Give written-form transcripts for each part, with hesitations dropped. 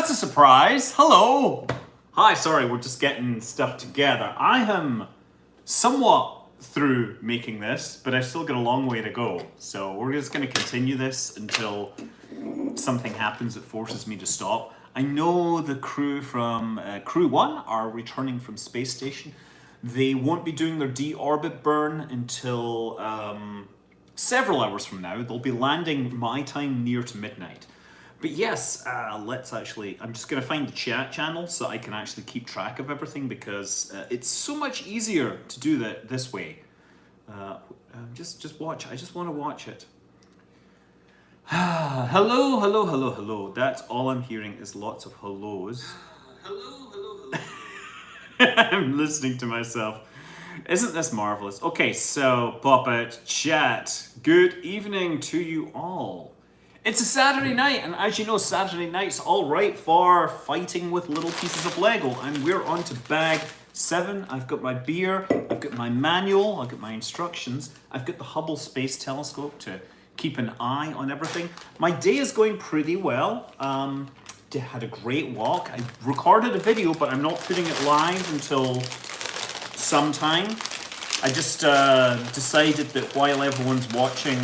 That's a surprise. Hello. Hi, sorry, we're just getting stuff together. I am somewhat through making this, but I've still got a long way to go. So we're just going to continue this until something happens that forces me to stop. I know the crew from Crew 1 are returning from space station. They won't be doing their deorbit burn until several hours from now. They'll be landing my time near to midnight. But yes, let's actually, I'm just going to find the chat channel so I can actually keep track of everything, because it's so much easier to do that this way. Just watch, I just want to watch it. Hello, hello, hello, hello. That's all I'm hearing is lots of hellos. Hello, hello, hello. I'm listening to myself. Isn't this marvelous? Okay, so pop out chat. Good evening to you all. It's a Saturday night, and as you know, Saturday night's all right for fighting with little pieces of Lego, and we're on to bag 7. I've got my beer, I've got my manual, I've got my instructions, I've got the Hubble Space Telescope to keep an eye on everything. My day is going pretty well. Had a great walk. I recorded a video, but I'm not putting it live until sometime. I just decided that while everyone's watching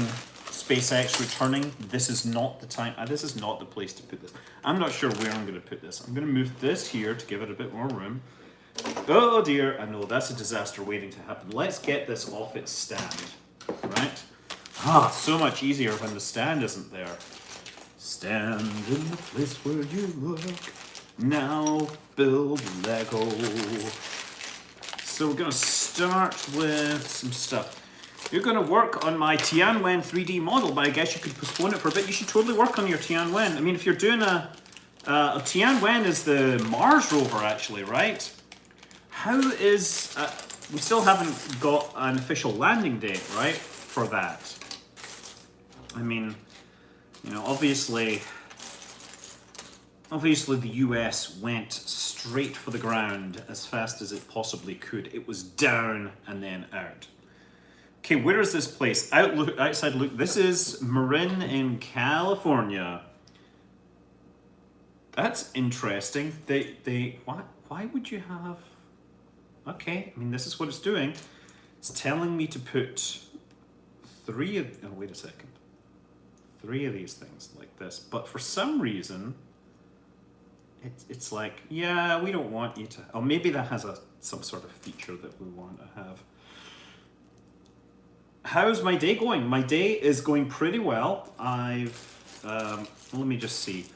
SpaceX returning, this is not the time. This is not the place to put this. I'm not sure where I'm going to put this. I'm going to move this here to give it a bit more room. Oh dear, I know that's a disaster waiting to happen. Let's get this off its stand, right? So much easier when the stand isn't there. Stand in the place where you look. Now build Lego. So we're going to start with some stuff. You're going to work on my Tianwen 3D model, but I guess you could postpone it for a bit. You should totally work on your Tianwen. I mean, if you're doing a Tianwen is the Mars rover, actually, right? How is... we still haven't got an official landing date, right, for that. I mean, you know, obviously the US went straight for the ground as fast as it possibly could. It was down and then out. Okay, where is this place? Outside look. This is Marin in California. That's interesting. Why would you have... Okay, I mean, this is what it's doing. It's telling me to put 3 of... Oh, wait a second. 3 of these things like this. But for some reason, it's like, yeah, we don't want you to... Oh, maybe that has some sort of feature that we want to have. How's my day going? My day is going pretty well. Let me just see.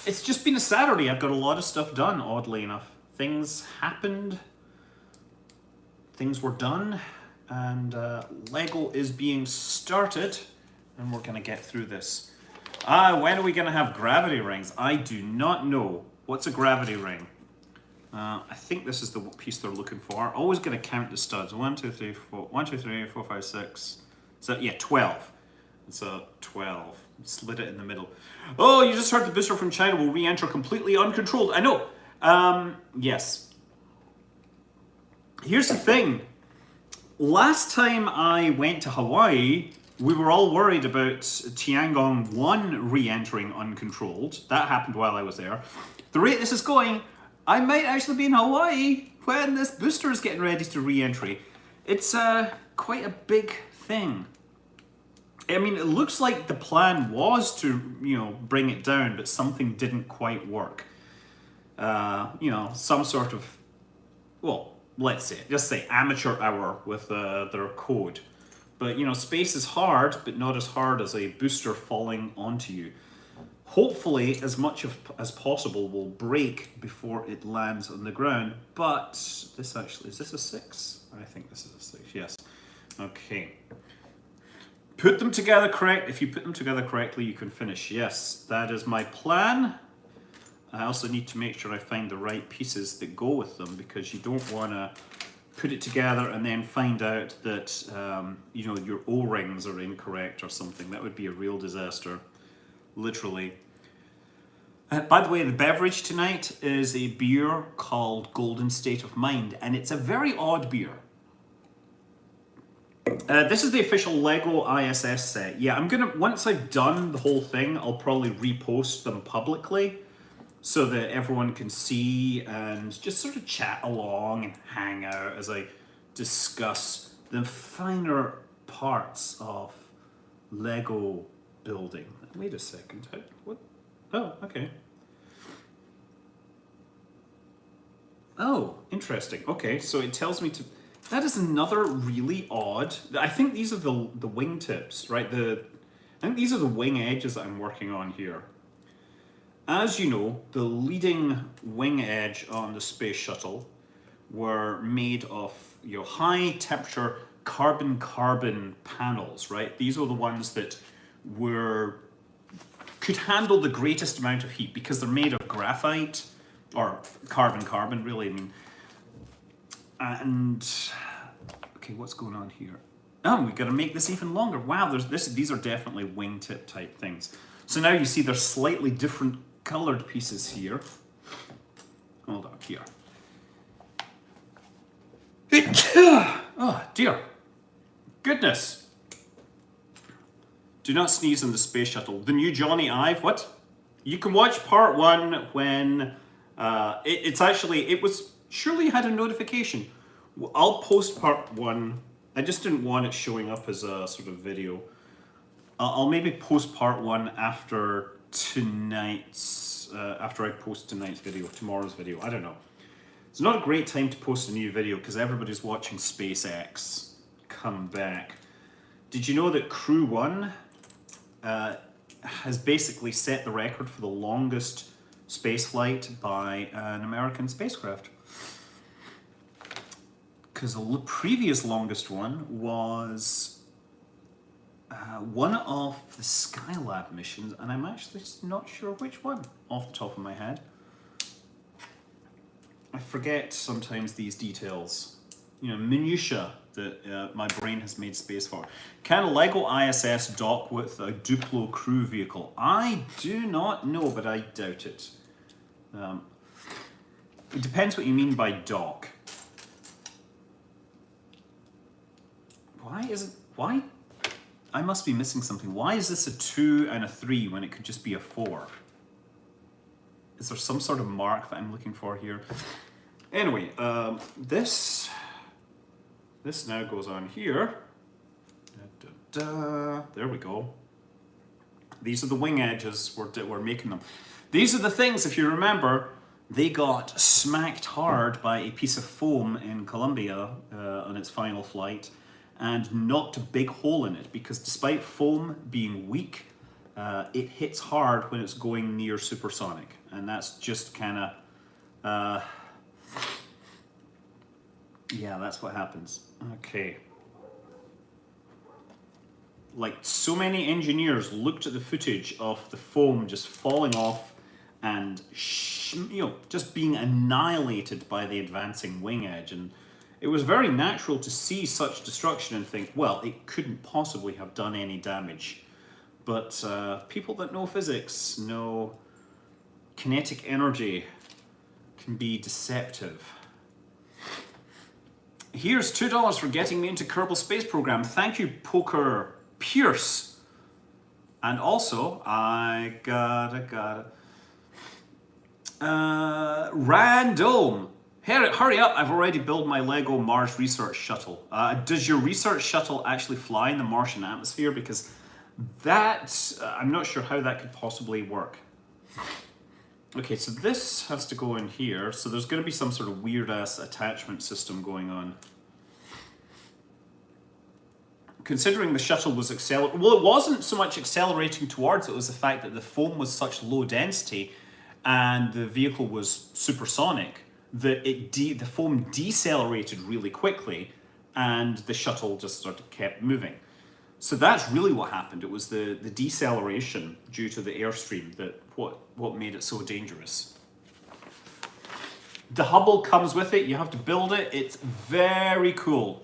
It's just been a Saturday. I've got a lot of stuff done, oddly enough. Things happened. Things were done. And Lego is being started. And we're going to get through this. When are we going to have gravity rings? I do not know. What's a gravity ring? I think this is the piece they're looking for. Always going to count the studs. 1, 2, 3, 4. 1, 2, 3, 4, 5, 6. So yeah, 12. So 12. Slid it in the middle. Oh, you just heard the booster from China will re-enter completely uncontrolled. I know. Yes. Here's the thing. Last time I went to Hawaii, we were all worried about Tiangong 1 re-entering uncontrolled. That happened while I was there. The rate this is going, I might actually be in Hawaii when this booster is getting ready to re-entry. It's quite a big thing. I mean, it looks like the plan was to, you know, bring it down, but something didn't quite work. You know, some sort of, well, let's say, just say amateur hour with their code. But, you know, space is hard, but not as hard as a booster falling onto you. Hopefully, as much as possible will break before it lands on the ground. But this actually, is this a 6? I think this is a 6, yes. Okay. Put them together correct. If you put them together correctly, you can finish. Yes, that is my plan. I also need to make sure I find the right pieces that go with them, because you don't want to put it together and then find out that, you know, your O-rings are incorrect or something. That would be a real disaster. Literally. By the way, the beverage tonight is a beer called Golden State of Mind, and it's a very odd beer. This is the official Lego ISS set. Yeah, I'm gonna, once I've done the whole thing, I'll probably repost them publicly. so that everyone can see and just sort of chat along and hang out as I discuss the finer parts of Lego building. Wait a second. What? Oh, okay. Oh, interesting. Okay, so it tells me to... That is another really odd... I think these are the wingtips, right? I think these are the wing edges that I'm working on here. As you know, the leading wing edge on the space shuttle were made of high temperature carbon-carbon panels, right? These are the ones that could handle the greatest amount of heat because they're made of graphite, or carbon-carbon, really. I mean, and okay, what's going on here? Oh, we've got to make this even longer. Wow, these are definitely wingtip type things. So now you see there's slightly different colored pieces here. Hold on, here. Oh dear, goodness! Do not sneeze on the space shuttle. The new Johnny Ive. What? You can watch part 1 when it was surely had a notification. I'll post part 1. I just didn't want it showing up as a sort of video. I'll maybe post part 1 after after I post tomorrow's video. I don't know. It's not a great time to post a new video because everybody's watching SpaceX come back. Did you know that Crew 1 has basically set the record for the longest space flight by an American spacecraft? Because the previous longest one was one of the Skylab missions, and I'm actually not sure which one off the top of my head. I forget sometimes these details, minutiae that my brain has made space for. Can a LEGO ISS dock with a Duplo crew vehicle? I do not know, but I doubt it. It depends what you mean by dock. Why? I must be missing something. Why is this a 2 and a 3 when it could just be a 4? Is there some sort of mark that I'm looking for here? Anyway, this now goes on here. There we go. These are the wing edges. We're making them. These are the things, if you remember, they got smacked hard by a piece of foam in Columbia on its final flight and knocked a big hole in it because despite foam being weak, it hits hard when it's going near supersonic. And that's just kind of... yeah, that's what happens. Okay. Like, so many engineers looked at the footage of the foam just falling off and, just being annihilated by the advancing wing edge. And it was very natural to see such destruction and think, well, it couldn't possibly have done any damage. But people that know physics know kinetic energy can be deceptive. Here's $2 for getting me into Kerbal Space Program. Thank you, Poker Pierce. And also, I got Random. Hurry up, I've already built my Lego Mars Research Shuttle. Does your research shuttle actually fly in the Martian atmosphere? Because I'm not sure how that could possibly work. Okay, so this has to go in here. So there's going to be some sort of weird-ass attachment system going on. Considering the shuttle was accelerating... Well, it wasn't so much accelerating towards it was the fact that the foam was such low density and the vehicle was supersonic that the foam decelerated really quickly and the shuttle just sort of kept moving. So that's really what happened. It was the deceleration due to the airstream that what made it so dangerous. The Hubble comes with it. You have to build it. It's very cool.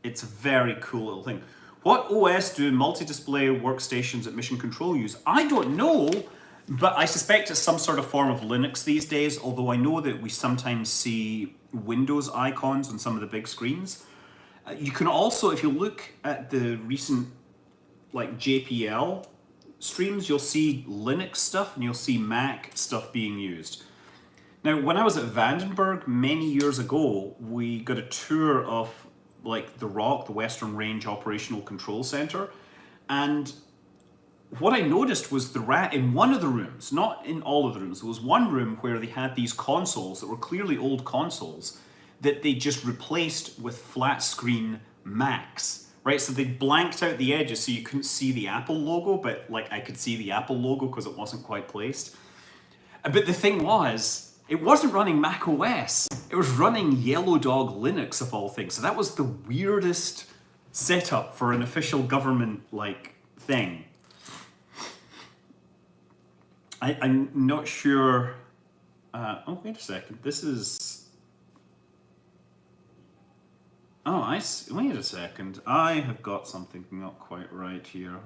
It's a very cool little thing. What OS do multi-display workstations at Mission Control use? I don't know, but I suspect it's some sort of form of Linux these days, although I know that we sometimes see Windows icons on some of the big screens. You can also, if you look at the recent JPL streams, you'll see Linux stuff and you'll see Mac stuff being used. Now, when I was at Vandenberg many years ago, we got a tour of like the ROC, the Western Range Operational Control Center, and what I noticed was in one of the rooms, not in all of the rooms, there was one room where they had these consoles that were clearly old consoles that they just replaced with flat screen Macs, right? So they blanked out the edges so you couldn't see the Apple logo, but like I could see the Apple logo because it wasn't quite placed. But the thing was, it wasn't running Mac OS. It was running Yellow Dog Linux of all things. So that was the weirdest setup for an official government like thing. I'm not sure. Oh, wait a second. This is. Oh, wait a second. I have got something not quite right here.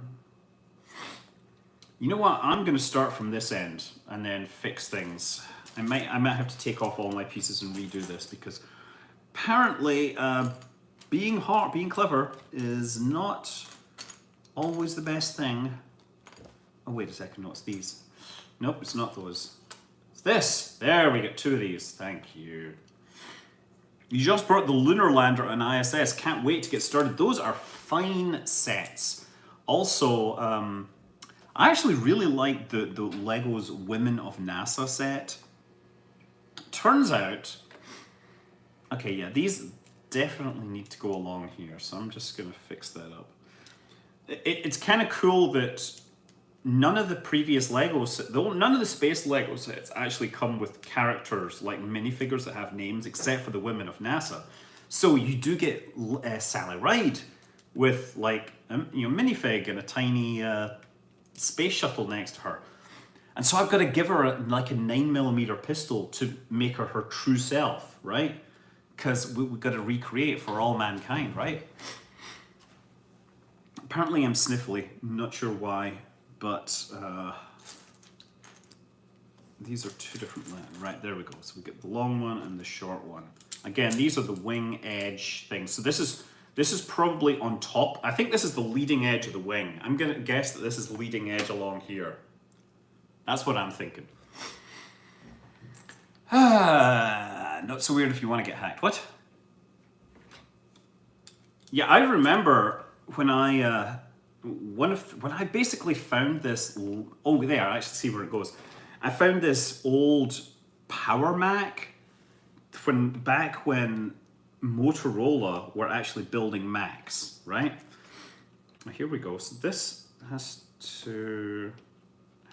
You know what? I'm going to start from this end and then fix things. I might have to take off all my pieces and redo this because apparently being clever is not always the best thing. Oh, wait a second. No, it's these. Nope, it's not those. It's this. There, we get two of these. Thank you. You just brought the lunar lander on ISS. Can't wait to get started. Those are fine sets. Also, I actually really like the Lego's Women of NASA set. Turns out, okay, yeah, these definitely need to go along here. So I'm just going to fix that up. It's kind of cool that none of the previous none of the space Lego sets actually come with characters like minifigures that have names, except for the Women of NASA. So you do get Sally Ride with like minifig and a tiny space shuttle next to her. And so I've got to give her like a 9mm pistol to make her her true self, right? Because we've got to recreate for all mankind, right? Apparently I'm sniffly, not sure why. But these are two different lines. Right, there we go. So we get the long one and the short one. Again, these are the wing edge things. So this is probably on top. I think this is the leading edge of the wing. I'm going to guess that this is the leading edge along here. That's what I'm thinking. Not so weird if you want to get hacked. What? Yeah, I remember when I basically found this. Oh, there, I actually see where it goes. I found this old Power Mac back when Motorola were actually building Macs, right? Here we go. So this has to.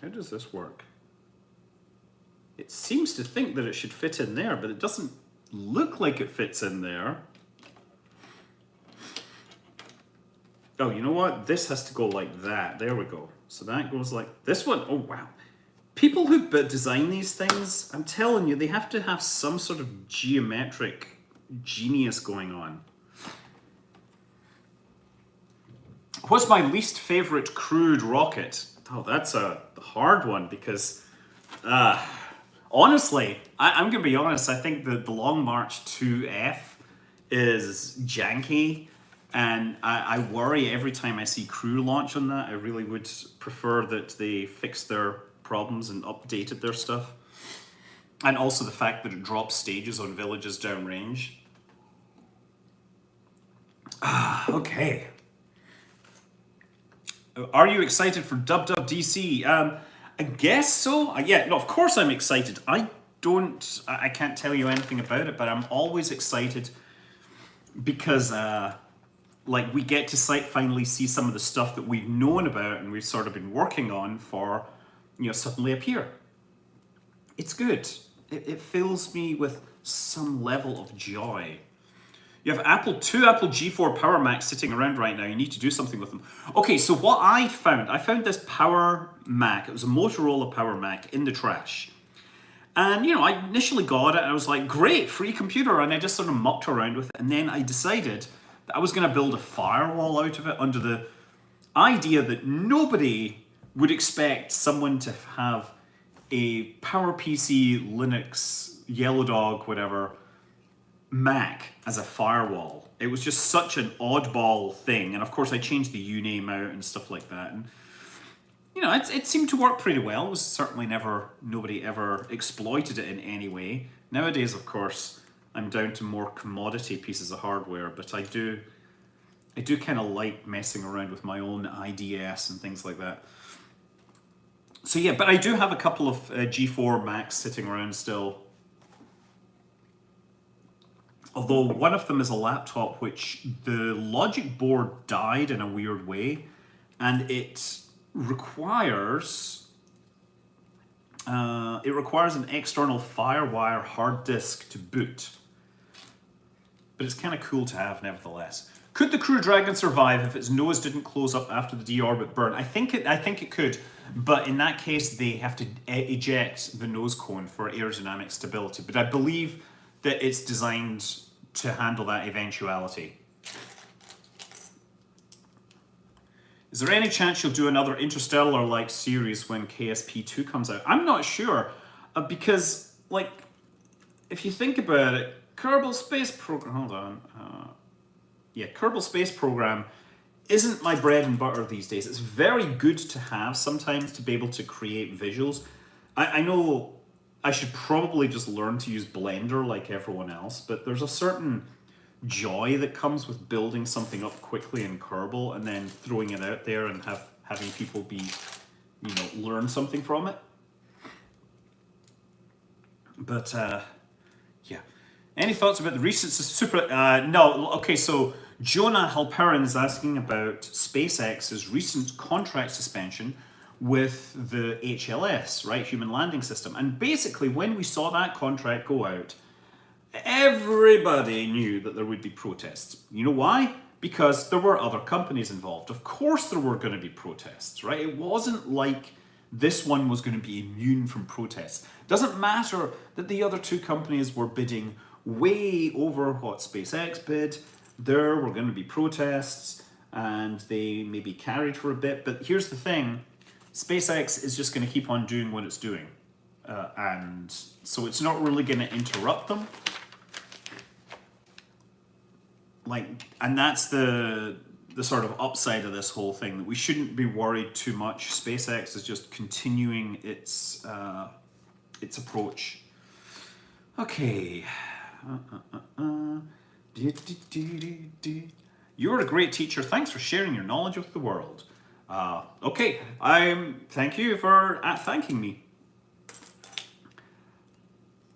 How does this work? It seems to think that it should fit in there, but it doesn't look like it fits in there. Oh, you know what? This has to go like that. There we go. So that goes like this one. Oh, wow. People who design these things, I'm telling you, they have to have some sort of geometric genius going on. What's my least favorite Crude rocket? Oh, that's a hard one because, honestly, I'm going to be honest, I think the Long March 2F is janky. And I worry every time I see Crew launch on that. I really would prefer that they fixed their problems and updated their stuff. And also the fact that it drops stages on villages downrange. Okay. Are you excited for DC? I guess so. Yeah, no, of course I'm excited. I can't tell you anything about it, but I'm always excited because like we get to finally see some of the stuff that we've known about and we've sort of been working on for, suddenly appear. It's good. It fills me with some level of joy. You have two Apple G4 Power Macs sitting around right now. You need to do something with them. Okay, so what I found this Power Mac. It was a Motorola Power Mac in the trash. And, I initially got it and I was like, great, free computer. And I just sort of mucked around with it. And then I decided that I was going to build a firewall out of it under the idea that nobody would expect someone to have a PowerPC, Linux, Yellow Dog, whatever, Mac as a firewall. It was just such an oddball thing. And of course I changed the uname out and stuff like that. And you know, it seemed to work pretty well. It was certainly nobody ever exploited it in any way. Nowadays, of course, I'm down to more commodity pieces of hardware, but I do kind of like messing around with my own IDS and things like that. So yeah, but I do have a couple of G4 Macs sitting around still. Although one of them is a laptop which the logic board died in a weird way, and it requires an external FireWire hard disk to boot. But it's kind of cool to have nevertheless. Could the Crew Dragon survive if its nose didn't close up after the deorbit burn? I think it could, but in that case they have to eject the nose cone for aerodynamic stability. But I believe that it's designed to handle that eventuality. Is there any chance you'll do another Interstellar-like series when KSP2 comes out? I'm not sure, because, like, if you think about it, Kerbal Space Program. Hold on. Kerbal Space Program isn't my bread and butter these days. It's very good to have sometimes to be able to create visuals. I know I should probably just learn to use Blender like everyone else, but there's a certain joy that comes with building something up quickly in Kerbal and then throwing it out there and having people learn something from it. But yeah. Any thoughts about the recent no, okay, so Jonah Halperin is asking about SpaceX's recent contract suspension with the HLS, right, Human Landing System. And basically, when we saw that contract go out, everybody knew that there would be protests. You know why? Because there were other companies involved. Of course there were going to be protests, right? It wasn't like this one was going to be immune from protests. Doesn't matter that the other two companies were bidding way over what SpaceX bid. There were going to be protests, and they may be carried for a bit. But here's the thing. SpaceX is just going to keep on doing what it's doing. And so it's not really going to interrupt them. And that's the sort of upside of this whole thing, that we shouldn't be worried too much. SpaceX is just continuing its approach. Okay. You're a great teacher. Thanks for sharing your knowledge with the world. Okay, thank you for thanking me.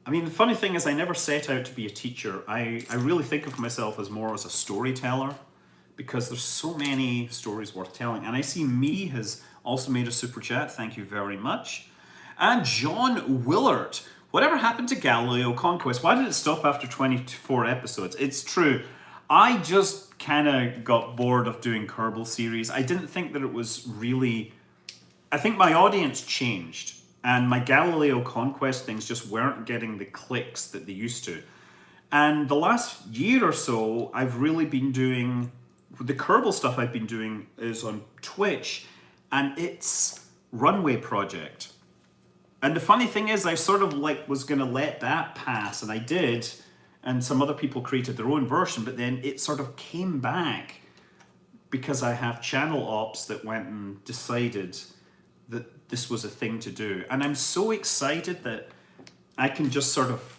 I mean, the funny thing is I never set out to be a teacher. I really think of myself as more as a storyteller, because there's so many stories worth telling. And I see Me has also made a super chat. Thank you very much. And John Willard. Whatever happened to Galileo Conquest? Why did it stop after 24 episodes? It's true. I just kind of got bored of doing Kerbal series. I didn't think that it was really... I think my audience changed, and my Galileo Conquest things just weren't getting the clicks that they used to. And the last year or so, I've really been doing... The Kerbal stuff I've been doing is on Twitch, and it's Runway Project. And the funny thing is, I sort of was going to let that pass, and I did, and some other people created their own version, but then it sort of came back because I have channel ops that went and decided that this was a thing to do. And I'm so excited that I can just sort of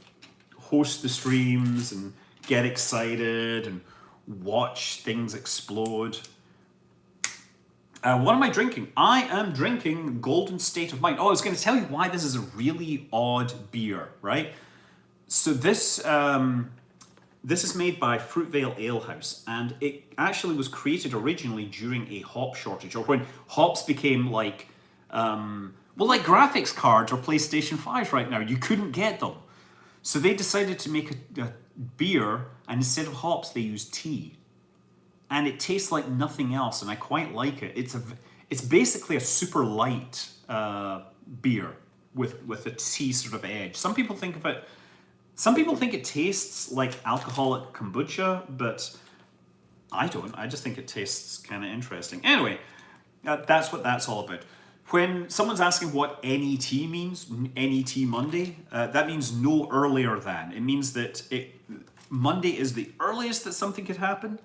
host the streams and get excited and watch things explode. What am I drinking? I am drinking Golden State of Mind. Oh, I was going to tell you why this is a really odd beer, right? So this is made by Fruitvale Ale House, and it actually was created originally during a hop shortage, or when hops became like graphics cards or PlayStation 5s right now. You couldn't get them. So they decided to make a beer, and instead of hops, they used tea. And it tastes like nothing else, and I quite like it. It's basically a super light beer with a tea sort of edge. Some people think it tastes like alcoholic kombucha, but I don't. I just think it tastes kind of interesting. Anyway, that's what that's all about. When someone's asking what NET means, NET Monday, that means no earlier than. It means that Monday is the earliest that something could happen,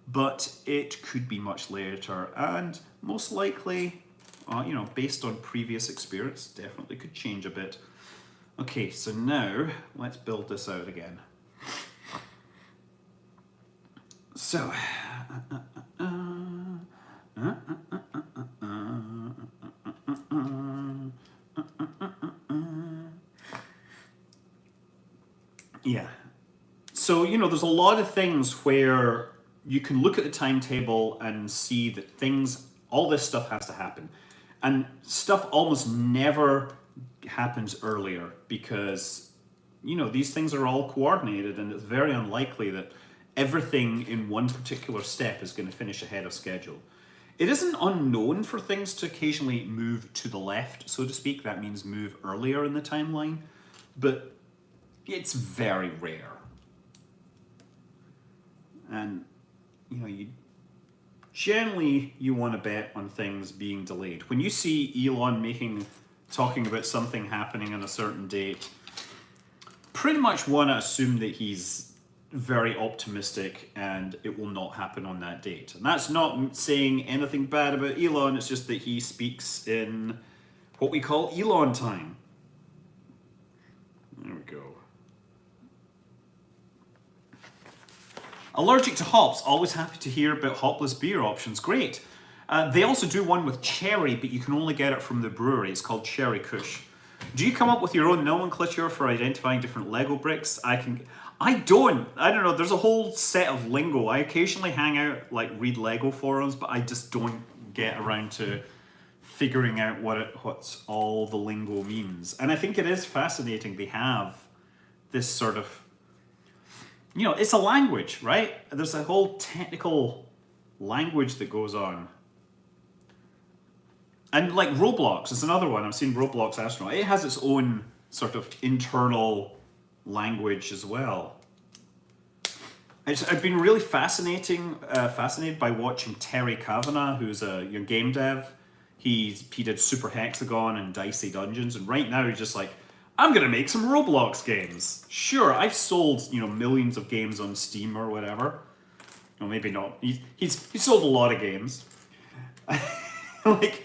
but it could be much later, and most likely you know, based on previous experience, definitely could change a bit. Okay, so now let's build this out again. So, yeah. So, you know, there's a lot of things where you can look at the timetable and see that things, all this stuff has to happen. And stuff almost never happens earlier because, you know, these things are all coordinated and it's very unlikely that everything in one particular step is going to finish ahead of schedule. It isn't unknown for things to occasionally move to the left, so to speak. That means move earlier in the timeline, but it's very rare. And, you know, generally you want to bet on things being delayed. When you see Elon talking about something happening on a certain date, pretty much want to assume that he's very optimistic and it will not happen on that date. And that's not saying anything bad about Elon, it's just that he speaks in what we call Elon time. There we go. Allergic to hops, always happy to hear about hopless beer options. Great. They also do one with cherry, but you can only get it from the brewery. It's called Cherry Kush. Do you come up with your own nomenclature for identifying different Lego bricks? I don't know. There's a whole set of lingo. I occasionally hang out, like read Lego forums, but I just don't get around to figuring out what's all the lingo means. And I think it is fascinating. They have this sort of, you know, it's a language, right? There's a whole technical language that goes on. And like Roblox is another one. I've seen Roblox Astronaut. It has its own sort of internal language as well. I've been really fascinated by watching Terry Kavanagh, who's a game dev. He did Super Hexagon and Dicey Dungeons, and right now he's just like, I'm gonna make some Roblox games. Sure, I've sold, you know, millions of games on Steam or whatever. Well, maybe not. He's sold a lot of games. Like,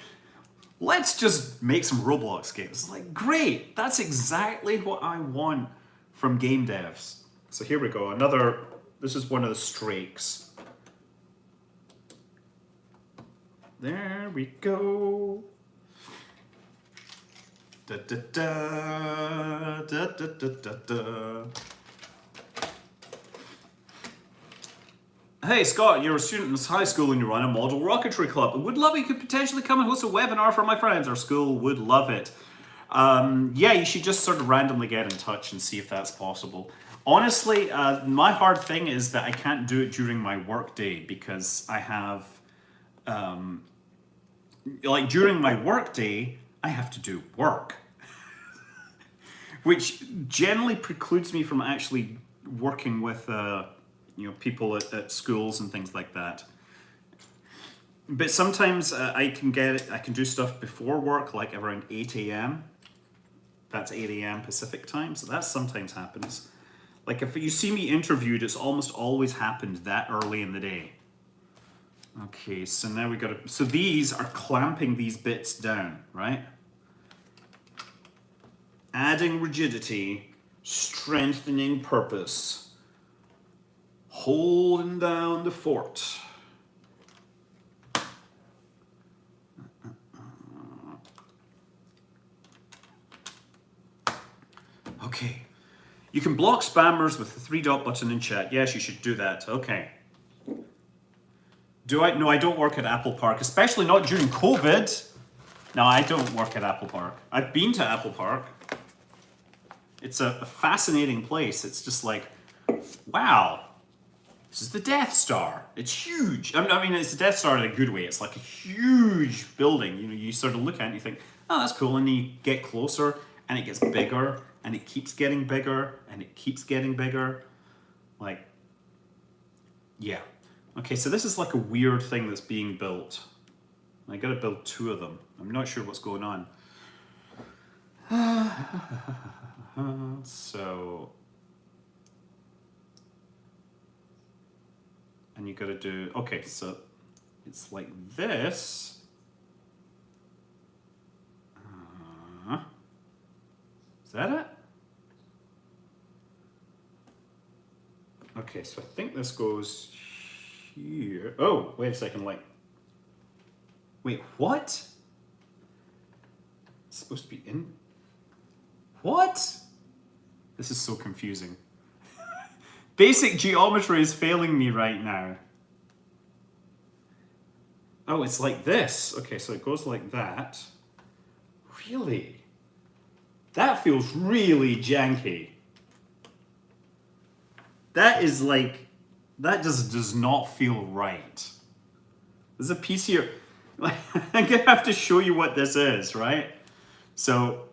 let's just make some Roblox games. Like, great. That's exactly what I want from game devs. So here we go. This is one of the streaks. There we go. Da, da, da, da, da, da, da, da. Hey Scott, you're a student in high school and you run a model rocketry club. I would love it. You could potentially come and host a webinar for my friends. Our school would love it. Yeah, you should just sort of randomly get in touch and see if that's possible. Honestly, my hard thing is that I can't do it during my work day because I have, like during my work day, I have to do work. Which generally precludes me from actually working with you know, people at schools and things like that. But sometimes I can do stuff before work, like around 8 a.m. That's 8 a.m. Pacific time, so that sometimes happens. Like if you see me interviewed, it's almost always happened that early in the day. Okay, so now so these are clamping these bits down, right? Adding rigidity, strengthening purpose, holding down the fort. Okay. You can block spammers with the 3-dot button in chat. Yes, you should do that. Okay. No, I don't work at Apple Park, especially not during COVID. No, I don't work at Apple Park. I've been to Apple Park. It's a fascinating place. It's just like, wow, this is the Death Star. It's huge. I mean, it's the Death Star in a good way. It's like a huge building. You know, you sort of look at it and you think, oh, that's cool. And then you get closer and it gets bigger and it keeps getting bigger and it keeps getting bigger. Like, yeah. Okay, so this is like a weird thing that's being built. I gotta build 2 of them. I'm not sure what's going on. So, and you gotta do, okay, so it's like this. Is that it? Okay, so I think this goes here. Oh, wait a second, like. Wait, what? It's supposed to be in. What? This is so confusing. Basic geometry is failing me right now. Oh, it's like this. Okay, so it goes like that. Really? That feels really janky. That is like, that just does not feel right. There's a piece here. I'm gonna have to show you what this is, right? So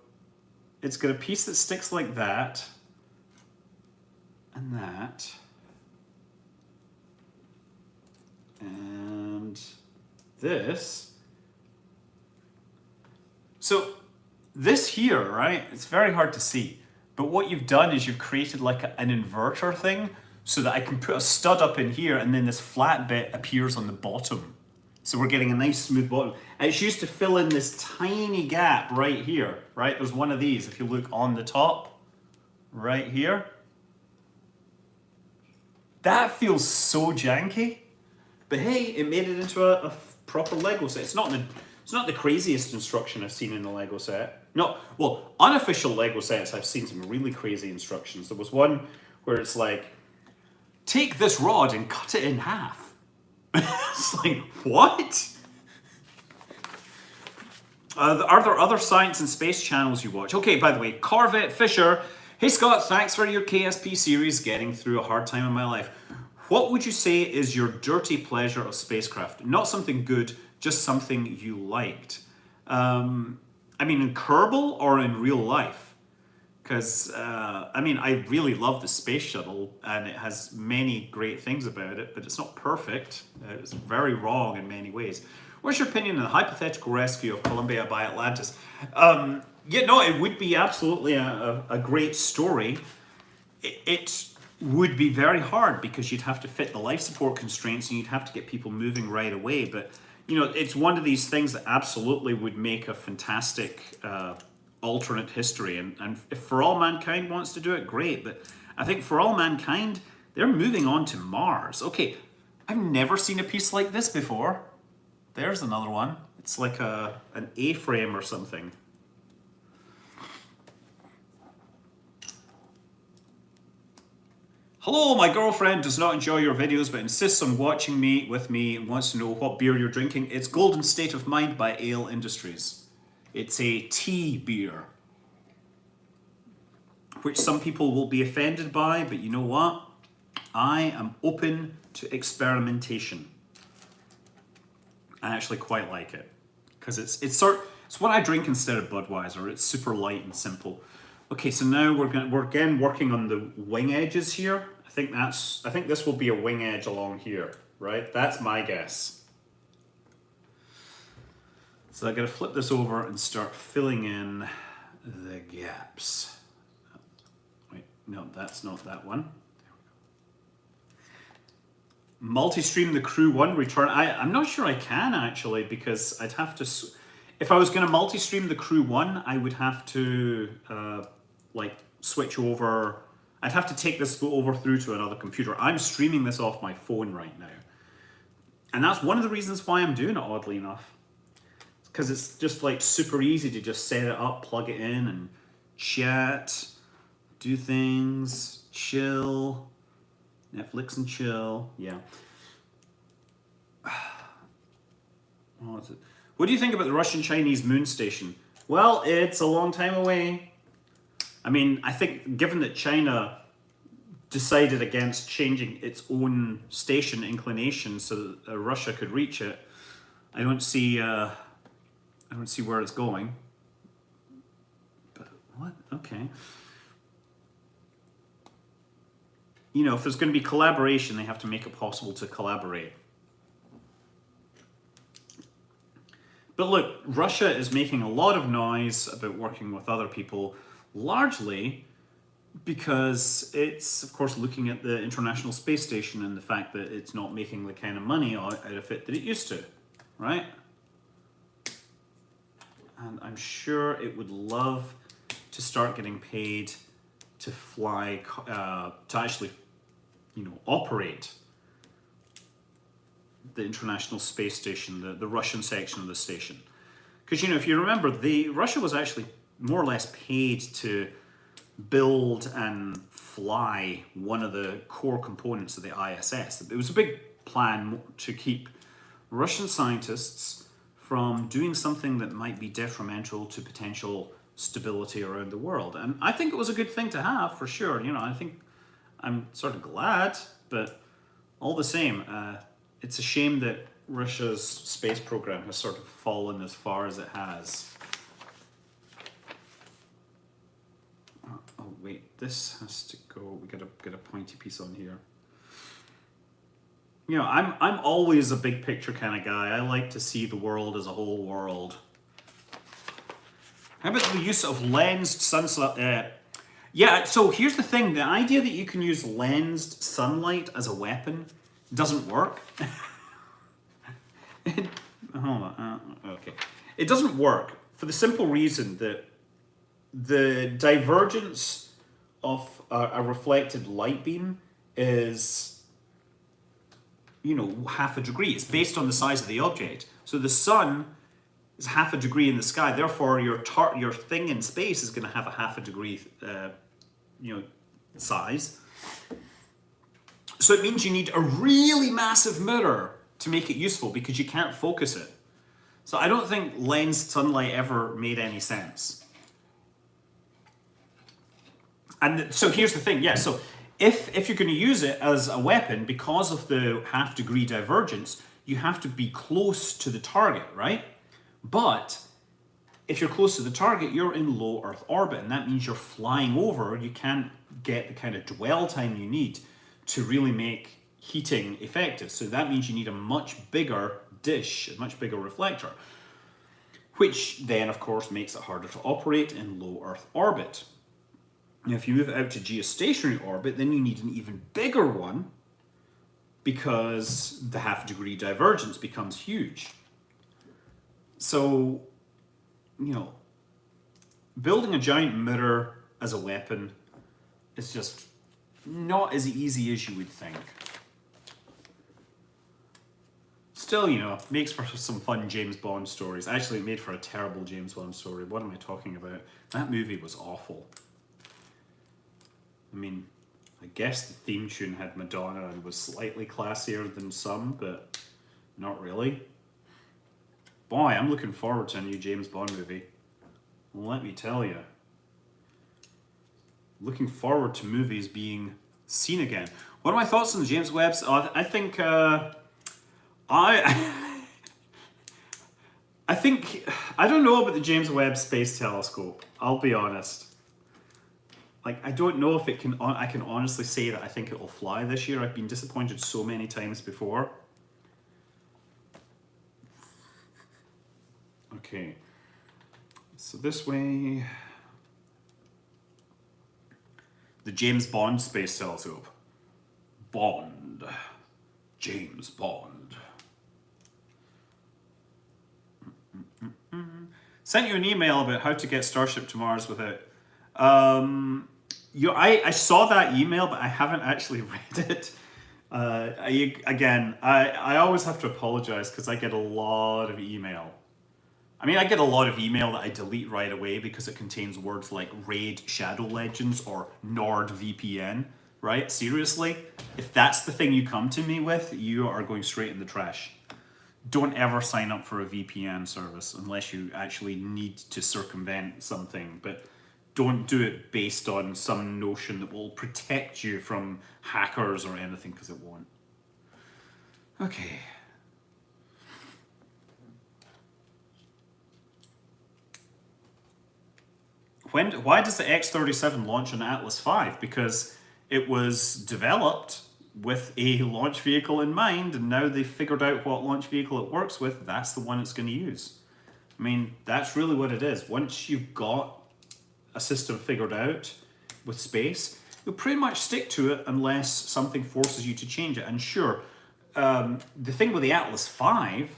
it's got a piece that sticks like that and that. And this. So this here, right? It's very hard to see. But what you've done is you've created like an inverter thing so that I can put a stud up in here and then this flat bit appears on the bottom. So we're getting a nice smooth bottom. And it's used to fill in this tiny gap right here, right? There's one of these if you look on the top, right here. That feels so janky. But hey, it made it into a proper Lego set. It's not the craziest instruction I've seen in a Lego set. No, well, unofficial Lego sets, I've seen some really crazy instructions. There was one where it's like, take this rod and cut it in half. It's like, what? Are there other science and space channels you watch? Okay, by the way, Corvette Fisher. Hey Scott, thanks for your KSP series, getting through a hard time in my life. What would you say is your dirty pleasure of spacecraft? Not something good, just something you liked. I mean, in Kerbal or in real life? Because, I mean, I really love the space shuttle and it has many great things about it, but it's not perfect. It's very wrong in many ways. What's your opinion on the hypothetical rescue of Columbia by Atlantis? Yeah, no, it would be absolutely a great story. It would be very hard because you'd have to fit the life support constraints and you'd have to get people moving right away. But, you know, it's one of these things that absolutely would make a fantastic alternate history. And if For All Mankind wants to do it, great. But I think For All Mankind, they're moving on to Mars. Okay, I've never seen a piece like this before. There's another one. It's like an A-frame or something. Hello, my girlfriend does not enjoy your videos but insists on watching with me and wants to know what beer you're drinking. It's Golden State of Mind by Ale Industries. It's a tea beer, which some people will be offended by, but you know what? I am open to experimentation. I actually quite like it because it's what I drink instead of Budweiser. It's super light and simple. Okay, so now we're again working on the wing edges here. I think this will be a wing edge along here, right? That's my guess. So I gotta flip this over and start filling in the gaps. Wait, no, that's not that one. Multi-stream the Crew 1 return. I'm not sure I can actually because I'd have to, if I was gonna multi-stream the Crew 1, I would have to like switch over. I'd have to take this over through to another computer. I'm streaming this off my phone right now. And that's one of the reasons why I'm doing it, oddly enough. Because it's just like super easy to just set it up, plug it in and chat, do things, chill, Netflix and chill, yeah. What is it? What do you think about the Russian-Chinese moon station? Well, it's a long time away. I mean, I think given that China decided against changing its own station inclination so that Russia could reach it, I don't see where it's going. But what? Okay. You know, if there's going to be collaboration, they have to make it possible to collaborate. But look, Russia is making a lot of noise about working with other people, largely because it's, of course, looking at the International Space Station and the fact that it's not making the kind of money out of it that it used to, right? And I'm sure it would love to start getting paid to fly, to actually, operate the International Space Station, the Russian section of the station. Because, if you remember, Russia was actually more or less paid to build and fly one of the core components of the ISS. It was a big plan to keep Russian scientists from doing something that might be detrimental to potential stability around the world. And I think it was a good thing to have, for sure. I think I'm sort of glad, but all the same, it's a shame that Russia's space program has sort of fallen as far as it has. Oh wait, this has to go. We gotta get a pointy piece on here. I'm always a big picture kind of guy. I like to see the world as a whole world. How about the use of lensed sunlight? Yeah, so here's the thing. The idea that you can use lensed sunlight as a weapon doesn't work. Hold on. Okay. It doesn't work for the simple reason that the divergence of a reflected light beam is, half a degree. It's based on the size of the object. So the sun is half a degree in the sky. Therefore, your thing in space is going to have a half a degree, size. So it means you need a really massive mirror to make it useful because you can't focus it. So I don't think lensed sunlight ever made any sense. And so here's the thing, so if you're going to use it as a weapon, because of the half degree divergence, you have to be close to the target, right? But if you're close to the target, you're in low Earth orbit, and that means you're flying over. You can't get the kind of dwell time you need to really make heating effective. So that means you need a much bigger dish, a much bigger reflector, which then, of course, makes it harder to operate in low Earth orbit. Now, if you move out to geostationary orbit, then you need an even bigger one because the half degree divergence becomes huge. So, building a giant mirror as a weapon is just not as easy as you would think. Still, makes for some fun James Bond stories. Actually, it made for a terrible James Bond story. What am I talking about? That movie was awful. I mean, I guess the theme tune had Madonna and was slightly classier than some, but not really. Boy, I'm looking forward to a new James Bond movie. Let me tell you. Looking forward to movies being seen again. What are my thoughts on the James Webb? I think I don't know about the James Webb Space Telescope. I'll be honest. I don't know if I can honestly say that I think it will fly this year. I've been disappointed so many times before. Okay. So this way, the James Bond Space Telescope. Bond. James Bond. Sent you an email about how to get Starship to Mars without... I saw that email, but I haven't actually read it. I always have to apologize because I get a lot of email. I mean, I get a lot of email that I delete right away because it contains words like RAID Shadow Legends or NordVPN, right? Seriously? If that's the thing you come to me with, you are going straight in the trash. Don't ever sign up for a VPN service unless you actually need to circumvent something, but don't do it based on some notion that will protect you from hackers or anything, because it won't. Okay. Why does the X-37 launch on Atlas V? Because it was developed with a launch vehicle in mind, and now they've figured out what launch vehicle it works with. That's the one it's going to use. I mean, that's really what it is. Once you've got a system figured out with space, you'll pretty much stick to it unless something forces you to change it. And sure, the thing with the Atlas V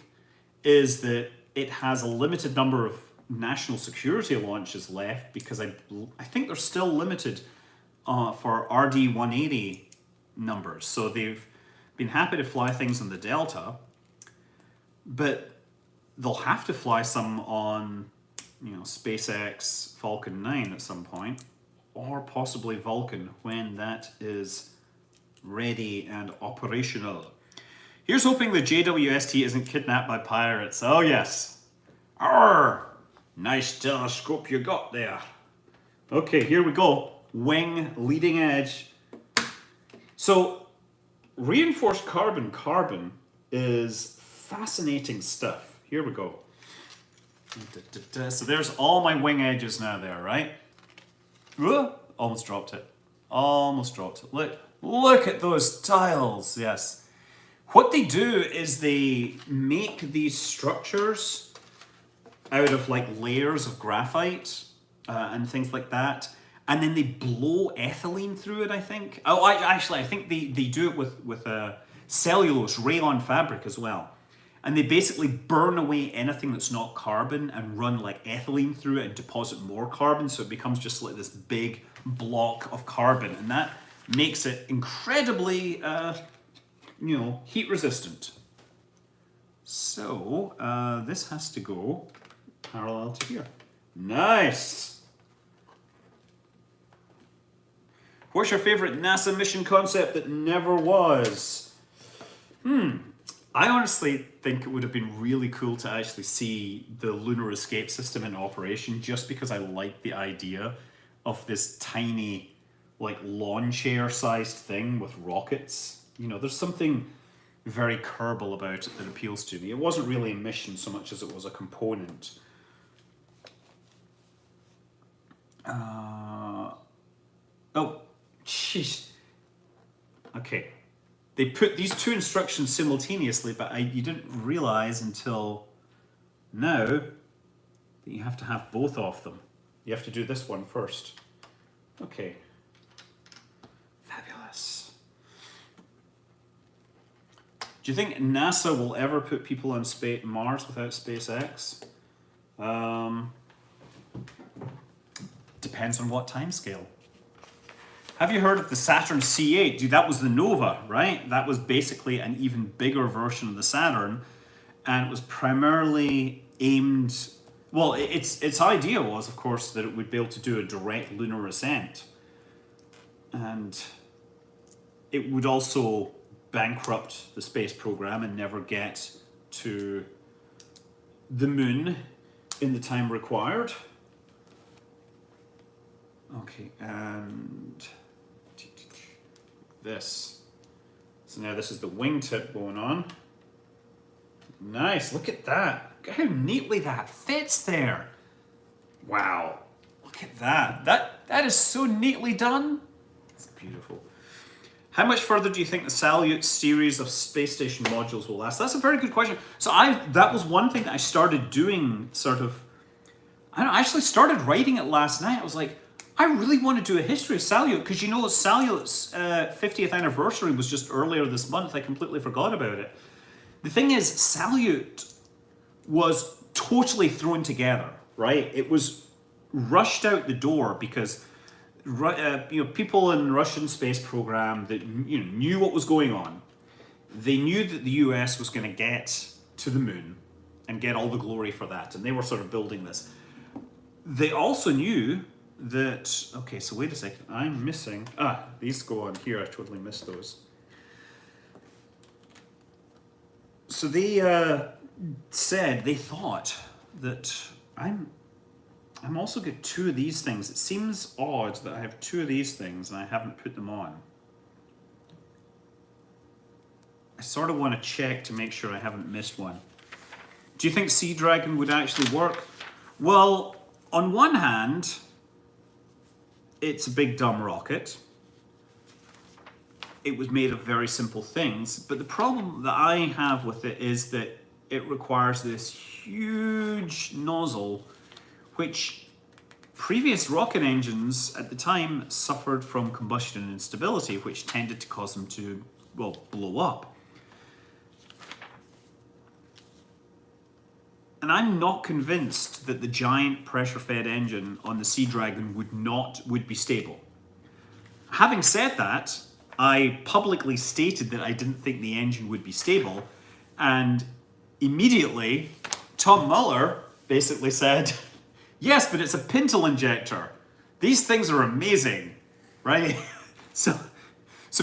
is that it has a limited number of national security launches left because I think they're still limited for RD-180 numbers. So they've been happy to fly things on the Delta, but they'll have to fly some on, SpaceX Falcon 9 at some point, or possibly Vulcan when that is ready and operational. Here's hoping the JWST isn't kidnapped by pirates. Oh yes. Arr! Nice telescope you got there. Okay, here we go. Wing leading edge. So reinforced carbon is fascinating stuff. Here we go. So there's all my wing edges now there, right? Almost dropped it. Almost dropped it. Look at those tiles. Yes. What they do is they make these structures out of like layers of graphite and things like that. And then they blow ethylene through it, I think. Oh, I think they do it with cellulose, rayon fabric as well. And they basically burn away anything that's not carbon and run like ethylene through it and deposit more carbon. So it becomes just like this big block of carbon. And that makes it incredibly, heat resistant. So this has to go parallel to here. Nice. What's your favorite NASA mission concept that never was? I honestly think it would have been really cool to actually see the lunar escape system in operation, just because I like the idea of this tiny, like lawn chair sized thing with rockets. There's something very Kerbal about it that appeals to me. It wasn't really a mission so much as it was a component. Oh, jeez. Okay. They put these two instructions simultaneously, but you didn't realize until now that you have to have both of them. You have to do this one first. Okay. Fabulous. Do you think NASA will ever put people on Mars without SpaceX? Depends on what timescale. Have you heard of the Saturn C8? Dude, that was the Nova, right? That was basically an even bigger version of the Saturn, and it was primarily aimed. Well, its idea was, of course, that it would be able to do a direct lunar ascent, and it would also bankrupt the space program and never get to the moon in the time required. Okay, and this. So now this is the wingtip going on. Nice, look at that. Look at how neatly that fits there. Wow, look at that. That is so neatly done. It's beautiful. How much further do you think the Salyut series of space station modules will last? That's a very good question. So that was one thing that I started doing I actually started writing it last night. I was like, I really want to do a history of Salyut, because Salyut's 50th anniversary was just earlier this month. I completely forgot about it. The thing is, Salyut was totally thrown together, right? It was rushed out the door because people in the Russian space program that knew what was going on. They knew that the US was going to get to the moon and get all the glory for that, and they were sort of building this. They also knew that, okay, so wait a second, I'm missing, these go on here, I totally missed those. So they said, they thought that I'm also got two of these things. It seems odd that I have two of these things and I haven't put them on. I sort of want to check to make sure I haven't missed one. Do you think Sea Dragon would actually work? Well, on one hand, it's a big dumb rocket. It was made of very simple things, but the problem that I have with it is that it requires this huge nozzle, which previous rocket engines at the time suffered from combustion instability, which tended to cause them to, blow up. And I'm not convinced that the giant pressure-fed engine on the Sea Dragon would be stable. Having said that, I publicly stated that I didn't think the engine would be stable, and immediately Tom Muller basically said, yes, but it's a pintle injector. These things are amazing, right? So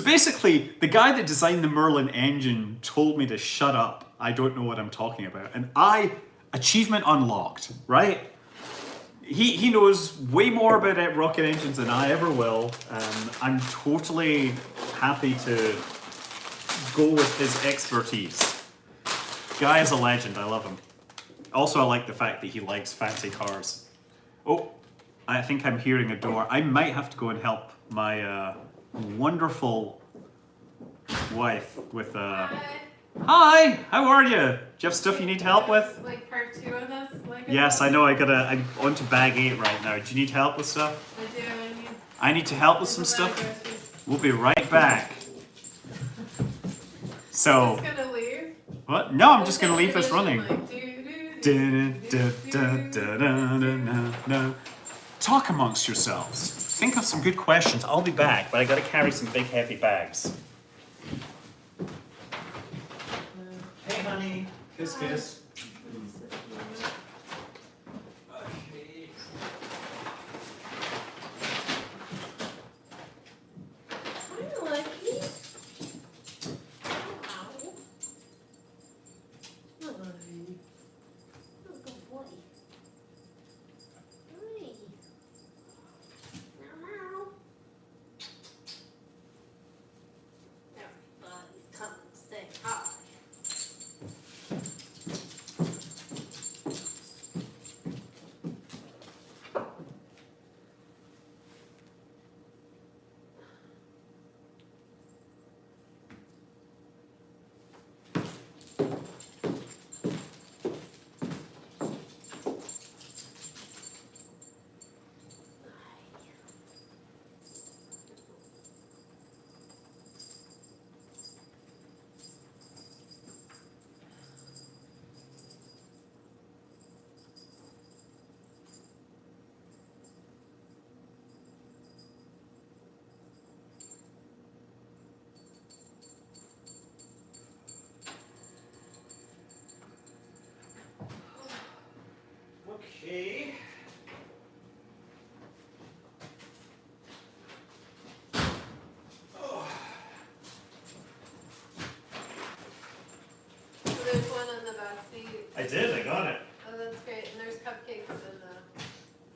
basically, the guy that designed the Merlin engine told me to shut up. I don't know what I'm talking about. And achievement unlocked, right? He knows way more about rocket engines than I ever will. I'm totally happy to go with his expertise. Guy is a legend, I love him. Also, I like the fact that he likes fancy cars. Oh, I think I'm hearing a door. I might have to go and help my wonderful wife with... Hi, how are you? Do you have stuff you need help with? Like part 2 of this? Yes, I know, I'm on to bag 8 right now. Do you need help with stuff? I do, I need to help with some stuff? We'll be right back. So... Just gonna leave? What? No, I'm just gonna leave this running. Talk amongst yourselves. Think of some good questions. I'll be back, but I gotta carry some big heavy bags. Hey honey, kiss kiss. Okay. Hi, Lucky. Hi. Oh, good boy. Hi. Meow. Everybody's coming to say hi. Okay. Oh. So there's one on the back seat. I did, I got it. Oh, that's great. And there's cupcakes in the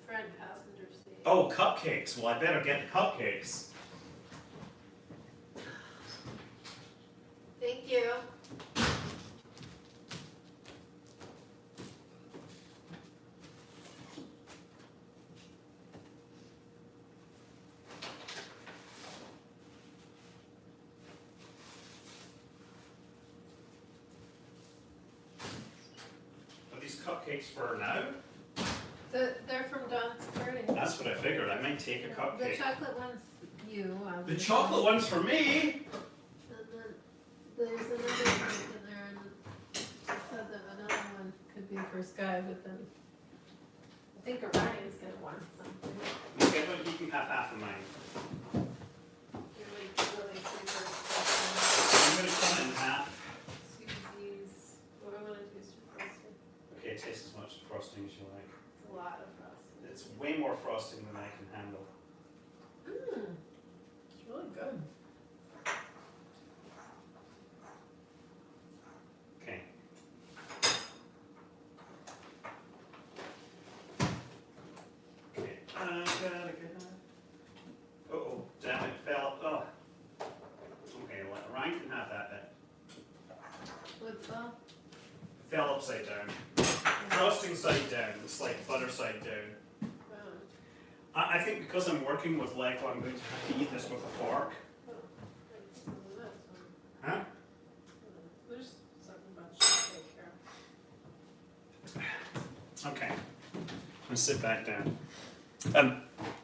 front passenger seat. Oh, cupcakes. Well, I better get the cupcakes. Thank you. Are these cupcakes for now? They're from Don's party. That's what I figured. I might take a The cupcake. chocolate one's you. The chocolate one's for me? And then there's another one in there, and it said that another one could be for Sky, but then I think Orion's gonna want something. Okay, but you can have half of mine. Really I'm going to cut it in half. Susie's. What I want to do is for frosting. Okay, taste as much frosting as you like. It's a lot of frosting. It's way more frosting than I can handle. Mmm. It's really good. Okay. Okay. Uh-oh, damn it, fell. Oh. Okay, Ryan can have that bit. What's that? Fell upside down. Frosting side down. It's like butter side down. I think because I'm working with Lego, I'm going to have to eat this with a fork. Huh? There's something about cheesecake here. Okay. I'm gonna sit back down.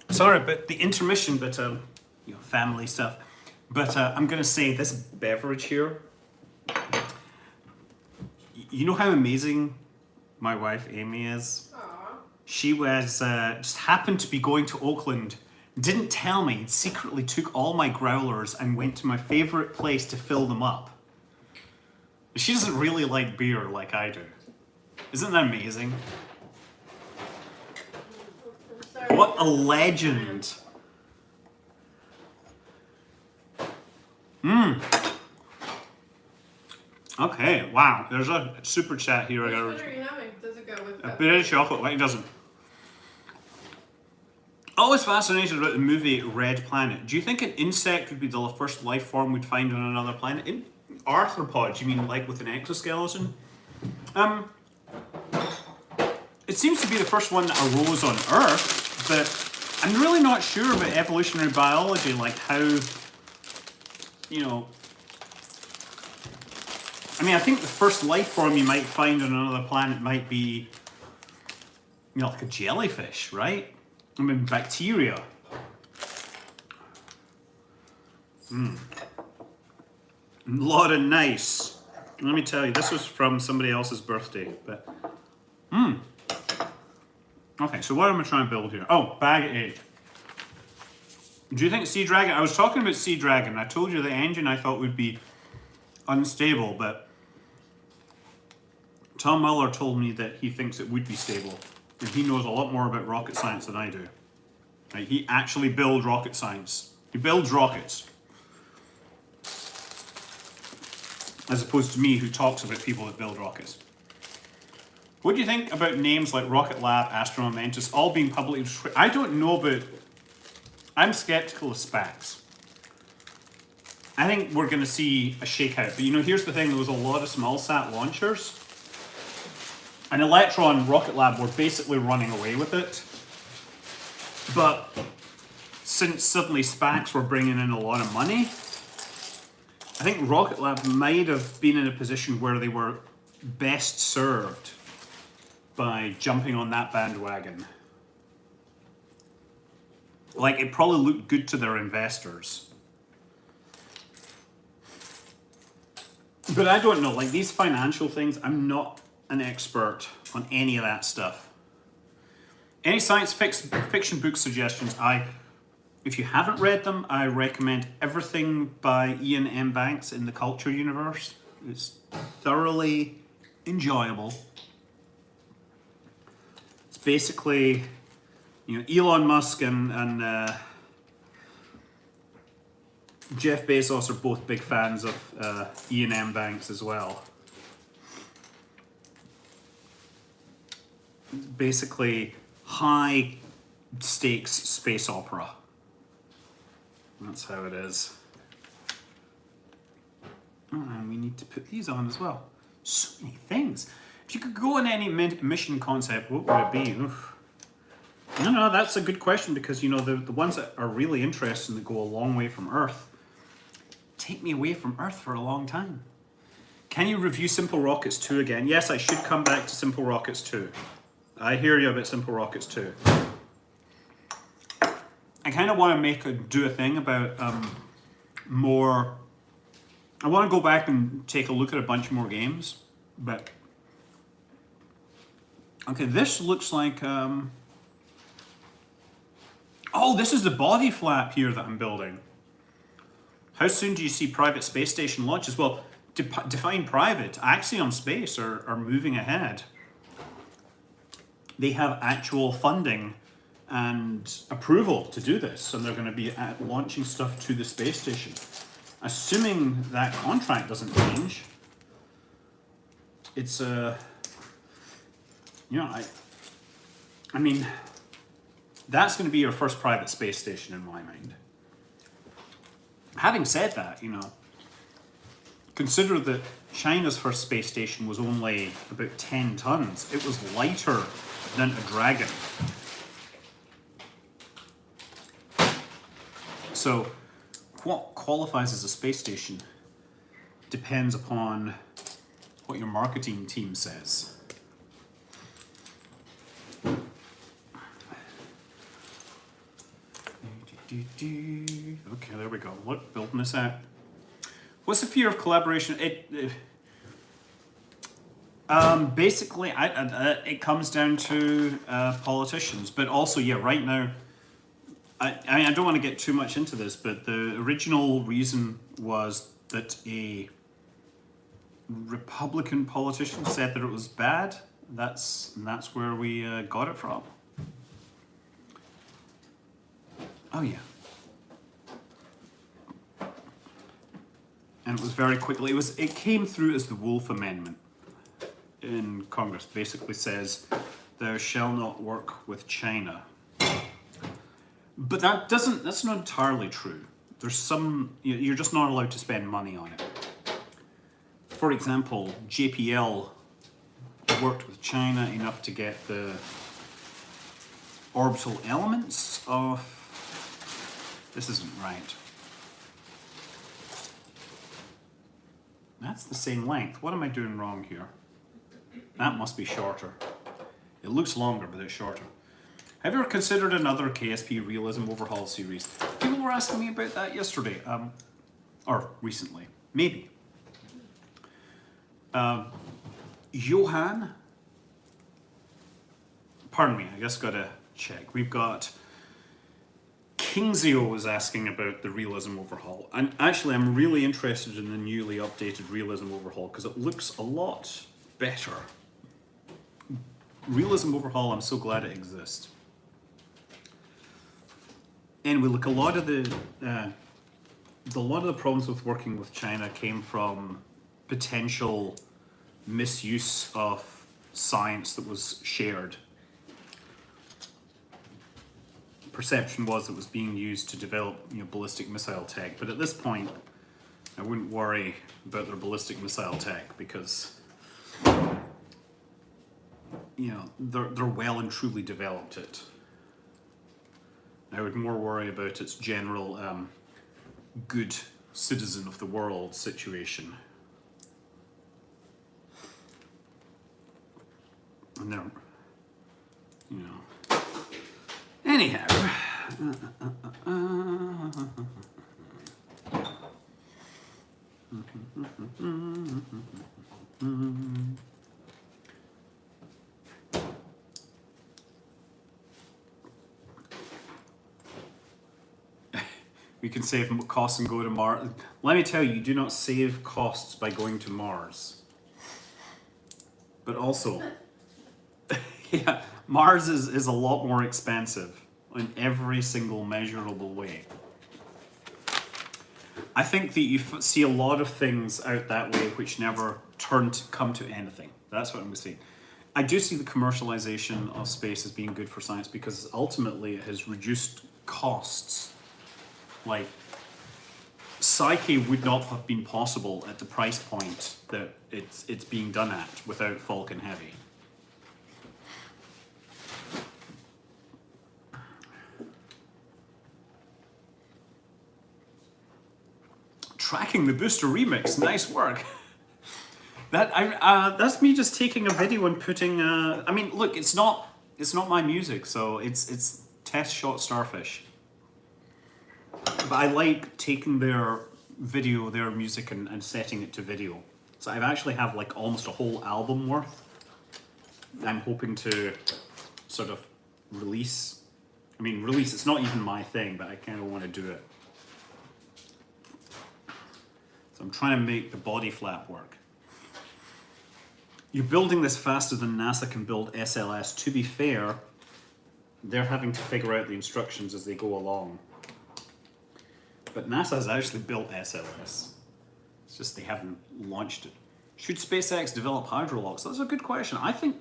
Sorry about the intermission, but family stuff. But I'm gonna say this beverage here. You know how amazing My wife Amy is. Aw. She was just happened to be going to Oakland, didn't tell me, secretly took all my growlers and went to my favorite place to fill them up. She doesn't really like beer like I do. Isn't that amazing? I'm sorry. What a legend. Okay, wow. There's a super chat here. Which one are you having? Does it go with A that? bit of chocolate, like it doesn't. Always fascinated about the movie Red Planet. Do you think an insect would be the first life form we'd find on another planet? In arthropods, you mean like with an exoskeleton? It seems to be the first one that arose on Earth, but I'm really not sure about evolutionary biology, like how, you know, I mean, I think the first life form you might find on another planet might be, you know, like a jellyfish, right? I mean, bacteria. A lot of nice. Let me tell you, this was from somebody else's birthday, but okay, so what am I trying to build here? Oh, bag of 8. Do you think Sea Dragon? I was talking about Sea Dragon. I told you the engine I thought would be unstable, but Tom Muller told me that he thinks it would be stable. And he knows a lot more about rocket science than I do. Right? He actually builds rocket science. He builds rockets. As opposed to me, who talks about people that build rockets. What do you think about names like Rocket Lab, Astro Momentous, all being publicly... I don't know about... I'm skeptical of SPACs. I think we're going to see a shakeout. But you know, here's the thing. There was a lot of small sat launchers. And Electron, Rocket Lab were basically running away with it. But since suddenly SPACs were bringing in a lot of money, I think Rocket Lab might have been in a position where they were best served by jumping on that bandwagon. Like, it probably looked good to their investors. But I don't know, like these financial things, I'm not an expert on any of that stuff. Any science fiction book suggestions, if you haven't read them, I recommend everything by Ian M. Banks in the Culture Universe. It's thoroughly enjoyable. It's basically, you know, Elon Musk and Jeff Bezos are both big fans of Ian M. Banks as well. Basically, high stakes space opera. That's how it is. Oh, and we need to put these on as well. So many things. If you could go on any mission concept, what would it be? Oof. No, that's a good question because, you know, the ones that are really interesting that go a long way from Earth take me away from Earth for a long time. Can you review Simple Rockets 2 again? Yes, I should come back to Simple Rockets 2. I hear you about Simple Rockets 2. I kind of want to do a thing about more... I want to go back and take a look at a bunch more games, but... Okay, this looks like... Oh, this is the body flap here that I'm building. How soon do you see private space station launches? Well, define private. Axiom Space are moving ahead. They have actual funding and approval to do this, and they're going to be launching stuff to the space station. Assuming that contract doesn't change, it's you know, I mean, that's going to be your first private space station in my mind. Having said that, you know, consider that China's first space station was only about 10 tons. It was lighter than a Dragon. So, what qualifies as a space station depends upon what your marketing team says. Okay, there we go. What building is that? What's the fear of collaboration? Basically, it comes down to politicians, but also, yeah, right now, I don't want to get too much into this, but the original reason was that a Republican politician said that it was bad. That's where we got it from. Oh yeah. And it was very quickly. It came through as the Wolf Amendment in Congress. Basically says, "Thou shall not work with China." But that's not entirely true. There's some, you're just not allowed to spend money on it. For example, JPL worked with China enough to get the orbital elements of, this isn't right. That's the same length. What am I doing wrong here? That must be shorter. It looks longer, but it's shorter. Have you ever considered another KSP Realism Overhaul series? People were asking me about that yesterday, or recently, maybe. Johan, pardon me, I just gotta check. We've got Kingzio was asking about the Realism Overhaul, and actually I'm really interested in the newly updated Realism Overhaul because it looks a lot better. Realism Overhaul, I'm so glad it exists. Anyway, look, a lot of the problems with working with China came from potential misuse of science that was shared. Perception was it was being used to develop, ballistic missile tech, but at this point, I wouldn't worry about their ballistic missile tech because, they're well and truly developed it. I would more worry about its general good citizen of the world situation. And they're, anyhow. We can save costs and go to Mars. Let me tell you, you do not save costs by going to Mars. But also, yeah, Mars is a lot more expensive in every single measurable way. I think that you see a lot of things out that way which never come to anything. That's what I'm saying. I do see the commercialization of space as being good for science because ultimately it has reduced costs. Like, Psyche would not have been possible at the price point that it's being done at without Falcon Heavy. Tracking the booster remix, nice work. That's me just taking a video and putting. I mean, look, it's not my music, so it's Test Shot Starfish. But I like taking their video, their music, and setting it to video. So I actually have like almost a whole album worth. I'm hoping to sort of release. I mean, release, it's not even my thing, but I kind of want to do it. So I'm trying to make the body flap work. You're building this faster than NASA can build SLS. To be fair, they're having to figure out the instructions as they go along. But NASA has actually built SLS. It's just they haven't launched it. Should SpaceX develop hydrolocks? That's a good question. I think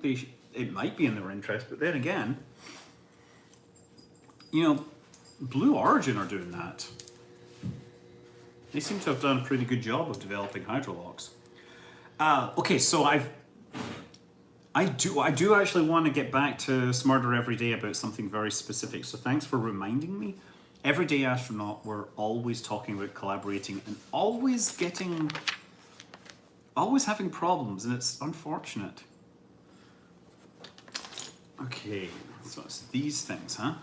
it might be in their interest, but then again, Blue Origin are doing that. They seem to have done a pretty good job of developing hydrolocks. Okay, so I do actually want to get back to Smarter Every Day about something very specific. So thanks for reminding me. Everyday Astronaut, we're always talking about collaborating and always having problems, and it's unfortunate. Okay, so it's these things, huh?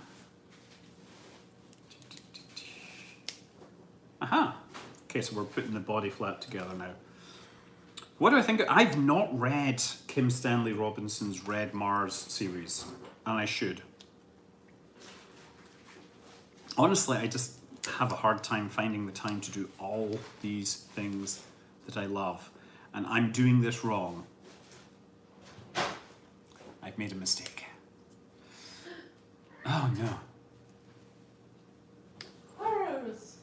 Aha. Okay, so we're putting the body flap together now. What do I think? I've not read Kim Stanley Robinson's Red Mars series, and I should. Honestly, I just have a hard time finding the time to do all these things that I love, and I'm doing this wrong. I've made a mistake. Oh no. Horrors.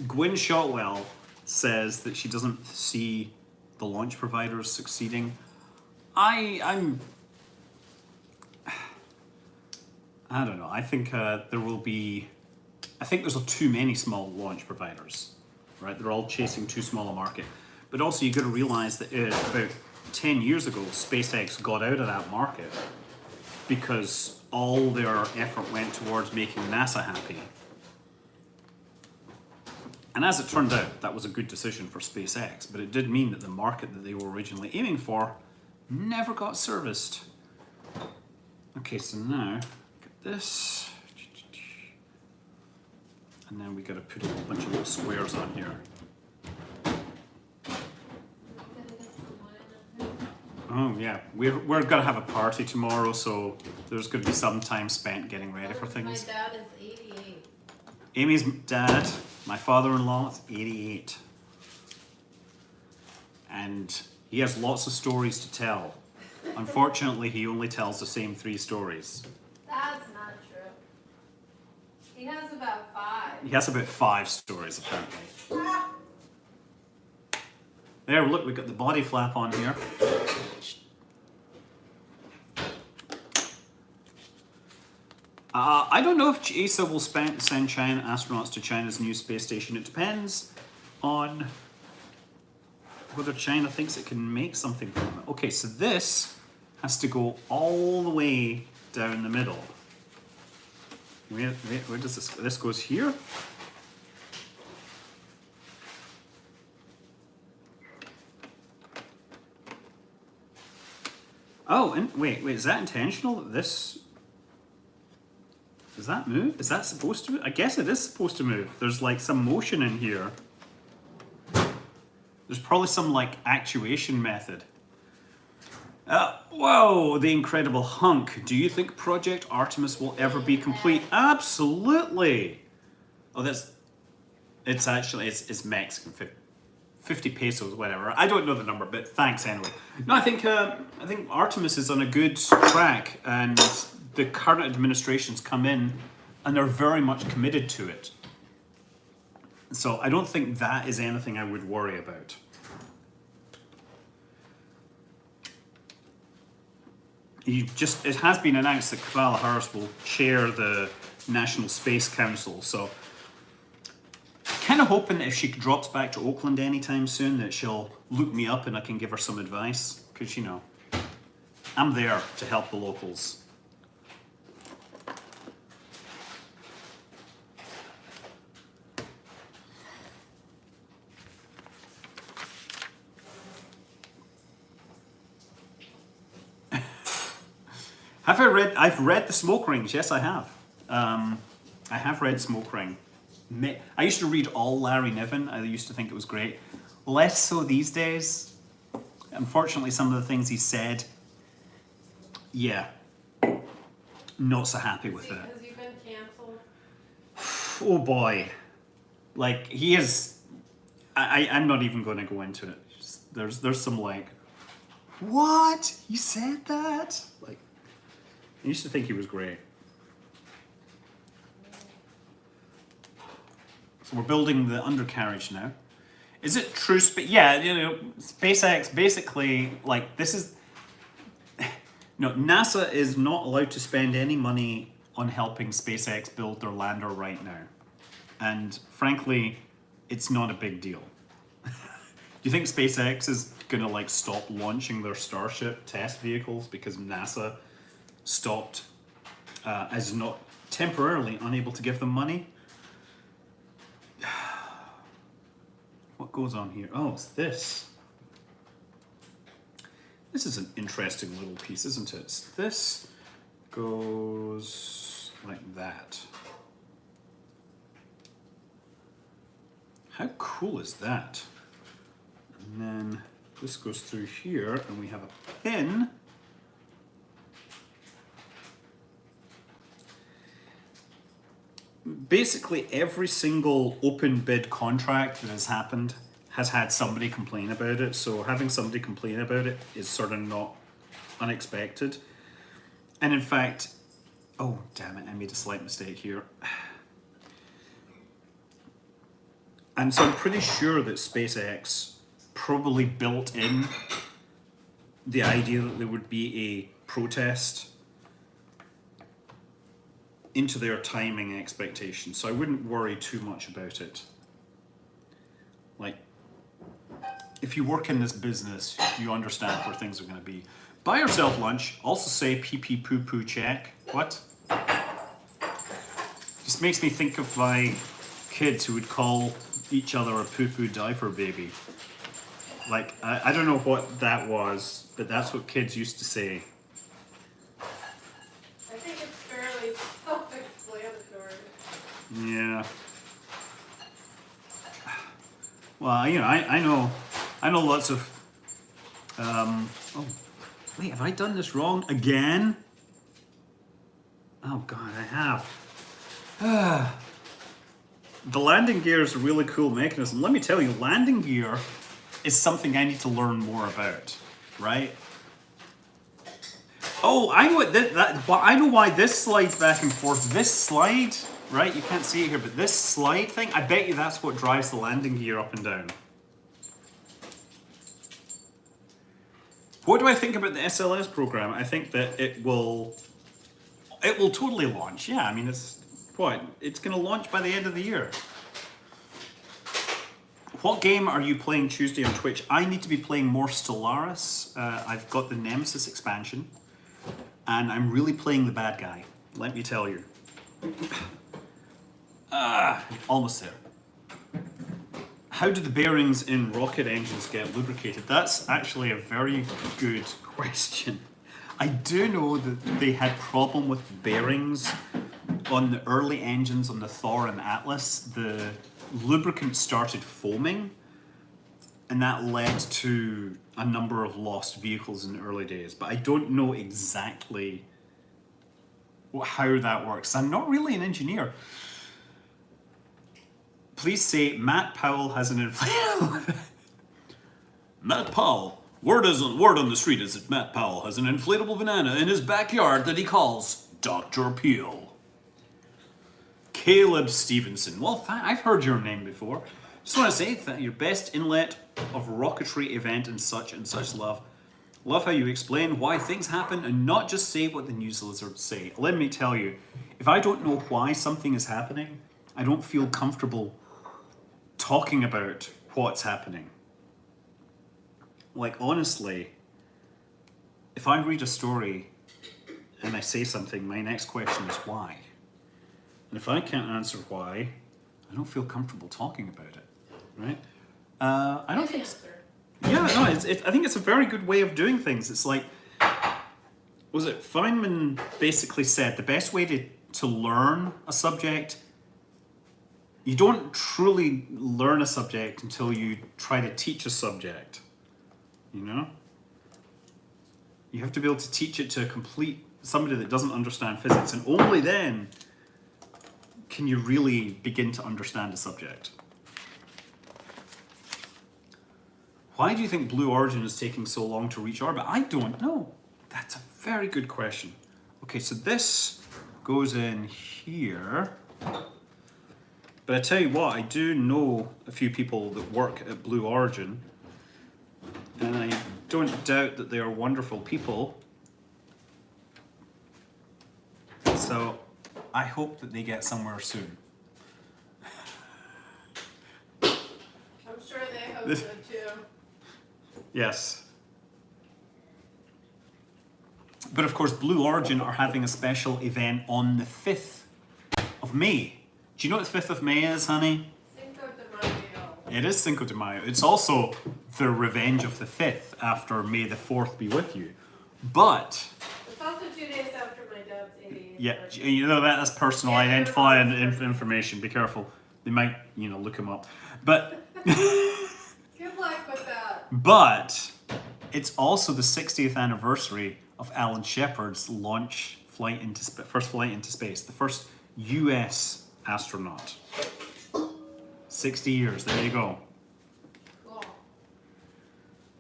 Gwyn Shotwell says that she doesn't see the launch providers succeeding. I don't know. I think there will be. I think there's too many small launch providers, right? They're all chasing too small a market. But also, you've got to realize that about 10 years ago, SpaceX got out of that market because all their effort went towards making NASA happy. And as it turned out, that was a good decision for SpaceX, but it did mean that the market that they were originally aiming for never got serviced. Okay, so now, get this. And then we got to put a whole bunch of little squares on here. Oh yeah, we're gonna have a party tomorrow, so there's gonna be some time spent getting ready for things. My dad is 88. Amy's dad, my father-in-law, is 88. And he has lots of stories to tell. Unfortunately, he only tells the same 3 stories. That's not true. He has about 5. He has about 5 stories, apparently. There, look, we've got the body flap on here. I don't know if ESA will send China astronauts to China's new space station. It depends on whether China thinks it can make something from it. Okay, so this has to go all the way down the middle. Where does this? This goes here. Oh, and wait, is that intentional? This. Does that move? Is that supposed to move? I guess it is supposed to move. There's like some motion in here. There's probably some like actuation method. Whoa, the incredible hunk. Do you think Project Artemis will ever be complete? Absolutely. Oh, it's actually, it's Mexican, 50 pesos, whatever. I don't know the number, but thanks anyway. No, I think Artemis is on a good track, and the current administration's come in and they're very much committed to it. So I don't think that is anything I would worry about. It has been announced that Kamala Harris will chair the National Space Council, so kind of hoping that if she drops back to Oakland anytime soon that she'll look me up and I can give her some advice, because you know, I'm there to help the locals. I've read The Smoke Rings. Yes, I have. I have read Smoke Ring. I used to read all Larry Niven. I used to think it was great. Less so these days. Unfortunately, some of the things he said, yeah, not so happy with it. Has he been cancelled? Oh boy. Like, he is... I'm not even going to go into it. There's some like, what? You said that? Like, I used to think he was great. So we're building the undercarriage now. Is it true? Yeah, you know, SpaceX basically, like, this is... No, NASA is not allowed to spend any money on helping SpaceX build their lander right now. And frankly, it's not a big deal. Do you think SpaceX is gonna like stop launching their Starship test vehicles because NASA stopped as not temporarily unable to give them money? What goes on here? Oh, it's this. This is an interesting little piece, isn't it? This goes like that. How cool is that? And then this goes through here, and we have a pin. Basically, every single open bid contract that has happened has had somebody complain about it. So having somebody complain about it is sort of not unexpected. And in fact, oh damn it, I made a slight mistake here. And so I'm pretty sure that SpaceX probably built in the idea that there would be a protest into their timing expectations. So I wouldn't worry too much about it. Like, if you work in this business, you understand where things are going to be. Buy yourself lunch. Also say pee pee poo poo check. What? Just makes me think of my kids who would call each other a poo poo diaper baby. Like, I don't know what that was, but that's what kids used to say. I think it's fairly self-explanatory. Yeah. Well, you know, I know lots of. Oh, wait, have I done this wrong again? Oh God, I have. The landing gear is a really cool mechanism. Let me tell you, landing gear is something I need to learn more about, right? Oh, I know what I know why this slides back and forth. This slide, right? You can't see it here, but this slide thing, I bet you that's what drives the landing gear up and down. What do I think about the SLS program? I think that it will totally launch. Yeah, I mean, it's going to launch by the end of the year. What game are you playing Tuesday on Twitch? I need to be playing more Stellaris. I've got the Nemesis expansion, and I'm really playing the bad guy. Let me tell you. Almost there. How do the bearings in rocket engines get lubricated? That's actually a very good question. I do know that they had problem with bearings on the early engines on the Thor and Atlas. The lubricant started foaming, and that led to a number of lost vehicles in the early days. But I don't know exactly how that works. I'm not really an engineer. Please say Matt Powell has an inflatable. Matt Powell. Word on the street is that Matt Powell has an inflatable banana in his backyard that he calls Dr. Peel. Caleb Stevenson. Well, I've heard your name before. Just want to say that your best inlet of rocketry event and such love. Love how you explain why things happen and not just say what the news lizards say. Let me tell you, if I don't know why something is happening, I don't feel comfortable talking about what's happening. Like, honestly, if I read a story and I say something, my next question is why. And if I can't answer why, I don't feel comfortable talking about it, right? I don't think. Yeah, no, I think it's a very good way of doing things. It's like, was it Feynman basically said the best way to learn a subject, you don't truly learn a subject until you try to teach a subject, you know? You have to be able to teach it to somebody that doesn't understand physics, and only then can you really begin to understand a subject. Why do you think Blue Origin is taking so long to reach orbit? I don't know. That's a very good question. Okay, so this goes in here. But I tell you what, I do know a few people that work at Blue Origin, and I don't doubt that they are wonderful people. So I hope that they get somewhere soon. I'm sure they hope so too. Yes. But of course, Blue Origin are having a special event on the 5th of May. Do you know what the 5th of May is, honey? Cinco de Mayo. It is Cinco de Mayo. It's also the revenge of the 5th after May the 4th be with you. But It's also 2 days after my dad's 88th yeah, birthday. you know that's personal Yeah, identifying information. Be careful. They might, look him up. But Good luck with that. But it's also the 60th anniversary of Alan Shepard's first flight into space, the first US astronaut. 60 years, there you go. Cool.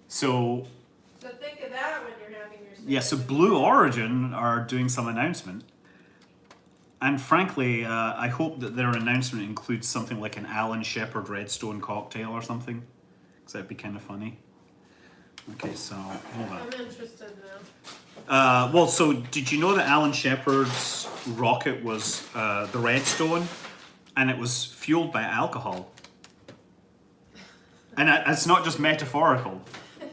So, So think of that when you're having your yeah, so Blue Origin are doing some announcement. And frankly, I hope that their announcement includes something like an Alan Shepard Redstone cocktail or something. Because that'd be kind of funny. Okay, so, hold on. I'm interested now. Well, so did you know that Alan Shepard's rocket was the Redstone, and it was fueled by alcohol? And it's not just metaphorical.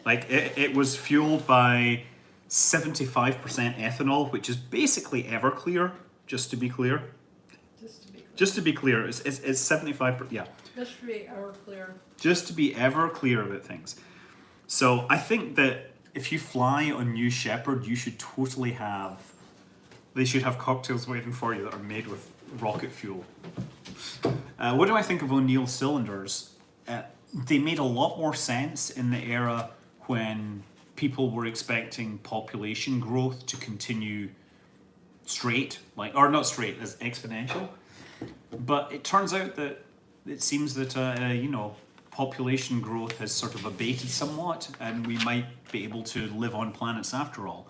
Like it was fueled by 75% ethanol, which is basically Everclear. Just to be clear. Just to be clear. It's 75%. Yeah. Just to be ever clear. Just to be ever clear about things. So I think that if you fly on New Shepard, you should totally have. They should have cocktails waiting for you that are made with rocket fuel. What do I think of O'Neill cylinders? They made a lot more sense in the era when people were expecting population growth to continue straight, or not straight, as exponential. But it turns out that it seems that population growth has sort of abated somewhat, and we might be able to live on planets after all.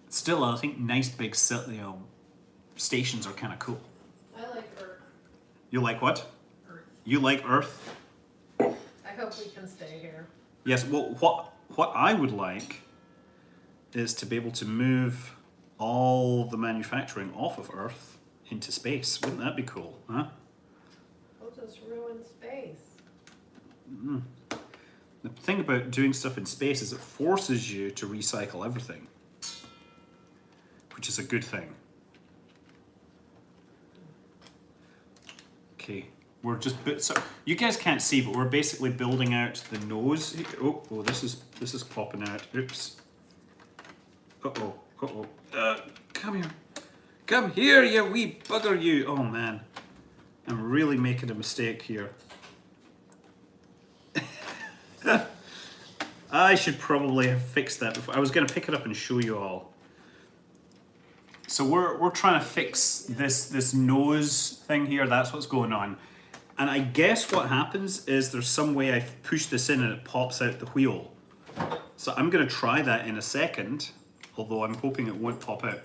Still, I think nice big stations are kind of cool. I like Earth. You like what? Earth. You like Earth? I hope we can stay here. Yes. Well, what I would like is to be able to move all the manufacturing off of Earth into space. Wouldn't that be cool, huh? We'll just ruin space. The thing about doing stuff in space is it forces you to recycle everything, which is a good thing. Okay, we're just so you guys can't see, but we're basically building out the nose. Oh, this is popping out. Oops. Come here, you wee bugger, you. Oh man, I'm really making a mistake here. I should probably have fixed that before. I was going to pick it up and show you all. So we're trying to fix this nose thing here. That's what's going on. And I guess what happens is there's some way I push this in and it pops out the wheel. So I'm going to try that in a second, although I'm hoping it won't pop out.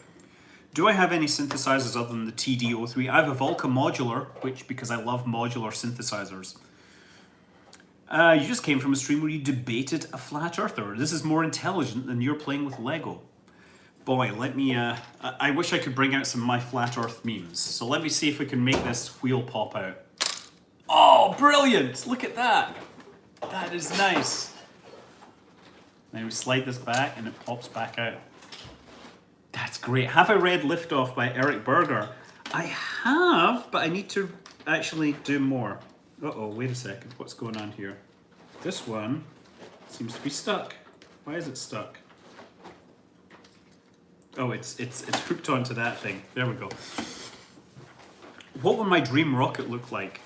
Do I have any synthesizers other than the TD-03? I have a Volca modular, because I love modular synthesizers. You just came from a stream where you debated a flat earther. This is more intelligent than you're playing with Lego. Boy, let me, I wish I could bring out some of my flat earth memes. So let me see if we can make this wheel pop out. Oh, brilliant! Look at that. That is nice. Then we slide this back and it pops back out. That's great. Have I read Liftoff by Eric Berger? I have, but I need to actually do more. Uh-oh, wait a second. What's going on here? This one seems to be stuck. Why is it stuck? Oh, it's hooked onto that thing. There we go. What would my dream rocket look like?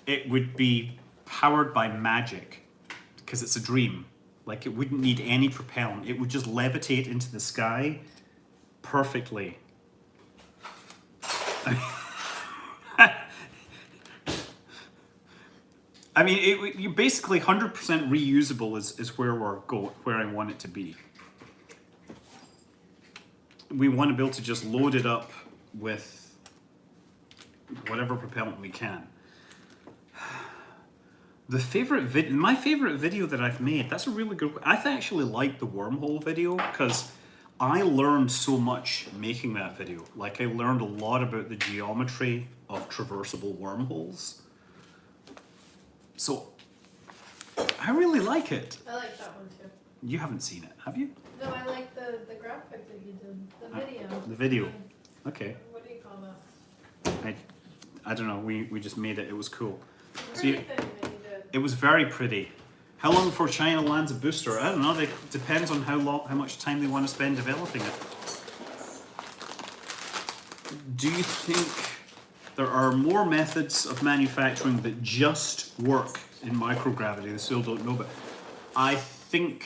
It would be powered by magic, because it's a dream. Like, it wouldn't need any propellant. It would just levitate into the sky perfectly. I mean, you basically 100% reusable is where we're going, where I want it to be. We want to be able to just load it up with whatever propellant we can. My favorite video that I've made, that's a really good. I actually like the wormhole video because I learned so much making that video. Like, I learned a lot about the geometry of traversable wormholes. So, I really like it. I like that one too. You haven't seen it, have you? No, I like the graphic that you did. The video. The video. Okay. What do you call that? I don't know. We just made it. It was cool. Pretty thing that you did. It was very pretty. How long before China lands a booster? I don't know. It depends on how much time they want to spend developing it. Do you think there are more methods of manufacturing that just work in microgravity? I still don't know, but I think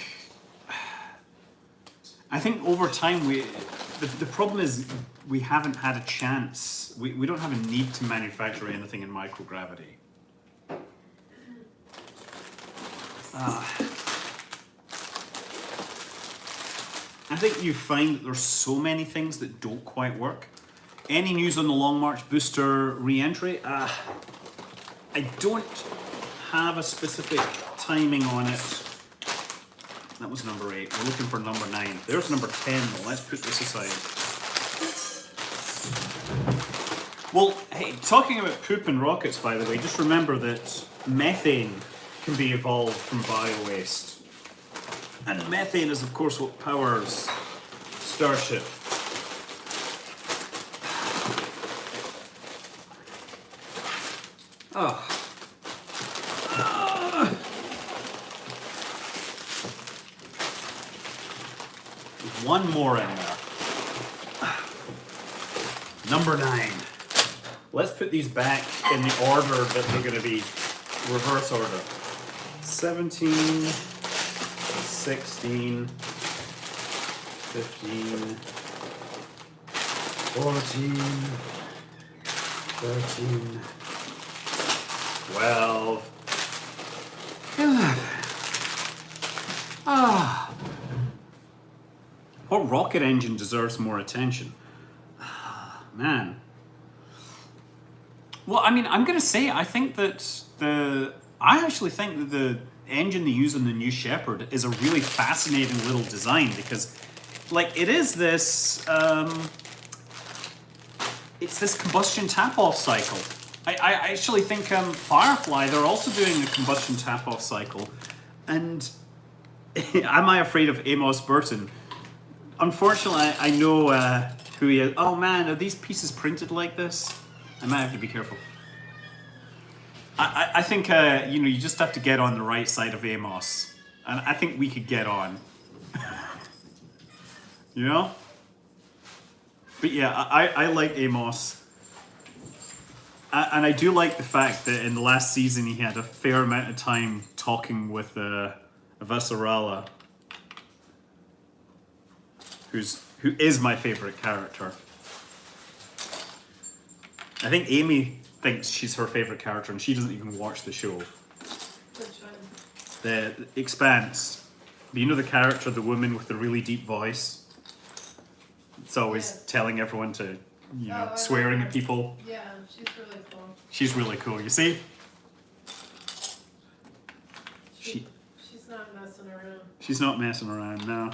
over time the problem is we haven't had a chance. We don't have a need to manufacture anything in microgravity. I think you find that there's so many things that don't quite work. Any news on the Long March booster re-entry? I don't have a specific timing on it. That was number 8. We're looking for number 9. There's number 10 though. Let's put this aside. Well, hey, talking about poop and rockets, by the way, just remember that methane can be evolved from bio-waste. And methane is, of course, what powers Starship. Oh. There's one more in there. Number 9. Let's put these back in the order that they're going to be, reverse order. 17, 16, 15, 14, 13, 12, 11. Ah. What rocket engine deserves more attention? Man. Well, I mean, I'm going to say, I actually think that the engine they use on the new Shepard is a really fascinating little design because, like, it is this, it's this combustion tap-off cycle. I actually think Firefly, they're also doing a combustion tap-off cycle. And am I afraid of Amos Burton? Unfortunately, I know who he is. Oh man, are these pieces printed like this? I might have to be careful. I think, you just have to get on the right side of Amos. And I think we could get on. You know? But yeah, I like Amos. And I do like the fact that in the last season he had a fair amount of time talking with Avasarala, who is my favorite character. I think Amy thinks she's her favorite character and she doesn't even watch the show. Which one? The Expanse. But you know the character, the woman with the really deep voice? It's always telling everyone to, swearing at people. Yeah, she's really cool. She's really cool, you see? She's not messing around. She's not messing around, no.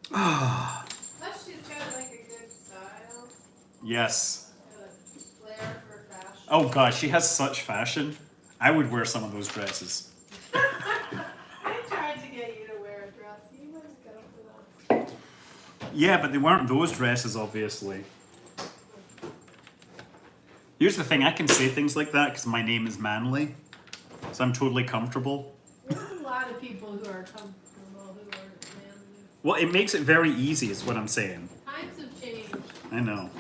Plus she's got like a good style. Yes. Got a flair for fashion. Oh god, she has such fashion. I would wear some of those dresses. I tried to get you to wear a dress. You wouldn't go for that. Yeah, but they weren't those dresses, obviously. Here's the thing, I can say things like that because my name is Manly. So I'm totally comfortable. There's a lot of people who are comfortable who are manly. Well, it makes it very easy is what I'm saying. Times have changed. I know.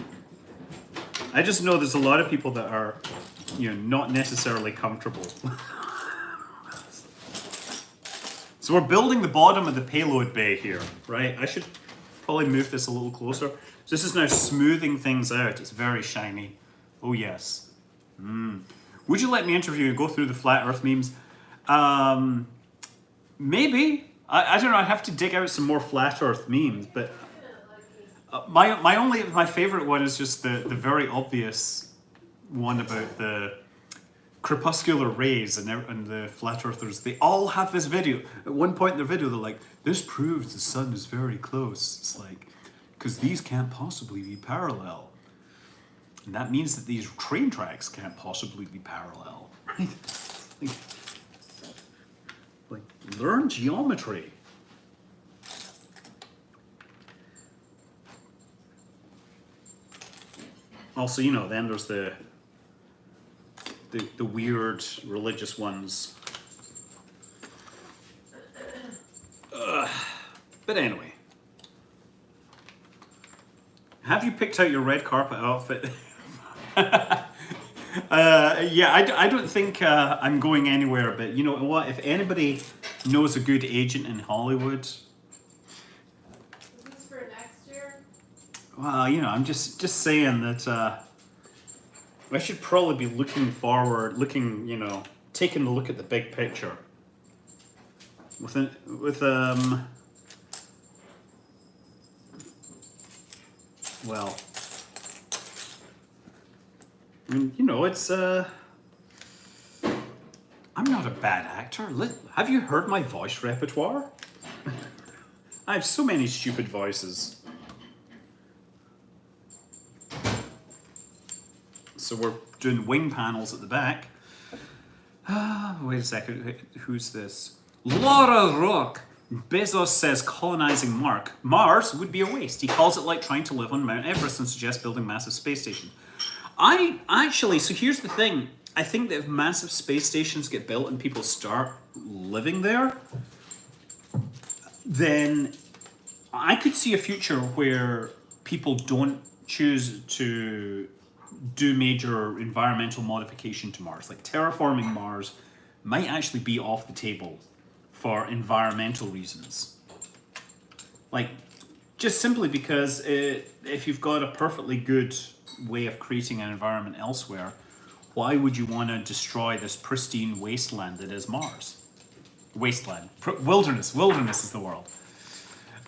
I just know there's a lot of people that are, not necessarily comfortable. So we're building the bottom of the payload bay here, right? I should probably move this a little closer. So this is now smoothing things out. It's very shiny. Oh yes. Would you let me interview and go through the flat Earth memes? Maybe. I don't know. I have to dig out some more flat Earth memes, but my favorite one is just the very obvious one about the crepuscular rays and the flat earthers. They all have this video. At one point in their video, they're like, "This proves the sun is very close." It's like, because these can't possibly be parallel. And that means that these train tracks can't possibly be parallel, right? Like learn geometry. Also, then there's the weird religious ones. But anyway. Have you picked out your red carpet outfit? Yeah, I don't think I'm going anywhere, but you know what? If anybody knows a good agent in Hollywood, Is this for next year? well, you know, I'm just saying that I should probably be looking forward, you know, taking a look at the big picture. Well, I mean, you know, it's I'm not a bad actor. Have you heard my voice repertoire? I have so many stupid voices. So we're doing wing panels at the back. Wait a second. Who's this? Laura Rock. Bezos says colonizing Mars would be a waste. He calls it like trying to live on Mount Everest and suggests building a massive space station. So here's the thing. I think that if massive space stations get built and people start living there, then I could see a future where people don't choose to do major environmental modification to Mars. Like terraforming Mars might actually be off the table for environmental reasons. Like, just simply because if you've got a perfectly good way of creating an environment elsewhere, why would you want to destroy this pristine wasteland that is Mars? Wasteland. Wilderness. Wilderness is the world.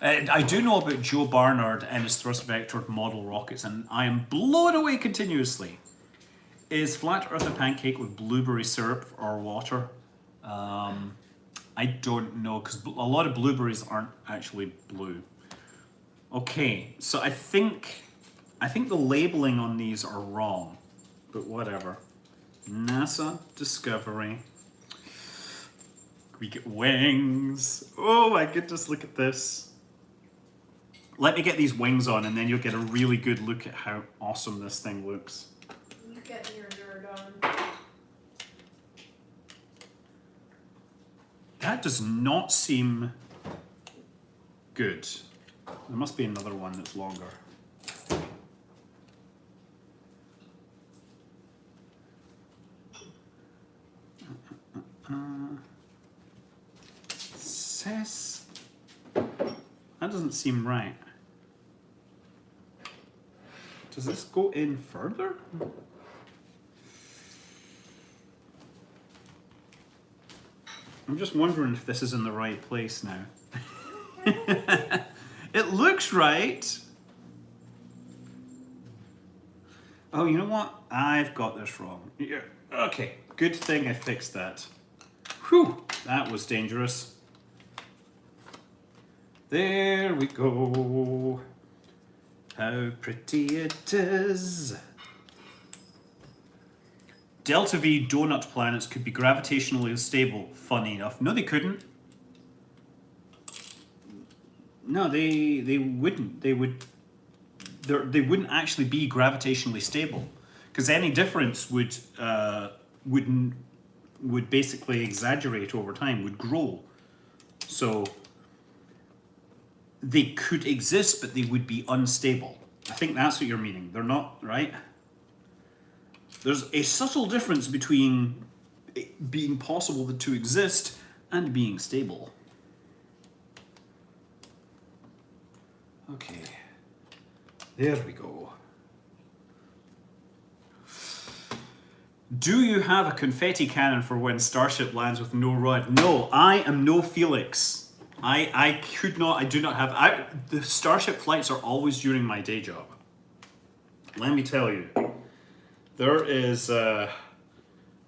I do know about Joe Barnard and his thrust vectored model rockets, and I am blown away continuously. Is flat Earth a pancake with blueberry syrup or water? I don't know, because a lot of blueberries aren't actually blue. Okay, so I think the labeling on these are wrong, but whatever. NASA Discovery. We get wings. Oh my goodness, look at this. Let me get these wings on and then you'll get a really good look at how awesome this thing looks. You getting your nerd on. That does not seem good. There must be another one that's longer. Says that doesn't seem right. Does this go in further? I'm just wondering if this is in the right place now. It looks right. Oh, you know what? I've got this wrong. Yeah. Okay, good thing I fixed that. Whew, that was dangerous. There we go. How pretty it is. Delta V donut planets could be gravitationally unstable. Funny enough. No, they couldn't. No, they wouldn't. They wouldn't actually be gravitationally stable, because any difference would basically exaggerate over time, would grow. So they could exist, but they would be unstable. I think that's what you're meaning. They're not, right? There's a subtle difference between it being possible to exist and being stable. Okay, there we go. Do you have a confetti cannon for when Starship lands with no rod? No, I am no Felix. I do not have, the Starship flights are always during my day job. Let me tell you, there is a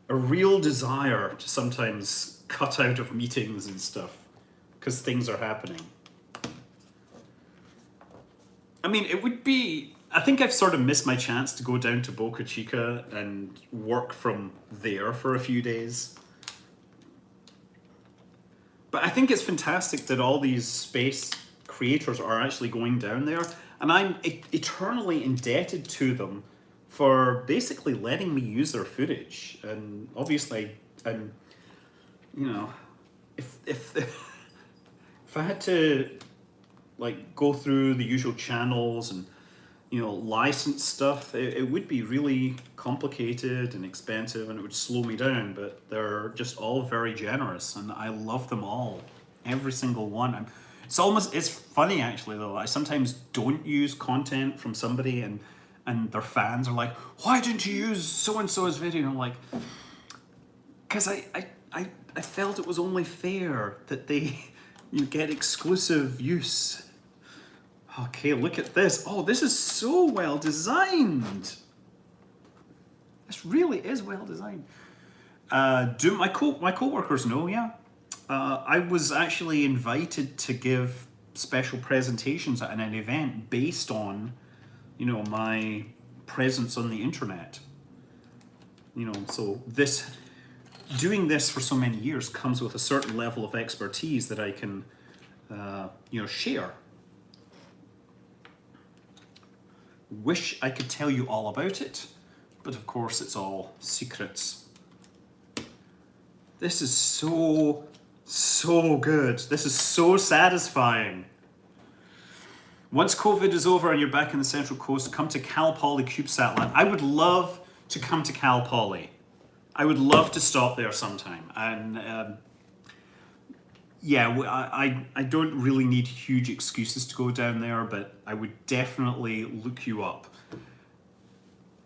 real desire to sometimes cut out of meetings and stuff, because things are happening. I mean, it would be, I think I've sort of missed my chance to go down to Boca Chica and work from there for a few days. But I think it's fantastic that all these space creators are actually going down there, and I'm eternally indebted to them for basically letting me use their footage. And obviously, and you know, if I had to like go through the usual channels and license stuff, it would be really complicated and expensive, and it would slow me down. But they're just all very generous, and I love them all, every single one. It's funny actually though. I sometimes don't use content from somebody, and their fans are like, "Why didn't you use so and so's video?" And I'm like, because I felt it was only fair that you get exclusive use. Okay, look at this. Oh, this is so well designed. This really is well designed. Do my co-workers know? Yeah. I was actually invited to give special presentations at an event based on, my presence on the internet. So doing this for so many years comes with a certain level of expertise that I can, share. Wish I could tell you all about it, but of course it's all secrets. This is so good. This is so satisfying. Once COVID is over and you're back in the Central Coast, come to Cal Poly CubeSat Lab. I would love to come to Cal Poly. I would love to stop there sometime. And I don't really need huge excuses to go down there, but I would definitely look you up.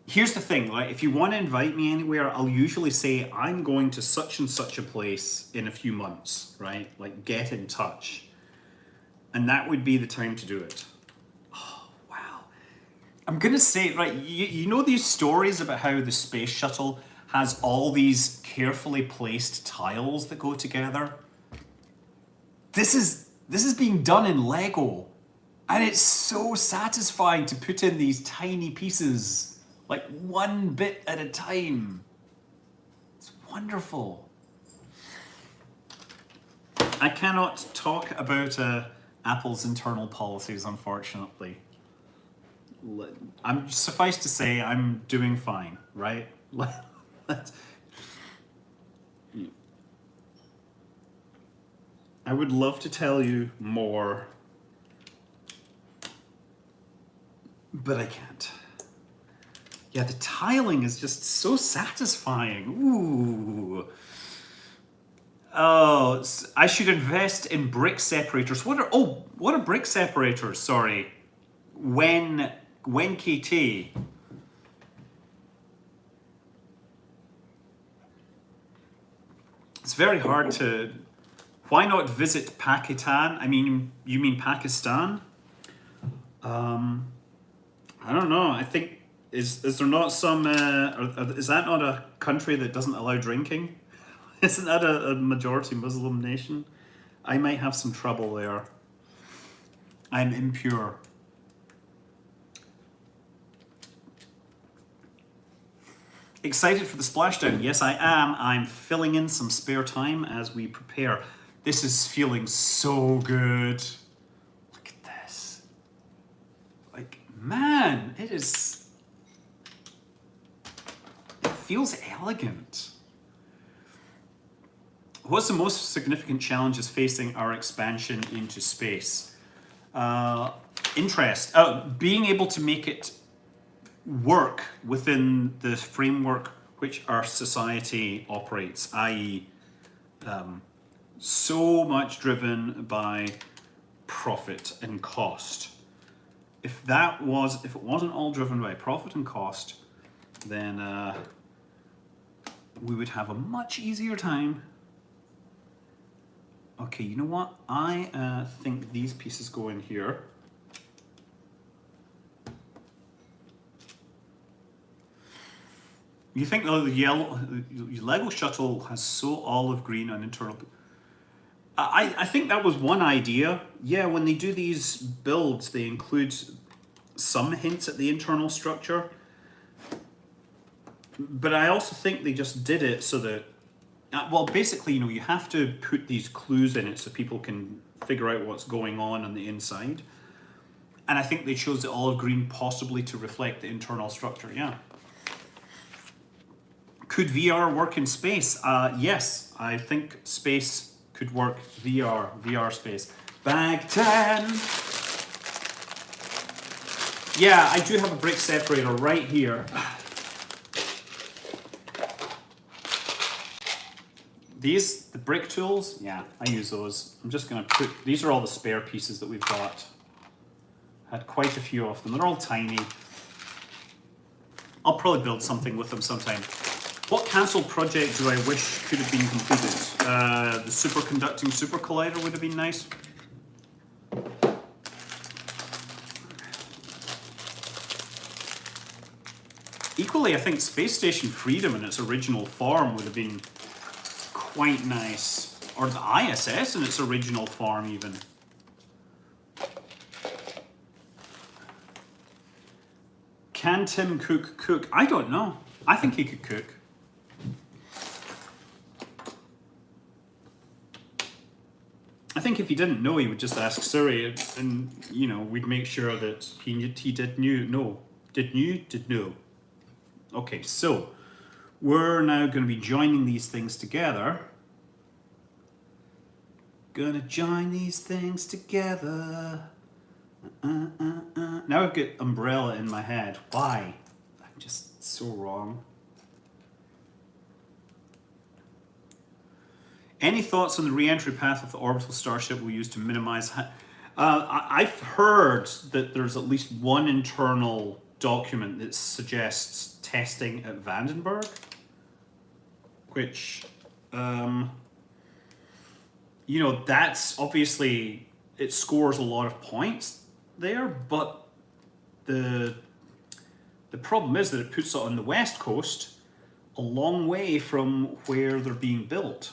Here's the thing, right? If you want to invite me anywhere, I'll usually say I'm going to such and such a place in a few months, right? Like, get in touch. And that would be the time to do it. Oh, wow. I'm going to say, right, you know these stories about how the space shuttle has all these carefully placed tiles that go together? This is being done in Lego, and it's so satisfying to put in these tiny pieces, like one bit at a time. It's wonderful. I cannot talk about Apple's internal policies, unfortunately. Suffice to say, I'm doing fine, right? I would love to tell you more, but I can't. Yeah, the tiling is just so satisfying. Ooh. Oh, I should invest in brick separators. What are brick separators? Sorry. When KT. It's very hard to. Why not visit Pakistan? I mean, you mean Pakistan? I don't know. I think is there not some? Is that not a country that doesn't allow drinking? Isn't that a majority Muslim nation? I might have some trouble there. I'm impure. Excited for the splashdown? Yes, I am. I'm filling in some spare time as we prepare. This is feeling so good. Look at this. Like, man, it feels elegant. What's the most significant challenges facing our expansion into space? Interest. Being able to make it work within the framework which our society operates, i.e., so much driven by profit and cost. If it wasn't all driven by profit and cost, then we would have a much easier time. Okay, you know what? I think these pieces go in here. You think the Lego shuttle has so olive green on internal. I think that was one idea. Yeah, when they do these builds, they include some hints at the internal structure. But I also think they just did it so that, well, basically, you have to put these clues in it so people can figure out what's going on the inside. And I think they chose the olive green possibly to reflect the internal structure, yeah. Could VR work in space? Yes, I think space could work. VR space. Bag 10. Yeah, I do have a brick separator right here. These, the brick tools, yeah, I use those. I'm just gonna put, these are all the spare pieces that we've got. Had quite a few of them. They're all tiny. I'll probably build something with them sometime. What cancelled project do I wish could have been completed? The superconducting super collider would have been nice. Equally, I think Space Station Freedom in its original form would have been quite nice. Or the ISS in its original form even. Can Tim Cook cook? I don't know. I think he could cook. I think if he didn't know, he would just ask Siri, and you know, we'd make sure that he did know. Did know. Okay, so we're now going to be joining these things together. Gonna join these things together. Now I've got umbrella in my head. Why? I'm just so wrong. Any thoughts on the re-entry path of the orbital starship we use to minimize... I've heard that there's at least one internal document that suggests testing at Vandenberg, which, you know, that's obviously, it scores a lot of points there, but the problem is that it puts it on the west coast, a long way from where they're being built.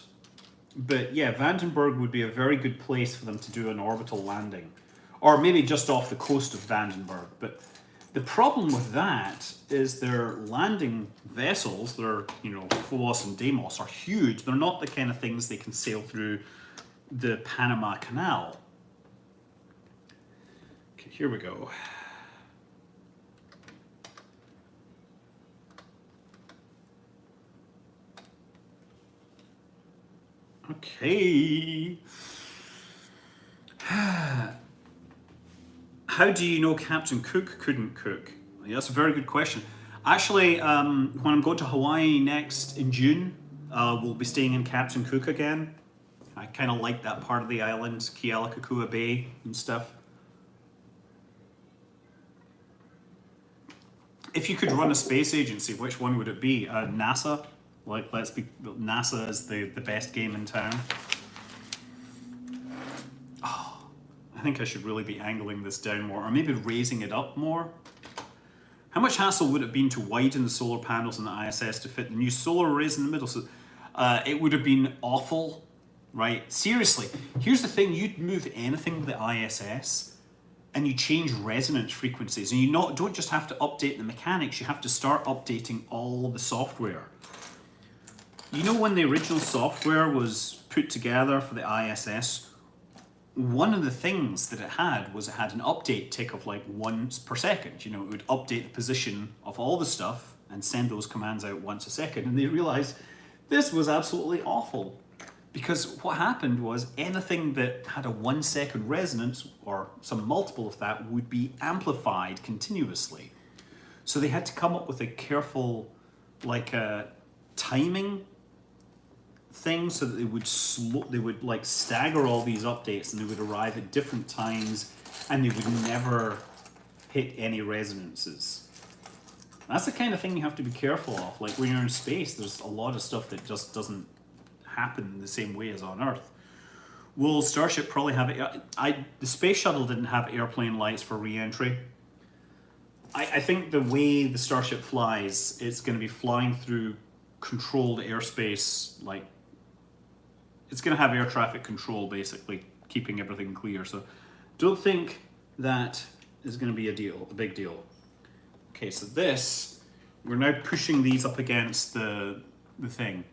But yeah, Vandenberg would be a very good place for them to do an orbital landing. Or maybe just off the coast of Vandenberg. But the problem with that is their landing vessels, their, you know, Phobos and Deimos, are huge. They're not the kind of things they can sail through the Panama Canal. Okay, here we go. Okay. How do you know Captain Cook couldn't cook? Yeah, that's a very good question. Actually, when I'm going to Hawaii next in June, we'll be staying in Captain Cook again. I kind of like that part of the island, Kealakekua Bay and stuff. If you could run a space agency, which one would it be? NASA? Like, let's be, NASA is the best game in town. Oh, I think I should really be angling this down more, or maybe raising it up more. How much hassle would it have been to widen the solar panels in the ISS to fit the new solar arrays in the middle? So it would have been awful, right? Seriously, here's the thing, you'd move anything with the ISS and you change resonance frequencies, and you don't just have to update the mechanics, you have to start updating all the software. You know, when the original software was put together for the ISS, one of the things that it had was it had an update tick of like 1 per second. You know, it would update the position of all the stuff and send those commands out once a second. And they realized this was absolutely awful, because what happened was anything that had a 1 second resonance or some multiple of that would be amplified continuously. So they had to come up with a careful, like timing thing, so that they would like stagger all these updates, and they would arrive at different times, and they would never hit any resonances. That's the kind of thing you have to be careful of. Like when you're in space, there's a lot of stuff that just doesn't happen in the same way as on Earth. Will Starship probably have it? The Space Shuttle didn't have airplane lights for re-entry. I think the way the Starship flies, it's going to be flying through controlled airspace, like it's going to have air traffic control, basically keeping everything clear. So don't think that is going to be a big deal. Okay, so this, we're now pushing these up against the thing.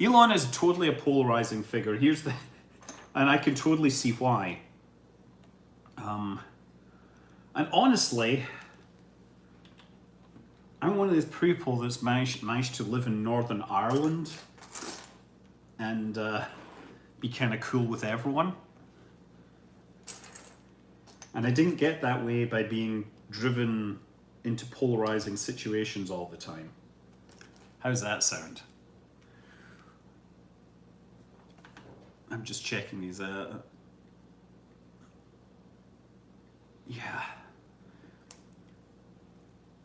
Elon is totally a polarizing figure. Here's the, and I can totally see why. And honestly, I'm one of those people that's managed to live in Northern Ireland and be kind of cool with everyone. And I didn't get that way by being driven into polarizing situations all the time. How's that sound? I'm just checking these out. Yeah.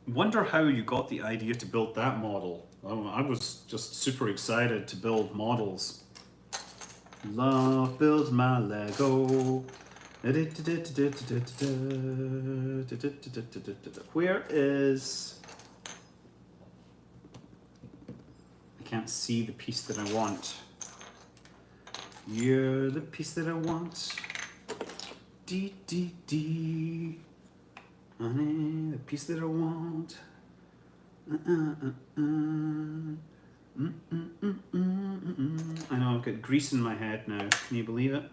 Wonder how you got the idea to build that model. I was just super excited to build models. Love builds my Lego. Where is... I can't see the piece that I want. You're the piece that I want. D D D. Honey, the piece that I want. I know, I've got grease in my head now. Can you believe it?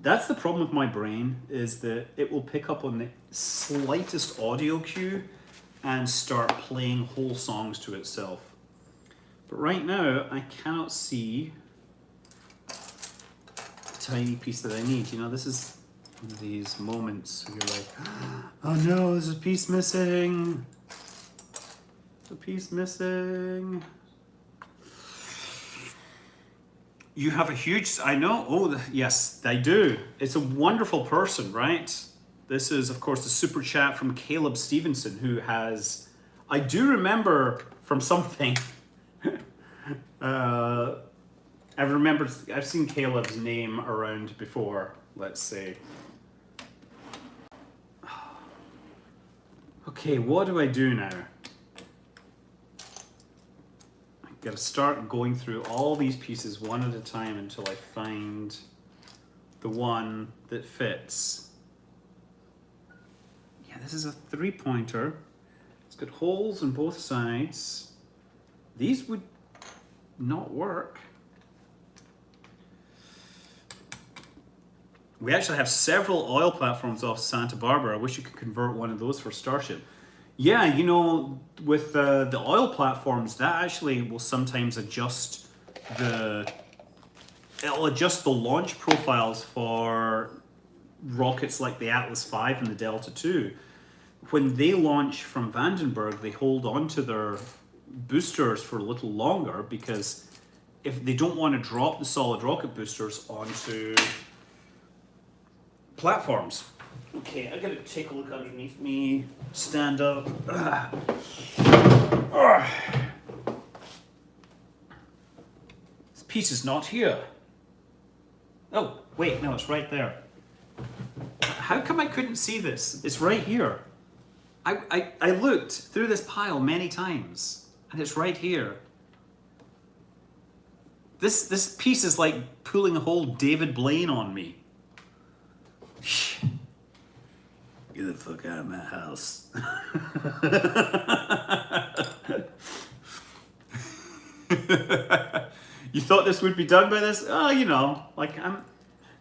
That's the problem with my brain, is that it will pick up on the slightest audio cue and start playing whole songs to itself. But right now, I cannot see the tiny piece that I need. You know, this is one of these moments where you're like, oh no, there's a piece missing. There's a piece missing. You have a huge, I know, oh yes, I do. It's a wonderful person, right? This is, of course, the super chat from Caleb Stevenson, who has, I do remember from something, I've seen Caleb's name around before, let's say. Okay, what do I do now? I gotta start going through all these pieces one at a time until I find the one that fits. Yeah, this is a 3-pointer. It's got holes on both sides. These would not work. We actually have several oil platforms off Santa Barbara. I wish you could convert one of those for Starship. Yeah, you know, with the oil platforms, that actually will sometimes adjust it'll adjust the launch profiles for rockets like the Atlas V and the Delta II. When they launch from Vandenberg, they hold on to their boosters for a little longer, because if they don't want to drop the solid rocket boosters onto platforms. Okay, I gotta take a look underneath me, stand up. This piece is not here. Oh, wait, no, it's right there. How come I couldn't see this? It's right here. I looked through this pile many times, and it's right here. This piece is like pulling a whole David Blaine on me. Get the fuck out of my house. You thought this would be done by this? Oh, you know, like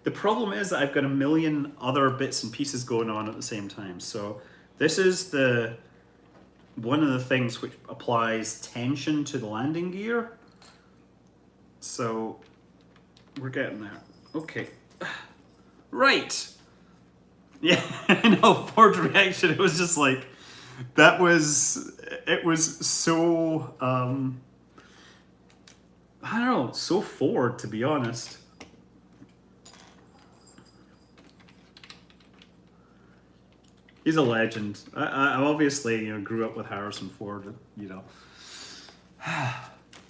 the problem is that I've got a million other bits and pieces going on at the same time. So this is one of the things which applies tension to the landing gear. So we're getting there. Okay. Right. Yeah, I know, Ford's reaction, it was just like, it was so, I don't know, so Ford, to be honest. He's a legend. I obviously, you know, grew up with Harrison Ford, you know.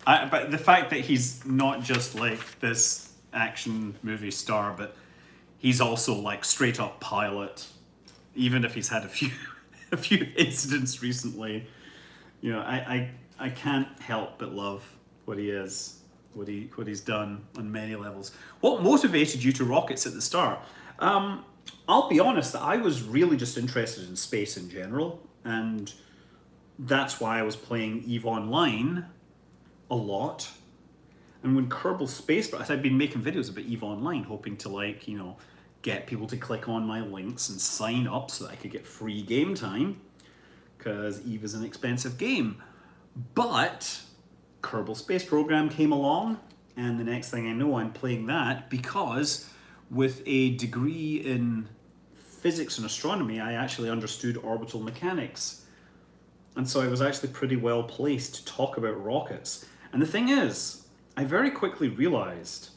But the fact that he's not just like this action movie star, but he's also like straight up pilot, even if he's had a few incidents recently. You know, I can't help but love what he is, what he's done on many levels. What motivated you to rockets at the start? I'll be honest, I was really just interested in space in general, and that's why I was playing EVE Online a lot. And when Kerbal Space, I'd been making videos about EVE Online, hoping to, like, you know, get people to click on my links and sign up so that I could get free game time, because EVE is an expensive game. But Kerbal Space Program came along, and the next thing I know, I'm playing that, because with a degree in physics and astronomy, I actually understood orbital mechanics. And so I was actually pretty well placed to talk about rockets. And the thing is, I very quickly realized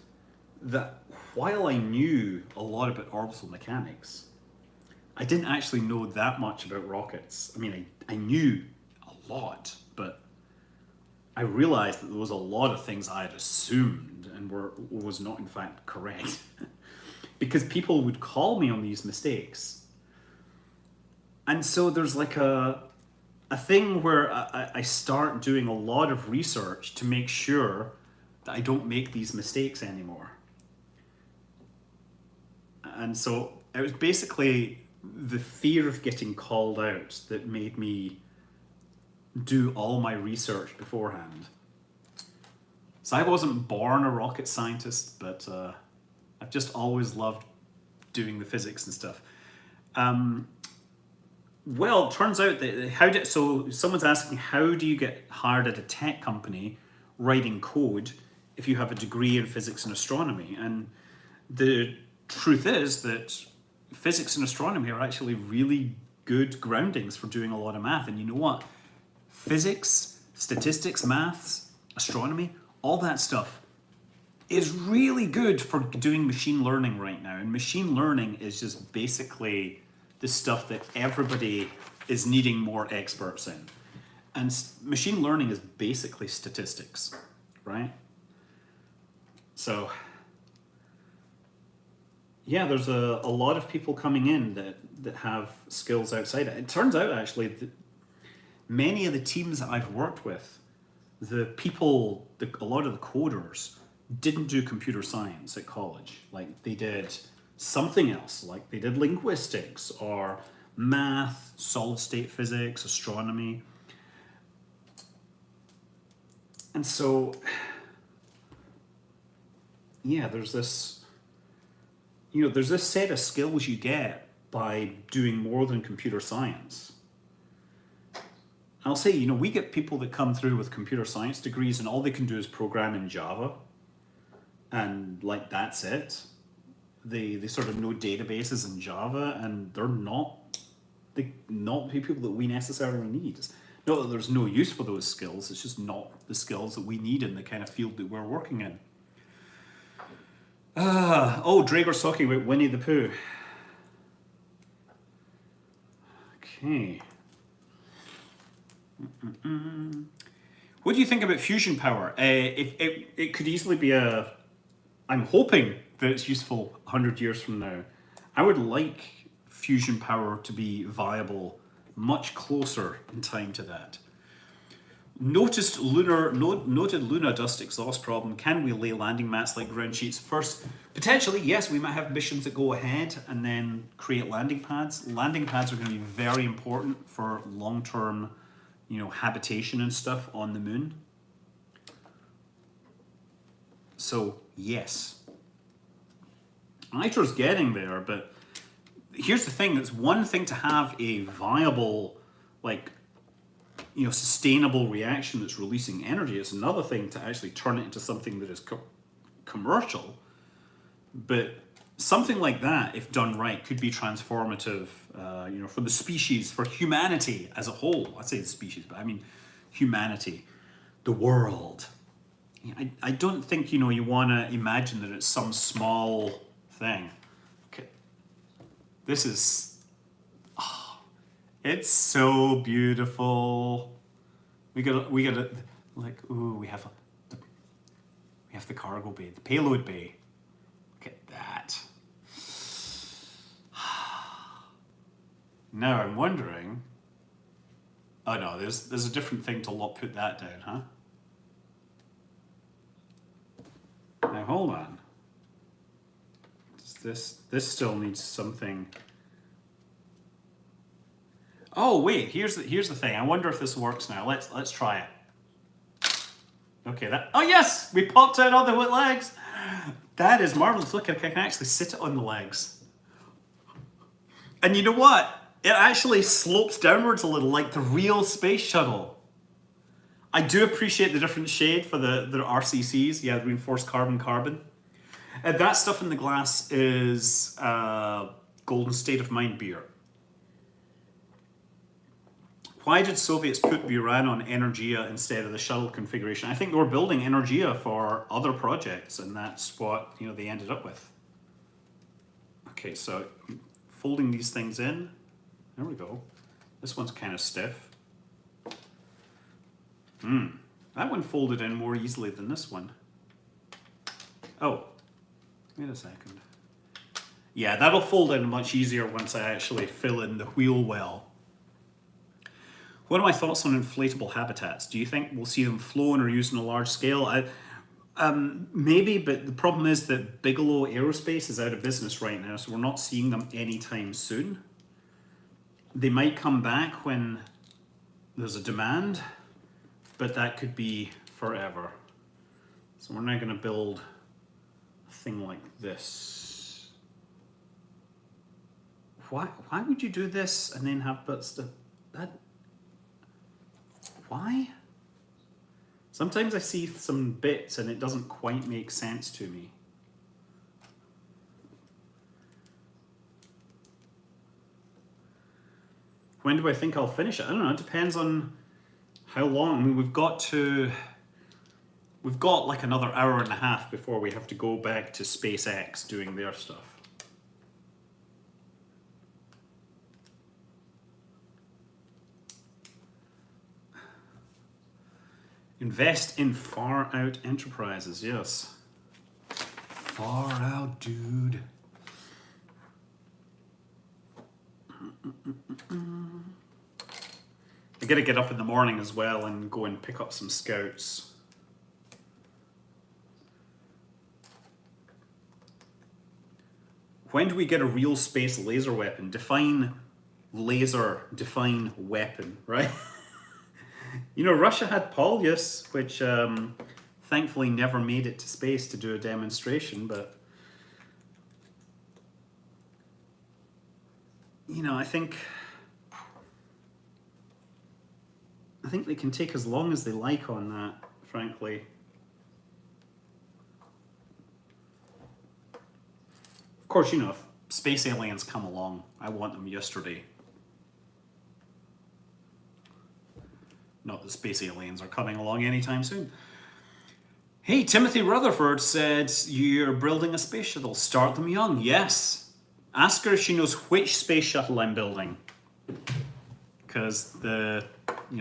that while I knew a lot about orbital mechanics, I didn't actually know that much about rockets. I mean, I knew a lot, but I realized that there was a lot of things I had assumed and was not in fact correct. Because people would call me on these mistakes. And so there's like a thing where I start doing a lot of research to make sure that I don't make these mistakes anymore. And so it was basically the fear of getting called out that made me do all my research beforehand. So I wasn't born a rocket scientist, but I've just always loved doing the physics and stuff. Well, it turns out that so someone's asking, how do you get hired at a tech company writing code if you have a degree in physics and astronomy? And the truth is that physics and astronomy are actually really good groundings for doing a lot of math. And you know what? Physics, statistics, maths, astronomy, all that stuff is really good for doing machine learning right now. And machine learning is just basically the stuff that everybody is needing more experts in. And machine learning is basically statistics, right? So yeah, there's a lot of people coming in that have skills outside it. It turns out actually that many of the teams that I've worked with, a lot of the coders didn't do computer science at college. Like they did something else, like they did linguistics or math, solid state physics, astronomy. And so, yeah, there's this set of skills you get by doing more than computer science. I'll say, we get people that come through with computer science degrees and all they can do is program in Java. And like, that's it. They sort of know databases in Java and they're not people that we necessarily need. It's not that there's no use for those skills, it's just not the skills that we need in the kind of field that we're working in. Drager's talking about Winnie the Pooh. Okay. What do you think about fusion power? It could easily be I'm hoping that it's useful 100 years from now. I would like fusion power to be viable much closer in time to that. Noted lunar dust exhaust problem. Can we lay landing mats like ground sheets first? Potentially, yes. We might have missions that go ahead and then create landing pads. Landing pads are going to be very important for long-term, habitation and stuff on the moon. So yes, ITER's getting there, but here's the thing: it's one thing to have a viable, sustainable reaction that's releasing energy. It's another thing to actually turn it into something that is commercial. But something like that, if done right, could be transformative, for the species, for humanity as a whole. I say the species, but I mean humanity, the world. I don't think, you want to imagine that it's some small thing. Okay. This is, it's so beautiful. We have the cargo bay, the payload bay. Look at that. Now I'm wondering. Oh no, there's a different thing to put that down, huh? Now hold on. This still needs something. Oh wait, here's the thing. I wonder if this works now. Let's try it. Okay, oh yes, we popped out on the legs. That is marvelous. Look, I can actually sit it on the legs. And you know what? It actually slopes downwards a little, like the real space shuttle. I do appreciate the different shade for the RCCs. Yeah, reinforced carbon. And that stuff in the glass is Golden State of Mind beer. Why did Soviets put Buran on Energia instead of the shuttle configuration? I think they were building Energia for other projects, and that's what they ended up with. Okay, so folding these things in. There we go. This one's kind of stiff. That one folded in more easily than this one. Oh, wait a second. Yeah, that'll fold in much easier once I actually fill in the wheel well. What are my thoughts on inflatable habitats? Do you think we'll see them flown or used on a large scale? Maybe, but the problem is that Bigelow Aerospace is out of business right now, so we're not seeing them anytime soon. They might come back when there's a demand, but that could be forever. So we're now going to build a thing like this. Why would you do this and then have bits that? Why? Sometimes I see some bits and it doesn't quite make sense to me. When do I think I'll finish it? I don't know, it depends on how long. I mean, we've got like another hour and a half before we have to go back to SpaceX doing their stuff. Invest in far out enterprises, yes. Far out, dude. I gotta get up in the morning as well and go and pick up some scouts. When do we get a real space laser weapon? Define laser, define weapon, right? Russia had Polyus, which thankfully never made it to space to do a demonstration, but I think they can take as long as they like on that, frankly. Of course, if space aliens come along, I want them yesterday. Not that space aliens are coming along anytime soon. Hey, Timothy Rutherford said you're building a space shuttle. Start them young. Yes. Ask her if she knows which space shuttle I'm building. Because the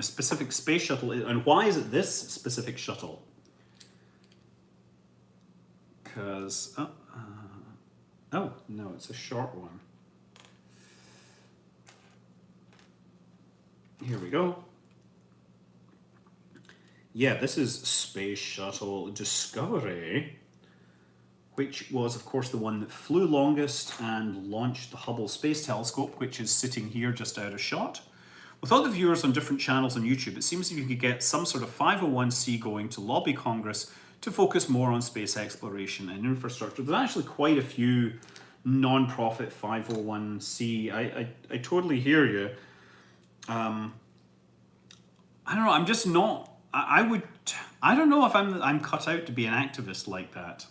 specific space shuttle, and why is it this specific shuttle? Because, oh, no, it's a short one. Here we go. Yeah, this is Space Shuttle Discovery, which was, of course, the one that flew longest and launched the Hubble Space Telescope, which is sitting here just out of shot. With other viewers on different channels on YouTube, it seems if you could get some sort of 501c going to lobby Congress to focus more on space exploration and infrastructure. There's actually quite a few non-profit 501c. I totally hear you. I don't know, I'm just not... I don't know if I'm cut out to be an activist like that.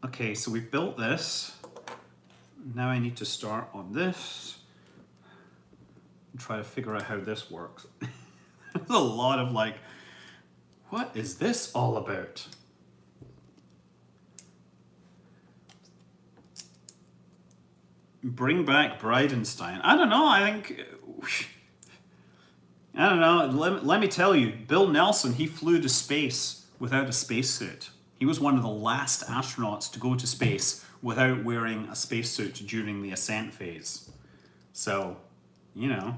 Okay, so we've built this. Now I need to start on this and try to figure out how this works. There's a lot of like, what is this all about? Bring back Bridenstine. I don't know, I don't know, let me tell you, Bill Nelson, he flew to space without a spacesuit. He was one of the last astronauts to go to space without wearing a spacesuit during the ascent phase. So, of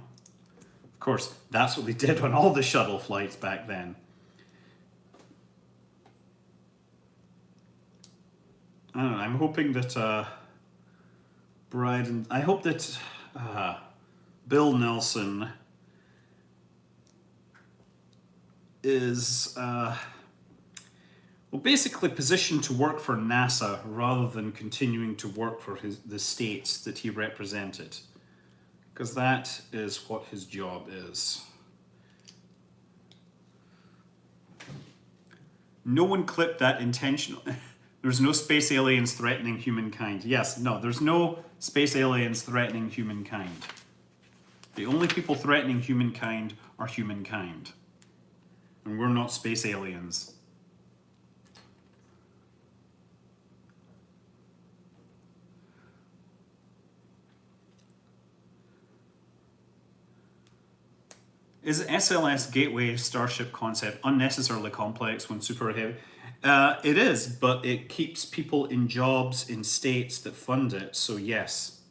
course, that's what they did on all the shuttle flights back then. I don't know, I'm hoping that I hope that Bill Nelson is basically positioned to work for NASA rather than continuing to work for the states that he represented, because that is what his job is. No one clipped that intentionally. There's no space aliens threatening humankind. Yes, no, there's no space aliens threatening humankind. The only people threatening humankind are humankind. And we're not space aliens. Is SLS Gateway Starship concept unnecessarily complex when super heavy? It is, but it keeps people in jobs in states that fund it, so yes.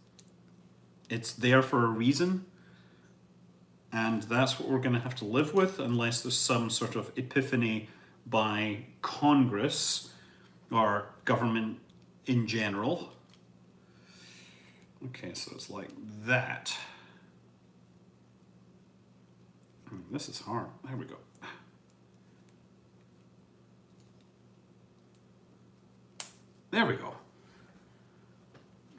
It's there for a reason, and that's what we're going to have to live with unless there's some sort of epiphany by Congress or government in general. Okay, so it's like that. This is hard. There we go. There we go.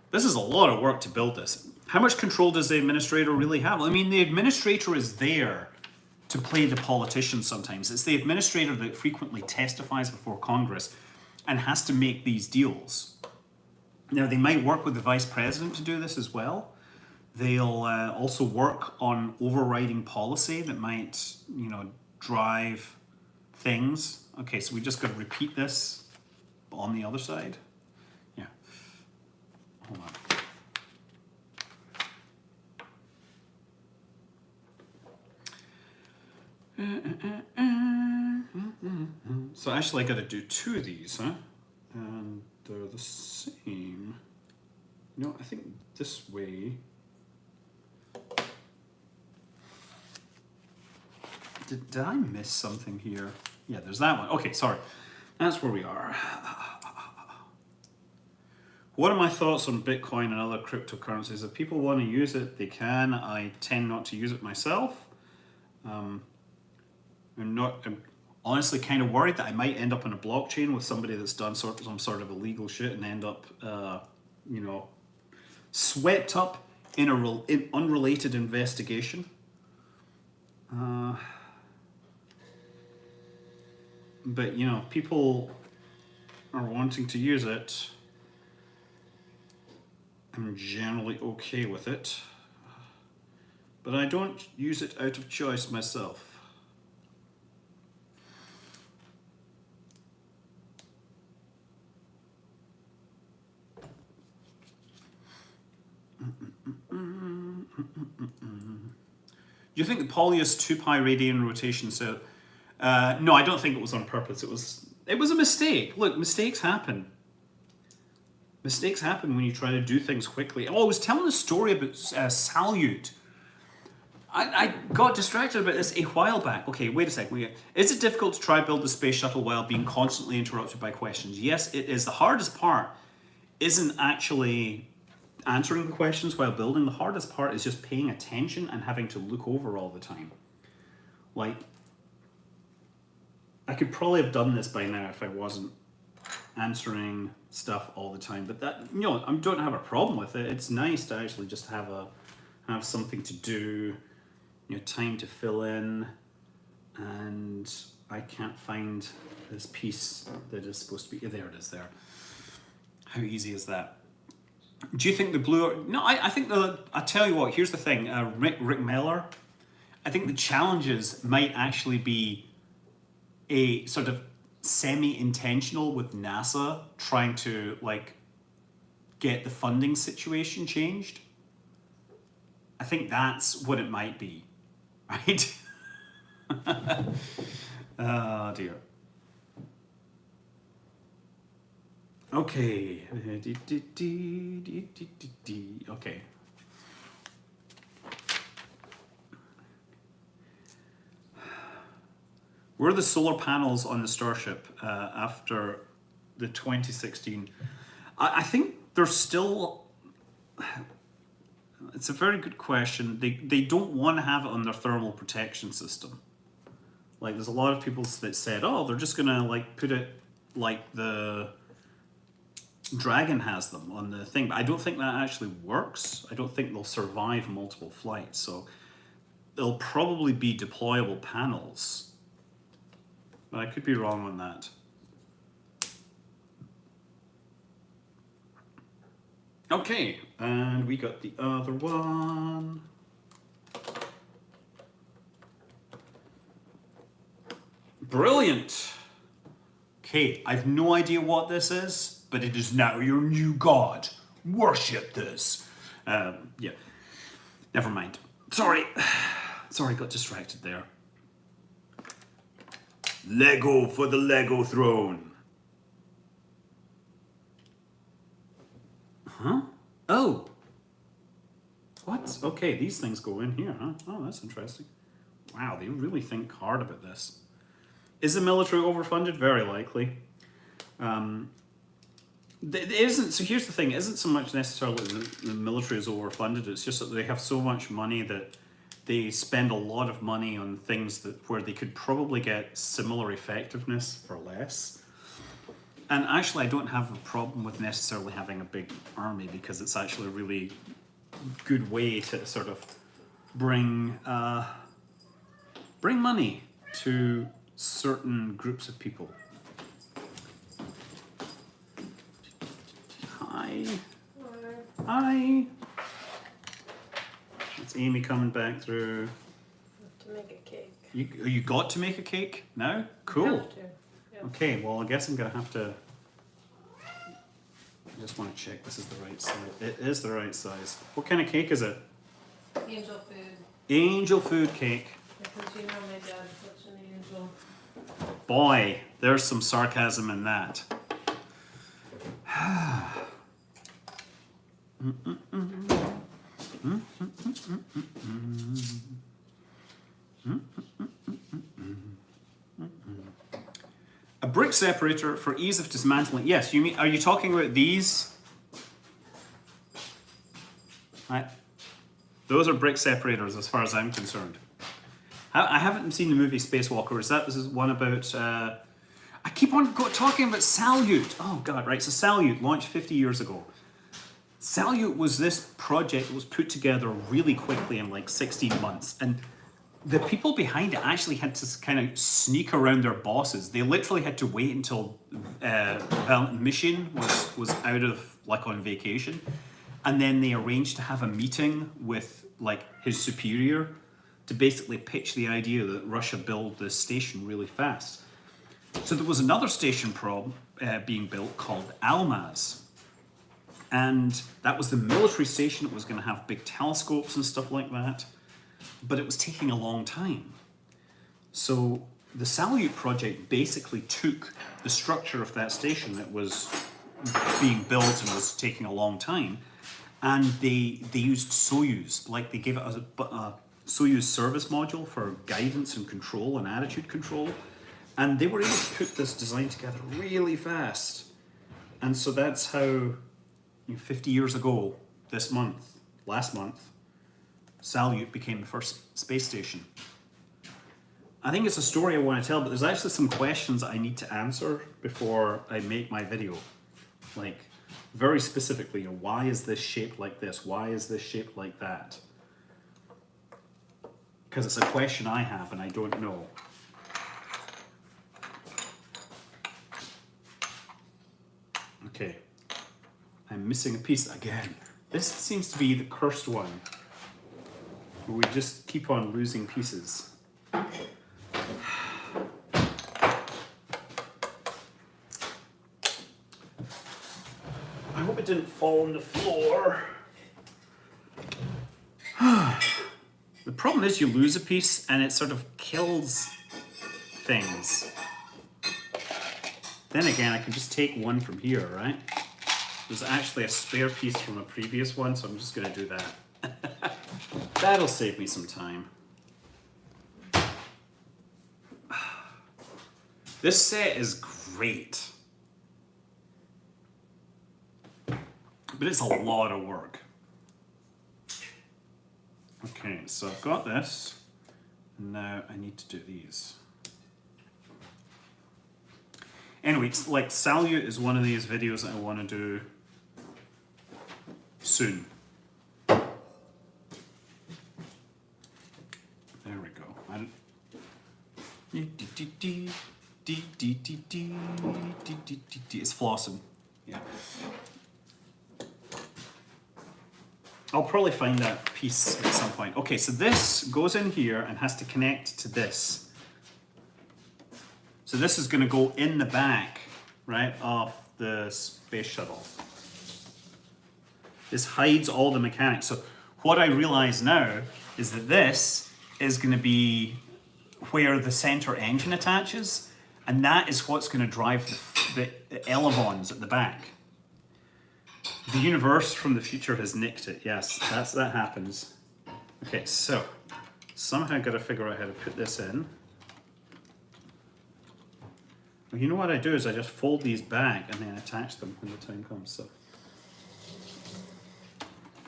This is a lot of work to build this. How much control does the administrator really have? I mean, the administrator is there to play the politician sometimes. It's the administrator that frequently testifies before Congress and has to make these deals. Now, they might work with the vice president to do this as well. They'll also work on overriding policy that might, drive things. Okay, so we just got to repeat this on the other side. Yeah. Hold on. So actually I got to do two of these, huh? And they're the same. No, I think this way. Did I miss something here? Yeah, there's that one. Okay, sorry. That's where we are. What are my thoughts on Bitcoin and other cryptocurrencies? If people want to use it, they can. I tend not to use it myself. I'm honestly kind of worried that I might end up in a blockchain with somebody that's done some sort of illegal shit and end up, swept up in an unrelated investigation. But, people are wanting to use it. I'm generally okay with it. But I don't use it out of choice myself. Do you think the Paulius 2-pi radian rotation set? No, I don't think it was on purpose. It was a mistake. Look, mistakes happen. Mistakes happen when you try to do things quickly. Oh, I was telling a story about Salyut. I got distracted about this a while back. Okay, wait a second. Is it difficult to try build the space shuttle while being constantly interrupted by questions? Yes, it is. The hardest part isn't actually answering the questions while building. The hardest part is just paying attention and having to look over all the time. Like, I could probably have done this by now if I wasn't answering stuff all the time. But that, I don't have a problem with it. It's nice to actually just have something to do, time to fill in. And I can't find this piece that is supposed to be. There it is. There. How easy is that? Do you think the blue? No, I think I tell you what. Here's the thing. Rick Miller. I think the challenges might actually be a sort of semi-intentional with NASA trying to get the funding situation changed. I think that's what it might be, right? Oh dear. Okay. Okay. Were the solar panels on the Starship after the 2016? I think they're still. It's a very good question. They don't want to have it on their thermal protection system. Like, there's a lot of people that said, oh, they're just gonna put it like the Dragon has them on the thing. But I don't think that actually works. I don't think they'll survive multiple flights. So they'll probably be deployable panels. But I could be wrong on that. Okay, and we got the other one. Brilliant. Okay, I've no idea what this is, but it is now your new god. Worship this. Yeah, never mind. Sorry, got distracted there. Lego for the Lego throne. Huh? Oh. What? Okay, these things go in here, huh? Oh, that's interesting. Wow, they really think hard about this. Is the military overfunded? Very likely. It isn't. So here's the thing: it isn't so much necessarily the military is overfunded. It's just that they have so much money that they spend a lot of money on things that where they could probably get similar effectiveness for less. And actually, I don't have a problem with necessarily having a big army because it's actually a really good way to sort of bring money to certain groups of people. Hi. It's Amy coming back through. To make a cake. You got to make a cake now? Cool. You have to. Yes. Okay, well I guess I'm gonna have to. I just want to check this is the right size. It is the right size. What kind of cake is it? Angel food. Angel food cake. Because you know my dad's such an angel. Boy, there's some sarcasm in that. A brick separator for ease of dismantling. Yes, you mean? Are you talking about these? Right. Those are brick separators, as far as I'm concerned. I haven't seen the movie Spacewalker. This is one about. I keep on talking about Salyut. Oh God, right. So Salyut launched 50 years ago. Salyut was this project that was put together really quickly in like 16 months, and the people behind it actually had to kind of sneak around their bosses. They literally had to wait until Mission was out of like on vacation, and then they arranged to have a meeting with like his superior to basically pitch the idea that Russia build this station really fast. So there was another station being built called Almaz. And that was the military station. It was going to have big telescopes and stuff like that. But it was taking a long time. So the Salyut project basically took the structure of that station that was being built and was taking a long time, and they used Soyuz. Like they gave it a Soyuz service module for guidance and control and attitude control. And they were able to put this design together really fast. And so that's how... 50 years ago, last month, Salyut became the first space station. I think it's a story I want to tell, but there's actually some questions I need to answer before I make my video. Like, very specifically, why is this shaped like this? Why is this shaped like that? Because it's a question I have and I don't know. Okay. I'm missing a piece again. This seems to be the cursed one, where we just keep on losing pieces. I hope it didn't fall on the floor. The problem is you lose a piece and it sort of kills things. Then again, I can just take one from here, right? There's actually a spare piece from a previous one, so I'm just going to do that. That'll save me some time. This set is great. But it's a lot of work. Okay, so I've got this. And now I need to do these. Anyway, like Salyut is one of these videos that I want to do soon. There we go. It's flossing. Yeah. I'll probably find that piece at some point. Okay, so this goes in here and has to connect to this. So this is going to go in the back, right, of the space shuttle. This hides all the mechanics. So what I realize now is that this is going to be where the center engine attaches, and that is what's going to drive the elevons at the back. The universe from the future has nicked it. Yes, that happens. Okay, so somehow I've got to figure out how to put this in. Well, you know what I do is I just fold these back and then attach them when the time comes. So,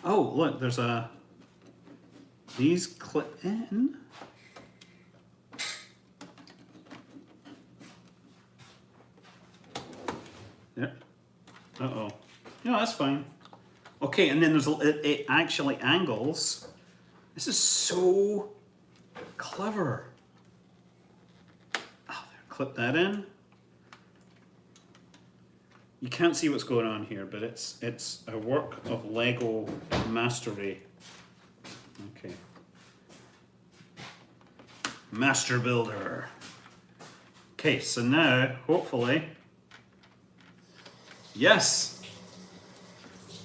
oh look, there's these clip in. Yeah. Uh-oh. No, that's fine. Okay, and then it actually angles. This is so clever. Oh, there, clip that in. You can't see what's going on here, but it's a work of Lego mastery. Okay. Master builder. Okay, so now, hopefully, yes.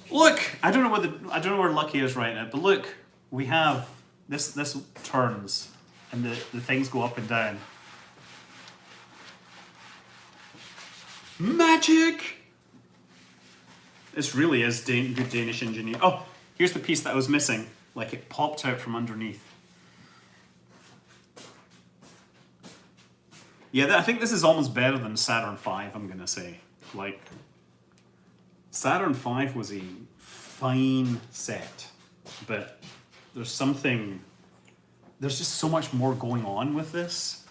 Look, I don't know where Lucky is right now, but look, we have this turns and the things go up and down. Magic! This really is good Danish engineering. Oh, here's the piece that I was missing. Like it popped out from underneath. Yeah, I think this is almost better than Saturn V, I'm gonna say. Like, Saturn V was a fine set, but there's just so much more going on with this.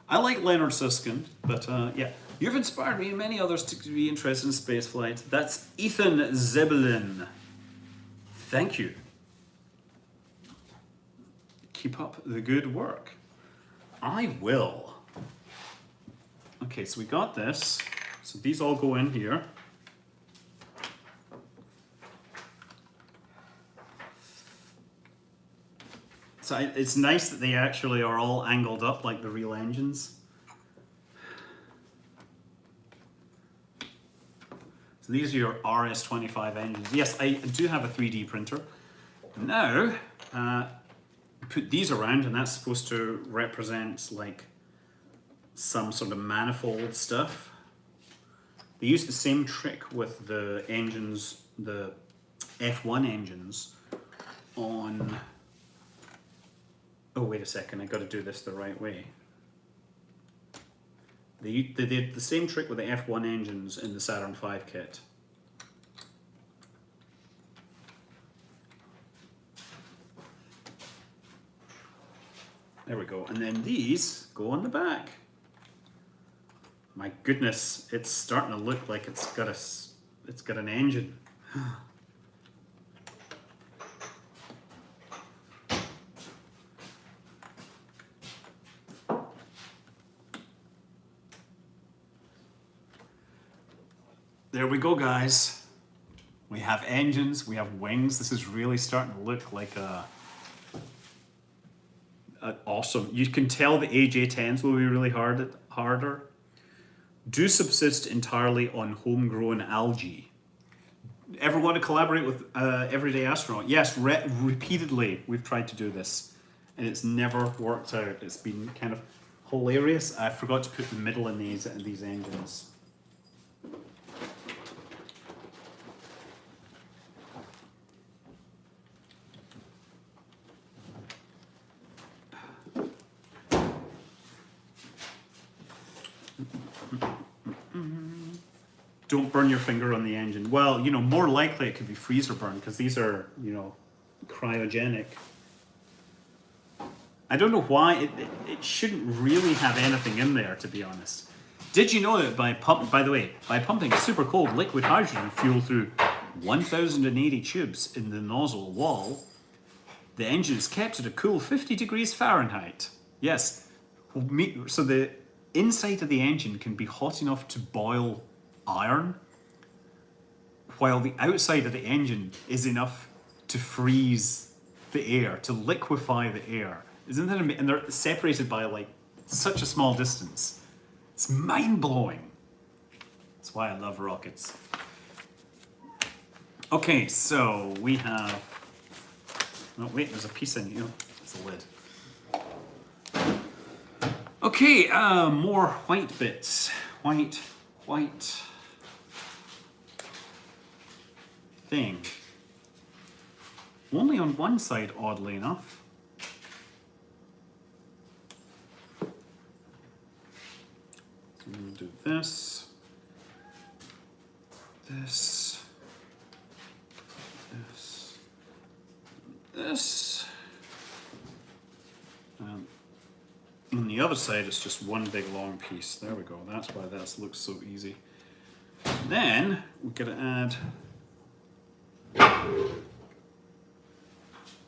I like Leonard Susskind, but yeah. You've inspired me and many others to be interested in spaceflight. That's Ethan Zebulin. Thank you. Keep up the good work. I will. Okay, so we got this. So these all go in here. So it's nice that they actually are all angled up like the real engines. So these are your RS-25 engines. Yes, I do have a 3D printer. Now, put these around, and that's supposed to represent like some sort of manifold stuff. They used the same trick with the engines, the F1 engines on... Oh, wait a second, I got to do this the right way. They did the same trick with the F1 engines in the Saturn V kit. There we go, and then these go on the back. My goodness, it's starting to look like it's got an engine. There we go, guys. We have engines, we have wings. This is really starting to look like awesome. You can tell the AJ10s will be really harder. Do subsist entirely on homegrown algae. Ever want to collaborate with Everyday Astronaut? Yes, repeatedly we've tried to do this, and it's never worked out. It's been kind of hilarious. I forgot to put the middle in these engines. Don't burn your finger on the engine. Well, you know, more likely it could be freezer burn because these are, you know, cryogenic. I don't know why it shouldn't really have anything in there, to be honest. Did you know that by pumping super cold liquid hydrogen fuel through 1,080 tubes in the nozzle wall, the engine is kept at a cool 50 degrees Fahrenheit. Yes, so the inside of the engine can be hot enough to boil iron, while the outside of the engine is enough to freeze the air, to liquefy the air. Isn't that amazing? And they're separated by like such a small distance. It's mind-blowing. That's why I love rockets. Okay, so we have... Oh wait, there's a piece in here. It's a lid. Okay, more white bits. White thing. Only on one side, oddly enough. So I'm going to do this, this, this. On the other side, it's just one big long piece. There we go. That's why that looks so easy. Then we've got to add.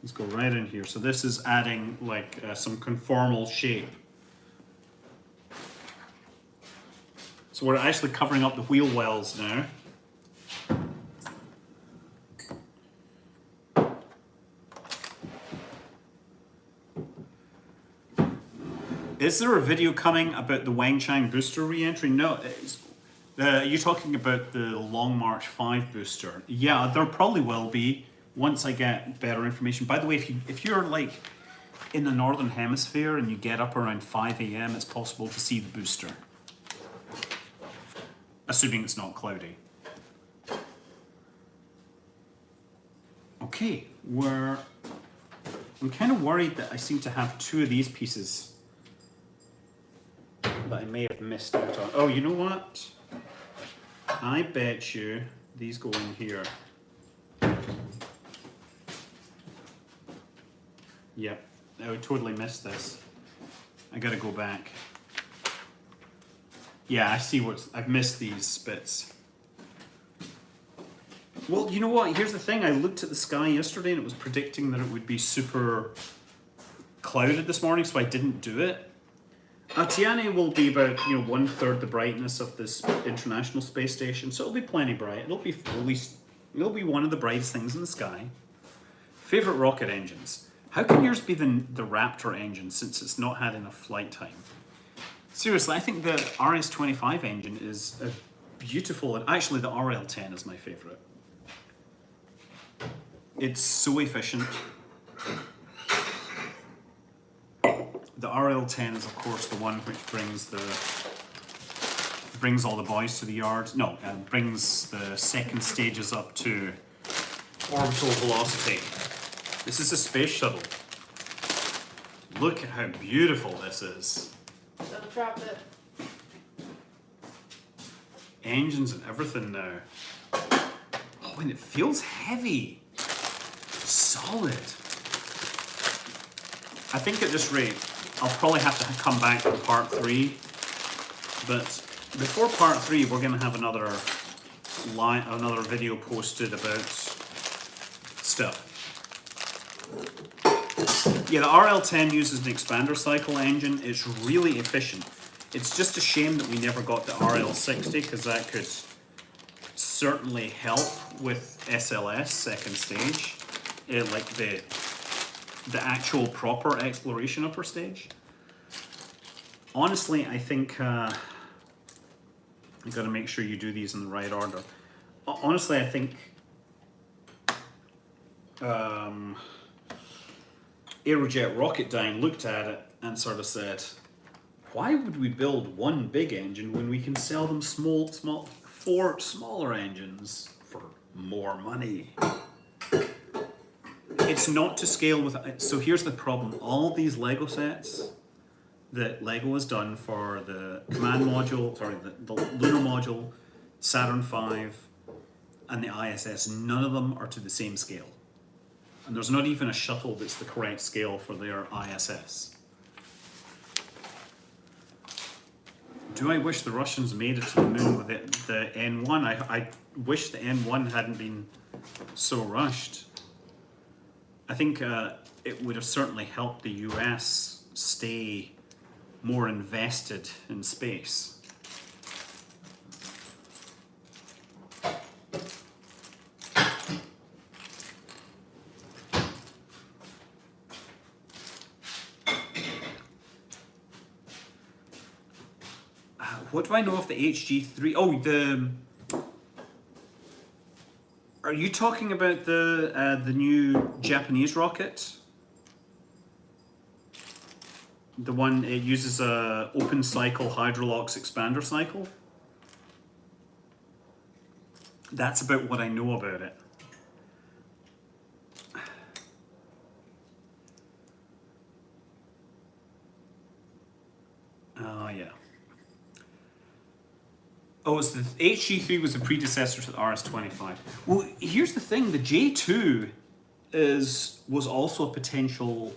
Let's go right in here. So this is adding like some conformal shape. So we're actually covering up the wheel wells now. Is there a video coming about the Wangchang booster re-entry? No. You're talking about the Long March 5 booster. Yeah, there probably will be once I get better information. By the way, if you're like in the Northern Hemisphere and you get up around 5 a.m, it's possible to see the booster. Assuming it's not cloudy. Okay, I'm kind of worried that I seem to have two of these pieces that I may have missed out on. Oh, you know what? I bet you these go in here. Yep, I would totally miss this. I gotta go back. Yeah, I see I've missed these bits. Well, you know what? Here's the thing. I looked at the sky yesterday and it was predicting that it would be super clouded this morning, so I didn't do it. Tianhe will be about 1/3 the brightness of this International Space Station, so it'll be plenty bright. It'll be one of the brightest things in the sky. Favorite rocket engines. How can yours be the Raptor engine since it's not had enough flight time? Seriously, I think the RS-25 engine is a beautiful, and actually the RL-10 is my favorite. It's so efficient. The RL-10 is of course the one which brings all the boys to the yard. No, brings the second stages up to orbital velocity. This is a space shuttle. Look at how beautiful this is. Don't drop it. Engines and everything now. Oh, and it feels heavy. Solid. I think at this rate, I'll probably have to come back for part 3. But before part 3, we're going to have another video posted about stuff. Yeah, the RL-10 uses an expander cycle engine. It's really efficient. It's just a shame that we never got the RL-60 because that could certainly help with SLS, second stage. Like the actual proper exploration upper stage. Honestly, I think you got to make sure you do these in the right order. Honestly, I think Aerojet Rocketdyne looked at it and sort of said, why would we build one big engine when we can sell them 4 smaller engines for more money? It's not to scale with... So here's the problem. All these Lego sets that Lego has done for the command module, the lunar module, Saturn V, and the ISS, none of them are to the same scale. And there's not even a shuttle that's the correct scale for their ISS. Do I wish the Russians made it to the moon with the N1? I wish the N1 hadn't been so rushed. I think it would have certainly helped the US stay more invested in space. What do I know of the HG3? Oh, Are you talking about the new Japanese rocket? The one it uses a open cycle hydrolox expander cycle? That's about what I know about it. Oh yeah. Oh, so the HG3 was the predecessor to the RS-25. Well, here's the thing: the J2 was also a potential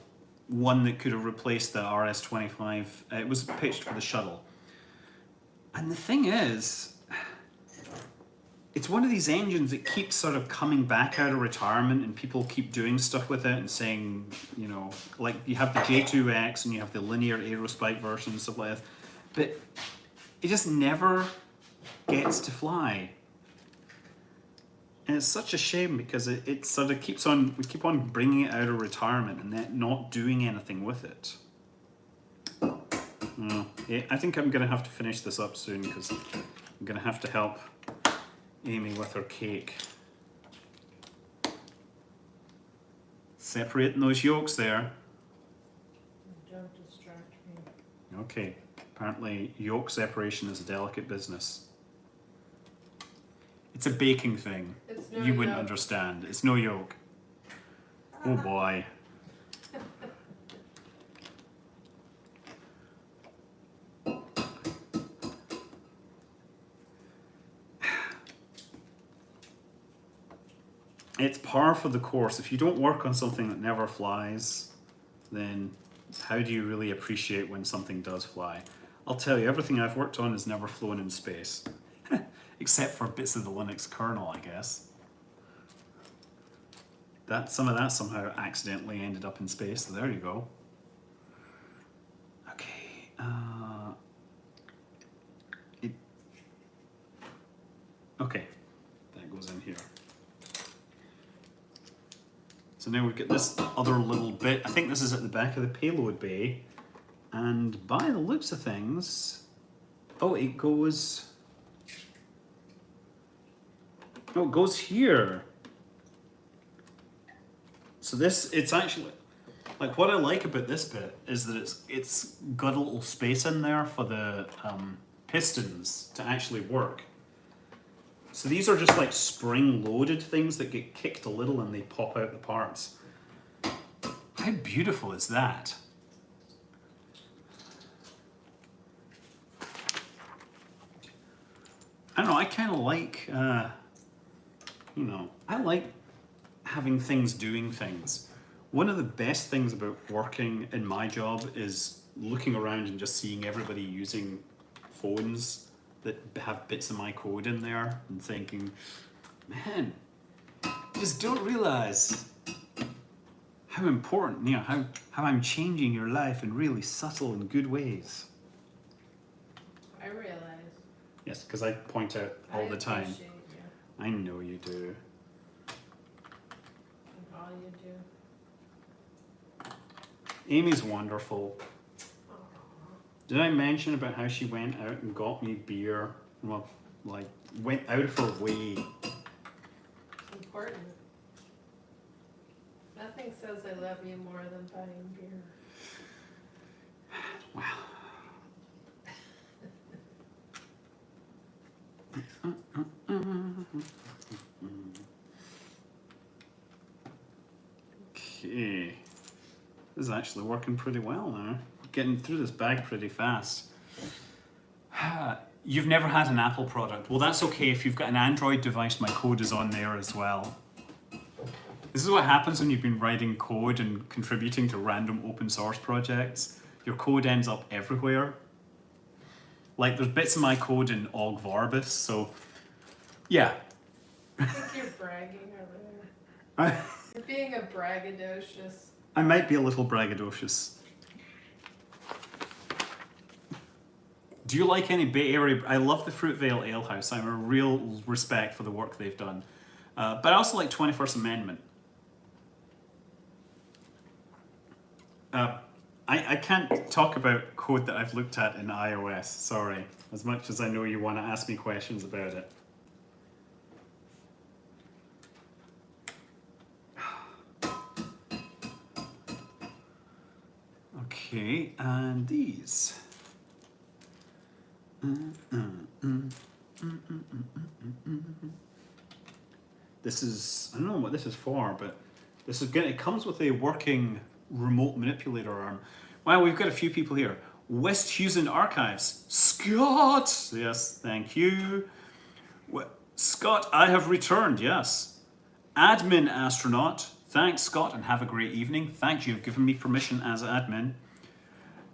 one that could have replaced the RS-25. It was pitched for the Shuttle. And the thing is, it's one of these engines that keeps sort of coming back out of retirement, and people keep doing stuff with it and saying, you know, like you have the J2X and you have the linear aerospike version and stuff like that, but it just never gets to fly. And it's such a shame because it sort of keeps on, we keep on bringing it out of retirement and then not doing anything with it. Yeah, I think I'm going to have to finish this up soon because I'm going to have to help Amy with her cake. Separating those yolks there. Don't distract me. Okay, apparently yolk separation is a delicate business. It's a baking thing. It's no You wouldn't yolk. understand. It's no yolk. Oh boy. It's par for the course. If you don't work on something that never flies, then how do you really appreciate when something does fly? I'll tell you, everything I've worked on has never flown in space. Except for bits of the Linux kernel, I guess. Some of that somehow accidentally ended up in space, so there you go. Okay. Okay, that goes in here. So now we've got this other little bit. I think this is at the back of the payload bay. And by the looks of things, oh, it goes here. So this, it's actually, like what I like about this bit is that it's got a little space in there for the pistons to actually work. So these are just like spring-loaded things that get kicked a little and they pop out the parts. How beautiful is that? I don't know, I kind of like, you know, I like having things doing things. One of the best things about working in my job is looking around and just seeing everybody using phones that have bits of my code in there and thinking, man, you just don't realize how important, you know, how I'm changing your life in really subtle and good ways. I realize. Yes, because I point out all the time. Appreciate you I know you do. and all you do. Amy's wonderful. Did I mention about how she went out and got me beer? Well, like, went out of her way. It's important. Nothing says I love you more than buying beer. Wow. Okay. This is actually working pretty well now. Getting through this bag pretty fast. You've never had an Apple product. Well, that's okay. If you've got an Android device, my code is on there as well. This is what happens when you've been writing code and contributing to random open source projects. Your code ends up everywhere. Like, there's bits of my code in Ogg Vorbis, so yeah. I think you're bragging over there. You're being a braggadocious. I might be a little braggadocious. Do you like any Bay Area? I love the Fruitvale Ale House. I have a real respect for the work they've done. But I also like 21st Amendment. I can't talk about code that I've looked at in iOS, sorry. As much as I know you want to ask me questions about it. Okay, and these. This is, I don't know what this is for, but this is it comes with a working remote manipulator arm. Wow, we've got a few people here. West Houston Archives. Scott! Yes, thank you. Scott, I have returned, yes. Admin astronaut. Thanks, Scott, and have a great evening. Thank you, you've given me permission as admin.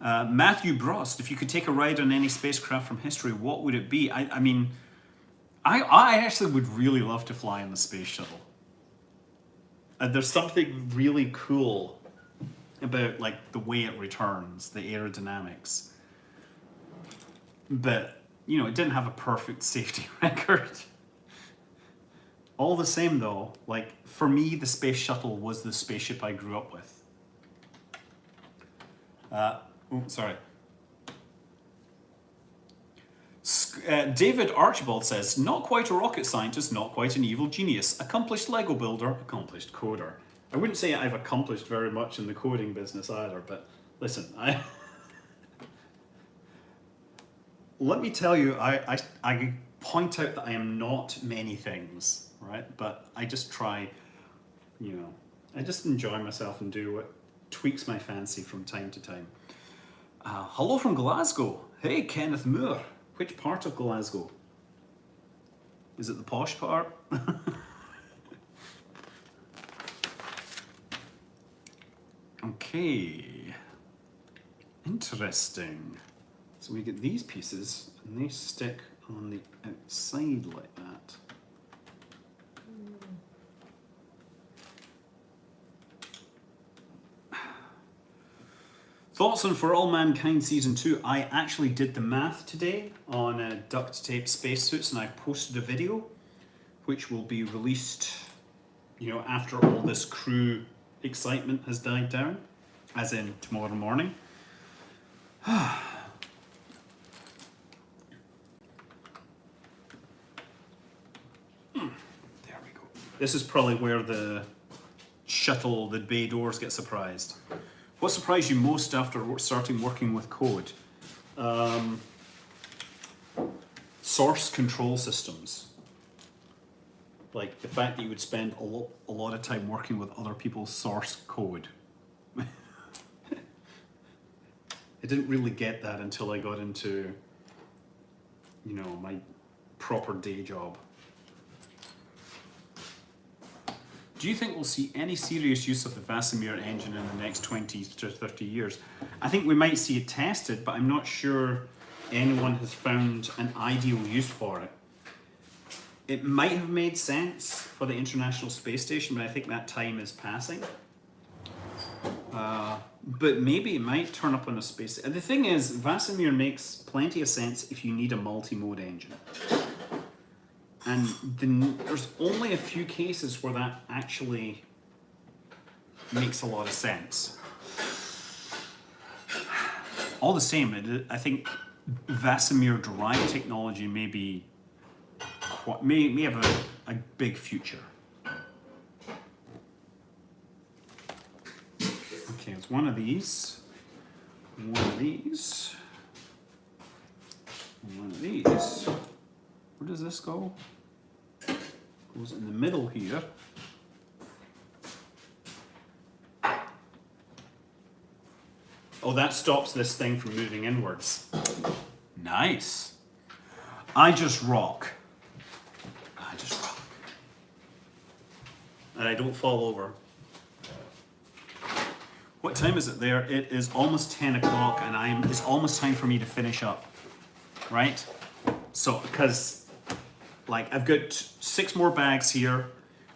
Matthew Brost, if you could take a ride on any spacecraft from history, what would it be? I mean, I actually would really love to fly in the space shuttle. There's something really cool about like the way it returns, the aerodynamics. But, you know, it didn't have a perfect safety record. All the same though, like for me, the space shuttle was the spaceship I grew up with. Sorry. David Archibald says, not quite a rocket scientist, not quite an evil genius, accomplished Lego builder, accomplished coder. I wouldn't say I've accomplished very much in the coding business either, but listen, let me tell you, I point out that I am not many things, right? But I just try, you know, I just enjoy myself and do what tweaks my fancy from time to time. Hello from Glasgow. Hey, Kenneth Moore. Which part of Glasgow? Is it the posh part? Okay. Interesting. So we get these pieces and they stick on the outside like that. Thoughts on For All Mankind Season 2. I actually did the math today on duct tape spacesuits and I've posted a video which will be released, you know, after all this crew excitement has died down, as in tomorrow morning. There we go. This is probably where the shuttle, the bay doors get surprised. What surprised you most after starting working with code? Source control systems. Like the fact that you would spend a lot of time working with other people's source code. I didn't really get that until I got into, you know, my proper day job. Do you think we'll see any serious use of the Vasimir engine in the next 20 to 30 years? I think we might see it tested, but I'm not sure anyone has found an ideal use for it. It might have made sense for the International Space Station, but I think that time is passing. But maybe it might turn up on a space. The thing is, Vasimir makes plenty of sense if you need a multi-mode engine. And there's only a few cases where that actually makes a lot of sense. All the same, I think Vasimir drive technology may have a big future. Okay, it's one of these, one of these, one of these. Where does this go? Goes in the middle here. Oh, that stops this thing from moving inwards. Nice. I just rock. I just rock. And I don't fall over. What time is it there? It is almost 10 o'clock and it's almost time for me to finish up. Right? So, because like I've got 6 more bags here.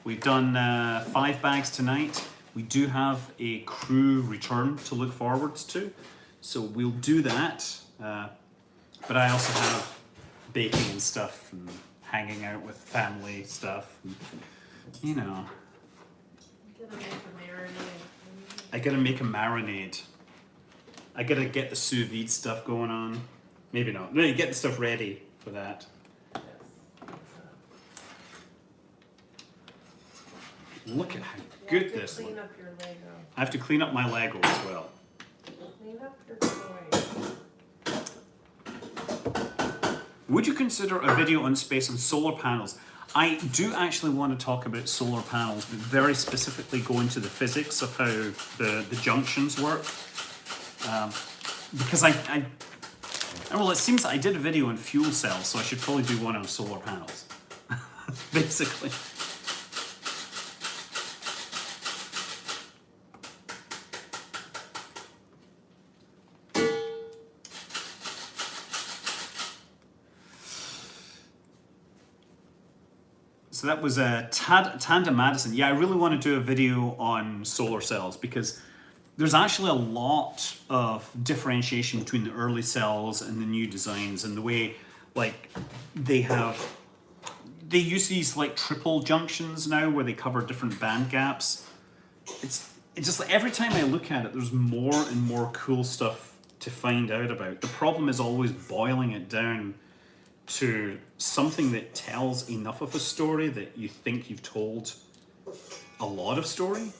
We've done 5 bags tonight. We do have a crew return to look forwards to. So we'll do that. But I also have baking and stuff and hanging out with family stuff. And, you know. Gonna make a marinade. I gotta make a marinade. I gotta get the sous vide stuff going on. Maybe not. No, you get the stuff ready for that. Yes. Look at how You good have to this clean looks. up your Lego. I have to clean up my Lego as well. Clean up your toys. Would you consider a video on space and solar panels? I do actually want to talk about solar panels, but very specifically go into the physics of how the junctions work. Because well, it seems I did a video on fuel cells, so I should probably do one on solar panels. Basically. So that was Tanda Madison. Yeah, I really want to do a video on solar cells because there's actually a lot of differentiation between the early cells and the new designs and the way, like, they use these like triple junctions now where they cover different band gaps. It's just like every time I look at it, there's more and more cool stuff to find out about. The problem is always boiling it down to something that tells enough of a story that you think you've told a lot of story,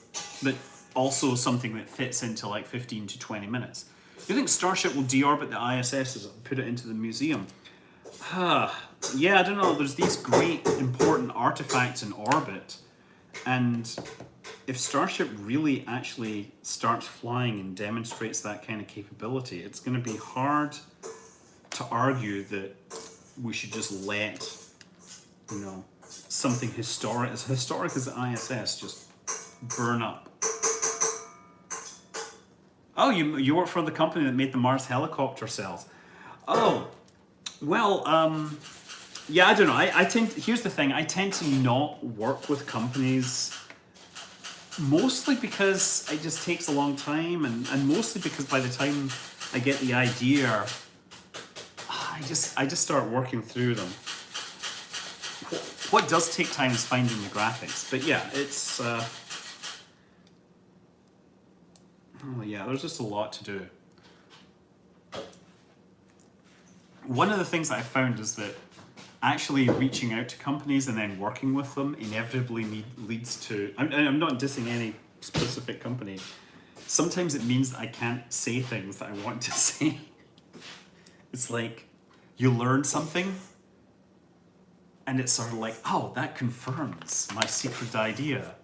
but also something that fits into like 15 to 20 minutes. You think Starship will deorbit the ISS and put it into the museum? Yeah, I don't know. There's these great important artifacts in orbit, and if Starship really actually starts flying and demonstrates that kind of capability, it's going to be hard to argue that we should just let, you know, something historic as the ISS just burn up. Oh, you work for the company that made the Mars helicopter cells. Oh, well, yeah, I don't know. Here's the thing. I tend to not work with companies mostly because it just takes a long time, and mostly because by the time I get the idea, I just start working through them. What does take time is finding the graphics, but yeah, it's oh yeah, there's just a lot to do. One of the things that I found is that actually reaching out to companies and then working with them inevitably leads to, I'm not dissing any specific company, sometimes it means that I can't say things that I want to say. It's like, you learn something, and it's sort of like, oh, that confirms my secret idea.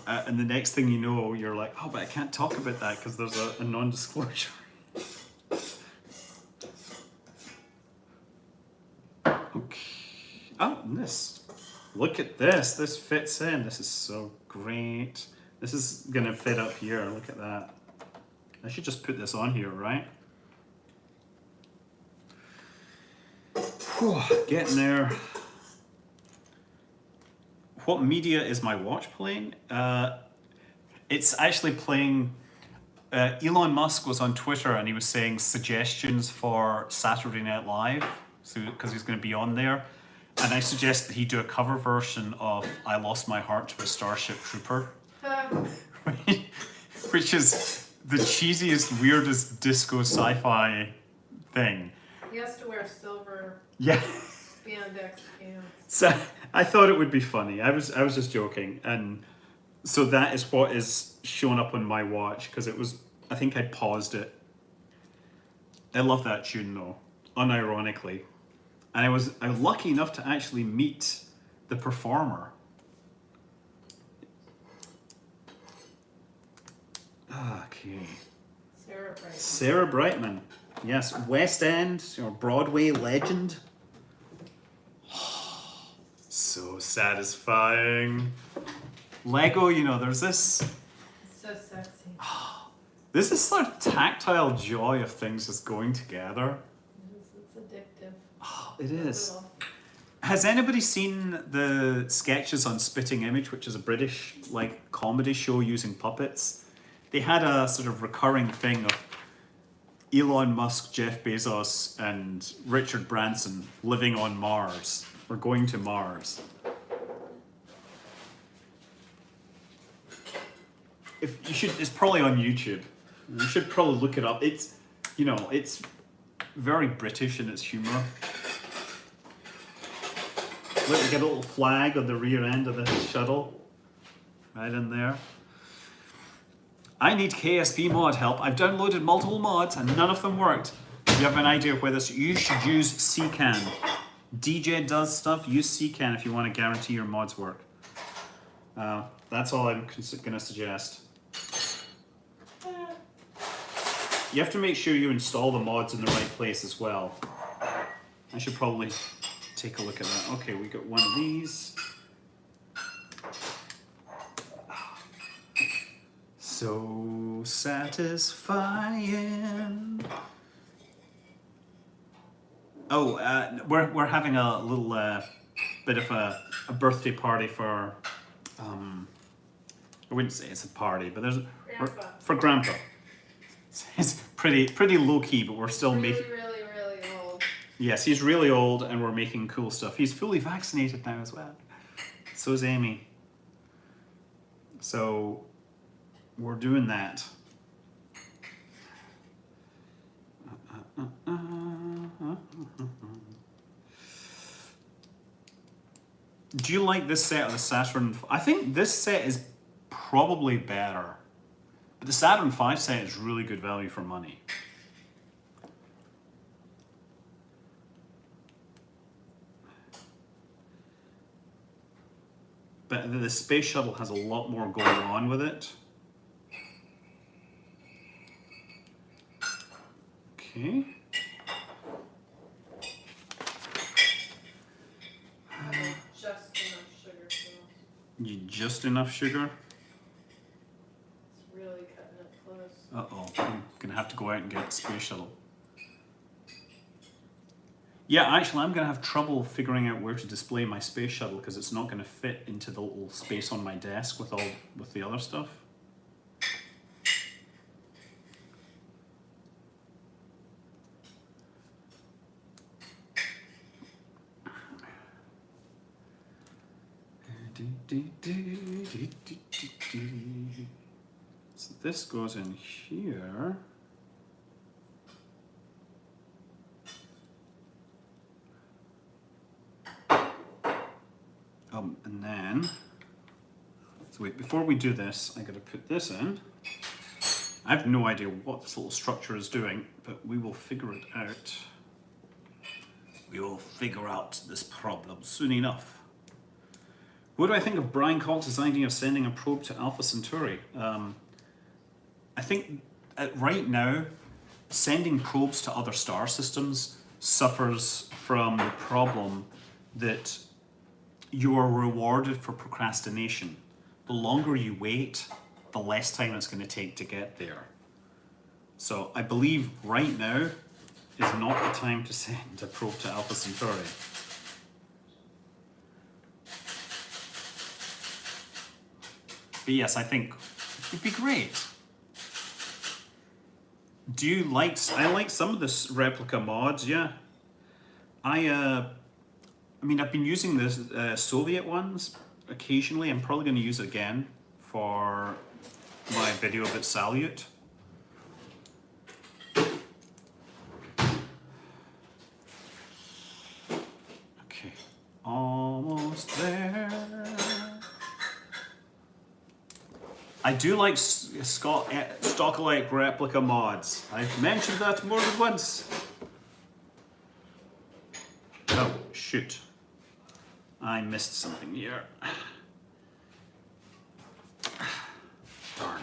And the next thing you know, you're like, oh, but I can't talk about that because there's a non-disclosure. Okay. Oh, and this. Look at this. This fits in. This is so great. This is going to fit up here. Look at that. I should just put this on here, right? Whew, getting there. What media is my watch playing? It's actually playing. Elon Musk was on Twitter and he was saying suggestions for Saturday Night Live, so because he's going to be on there, and I suggest that he do a cover version of "I Lost My Heart to a Starship Trooper," which is the cheesiest, weirdest disco sci-fi thing. He has to wear silver Yeah. spandex pants. So I thought it would be funny. I was just joking, and so that is what is showing up on my watch because it was. I think I paused it. I love that tune though, unironically, and I was lucky enough to actually meet the performer. Okay. Sarah Brightman. Sarah Brightman, yes, West End, Broadway legend. So satisfying. Lego, there's this. It's so sexy. This is sort of tactile joy of things just going together. It's addictive. Oh, it is. Little. Has anybody seen the sketches on Spitting Image, which is a British comedy show using puppets? They had a sort of recurring thing of Elon Musk, Jeff Bezos, and Richard Branson living on Mars. We're going to Mars. If you should, it's probably on YouTube. You should probably look it up. It's, you know, it's very British in its humour. Look, we get a little flag on the rear end of the shuttle, right in there. I need KSP mod help. I've downloaded multiple mods and none of them worked. If you have an idea of whether you should use CCAN. DJ does stuff, use CCAN if you want to guarantee your mods work. That's all I'm going to suggest. You have to make sure you install the mods in the right place as well. I should probably take a look at that. Okay, we got one of these. So satisfying. Oh, we're having a little bit of a birthday party for. I wouldn't say it's a party, but there's for Grandpa. It's pretty low key, but we're still making. Really old. Yes, he's really old, and we're making cool stuff. He's fully vaccinated now as well. So is Amy. So we're doing that. Do you like this set of the Saturn? I think this set is probably better. But the Saturn V set is really good value for money. But the Space Shuttle has a lot more going on with it. Okay. Just enough sugar. You just enough sugar? It's really cutting it close. Uh-oh, I'm gonna have to go out and get the Space Shuttle. Yeah, actually, I'm gonna have trouble figuring out where to display my Space Shuttle because it's not gonna fit into the little space on my desk with the other stuff. So this goes in here. And then, so wait, before we do this, I gotta put this in. I have no idea what this little structure is doing, but we will figure it out. We will figure out this problem soon enough. What do I think of Brian Cox's idea of sending a probe to Alpha Centauri? I think right now, sending probes to other star systems suffers from the problem that you are rewarded for procrastination. The longer you wait, the less time it's going to take to get there. So I believe right now is not the time to send a probe to Alpha Centauri. But yes, I think it'd be great. Do you like? I like some of this replica mods. Yeah, I mean, I've been using the Soviet ones occasionally. I'm probably going to use it again for my video about Salyut. Okay, almost there. I do like stock-alike replica mods. I've mentioned that more than once. Oh, shoot. I missed something here. Darn.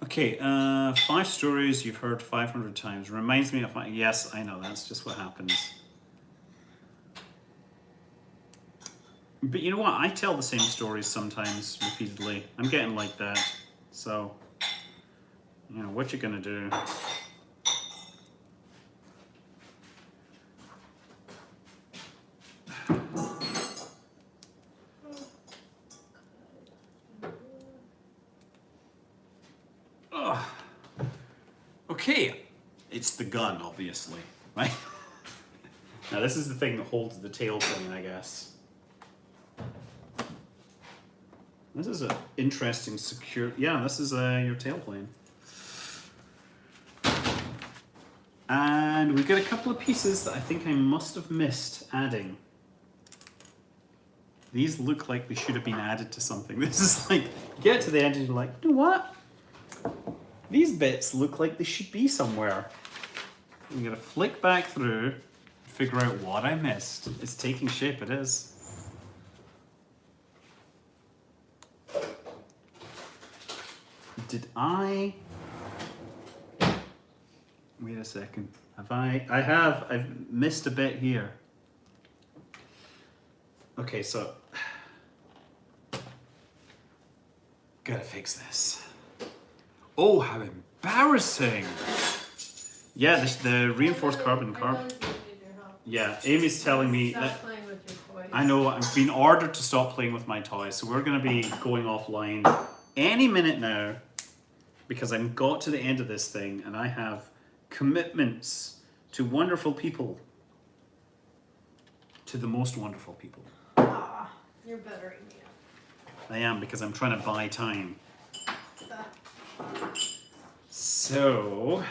Okay, 5 stories you've heard 500 times. Reminds me of my... Yes, I know, that's just what happens. But you know what? I tell the same stories sometimes repeatedly. I'm getting like that. So, you know, what you gonna do? Okay, it's the gun, obviously, right? Now this is the thing that holds the tail plane, I guess. This is an interesting secure... Yeah, this is your tail plane. And we've got a couple of pieces that I think I must have missed adding. These look like they should have been added to something. This is like, you get to the end and you're like, you know what? These bits look like they should be somewhere. I'm gonna flick back through, figure out what I missed. It's taking shape, it is. Did I... Wait a second. I've missed a bit here. Okay, so... Gotta fix this. Oh, how embarrassing! Yeah, the reinforced carbon. Yeah, Amy's telling me that... Stop playing with your toys. I know, I've been ordered to stop playing with my toys, so we're gonna be going offline any minute now, because I've got to the end of this thing, and I have commitments to wonderful people. To the most wonderful people. Aw, you're buttering me up. I am, because I'm trying to buy time. Stop. So...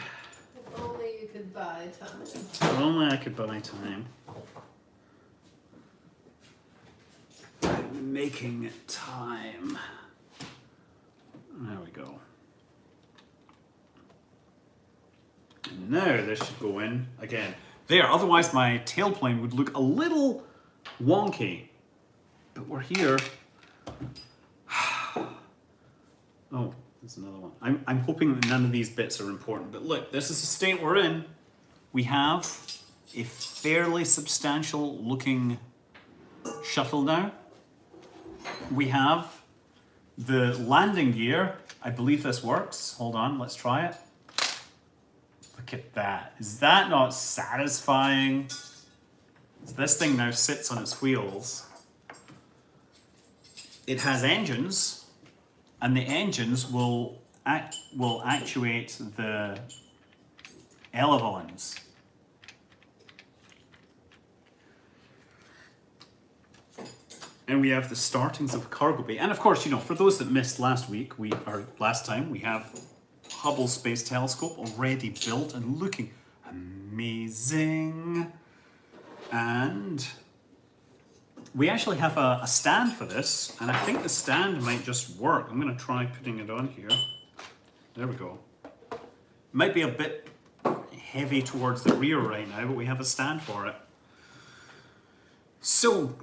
If only you could buy time. If only I could buy time. I'm making time. There we go. And now this should go in again. There, otherwise my tailplane would look a little wonky. But we're here. Oh, there's another one. I'm hoping that none of these bits are important. But look, this is the state we're in. We have a fairly substantial looking shuttle now. We have the landing gear. I believe this works. Hold on, let's try it. Look at that. Is that not satisfying? So this thing now sits on its wheels. It has engines, and the engines will actuate the elevons. And we have the startings of a cargo bay. And of course, you know, for those that missed last time, we have Hubble Space Telescope already built and looking amazing. And we actually have a stand for this, and I think the stand might just work. I'm going to try putting it on here. There we go. Might be a bit heavy towards the rear right now, but we have a stand for it. So,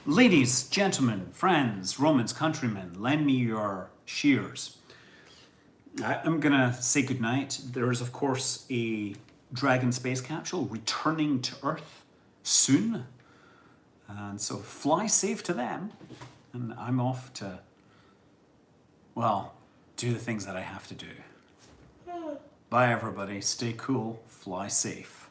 ladies, gentlemen, friends, Romans, countrymen, lend me your shears. I'm going to say goodnight. There is, of course, a Dragon space capsule returning to Earth soon. And so fly safe to them. And I'm off to, well, do the things that I have to do. Bye, everybody. Stay cool. Fly safe.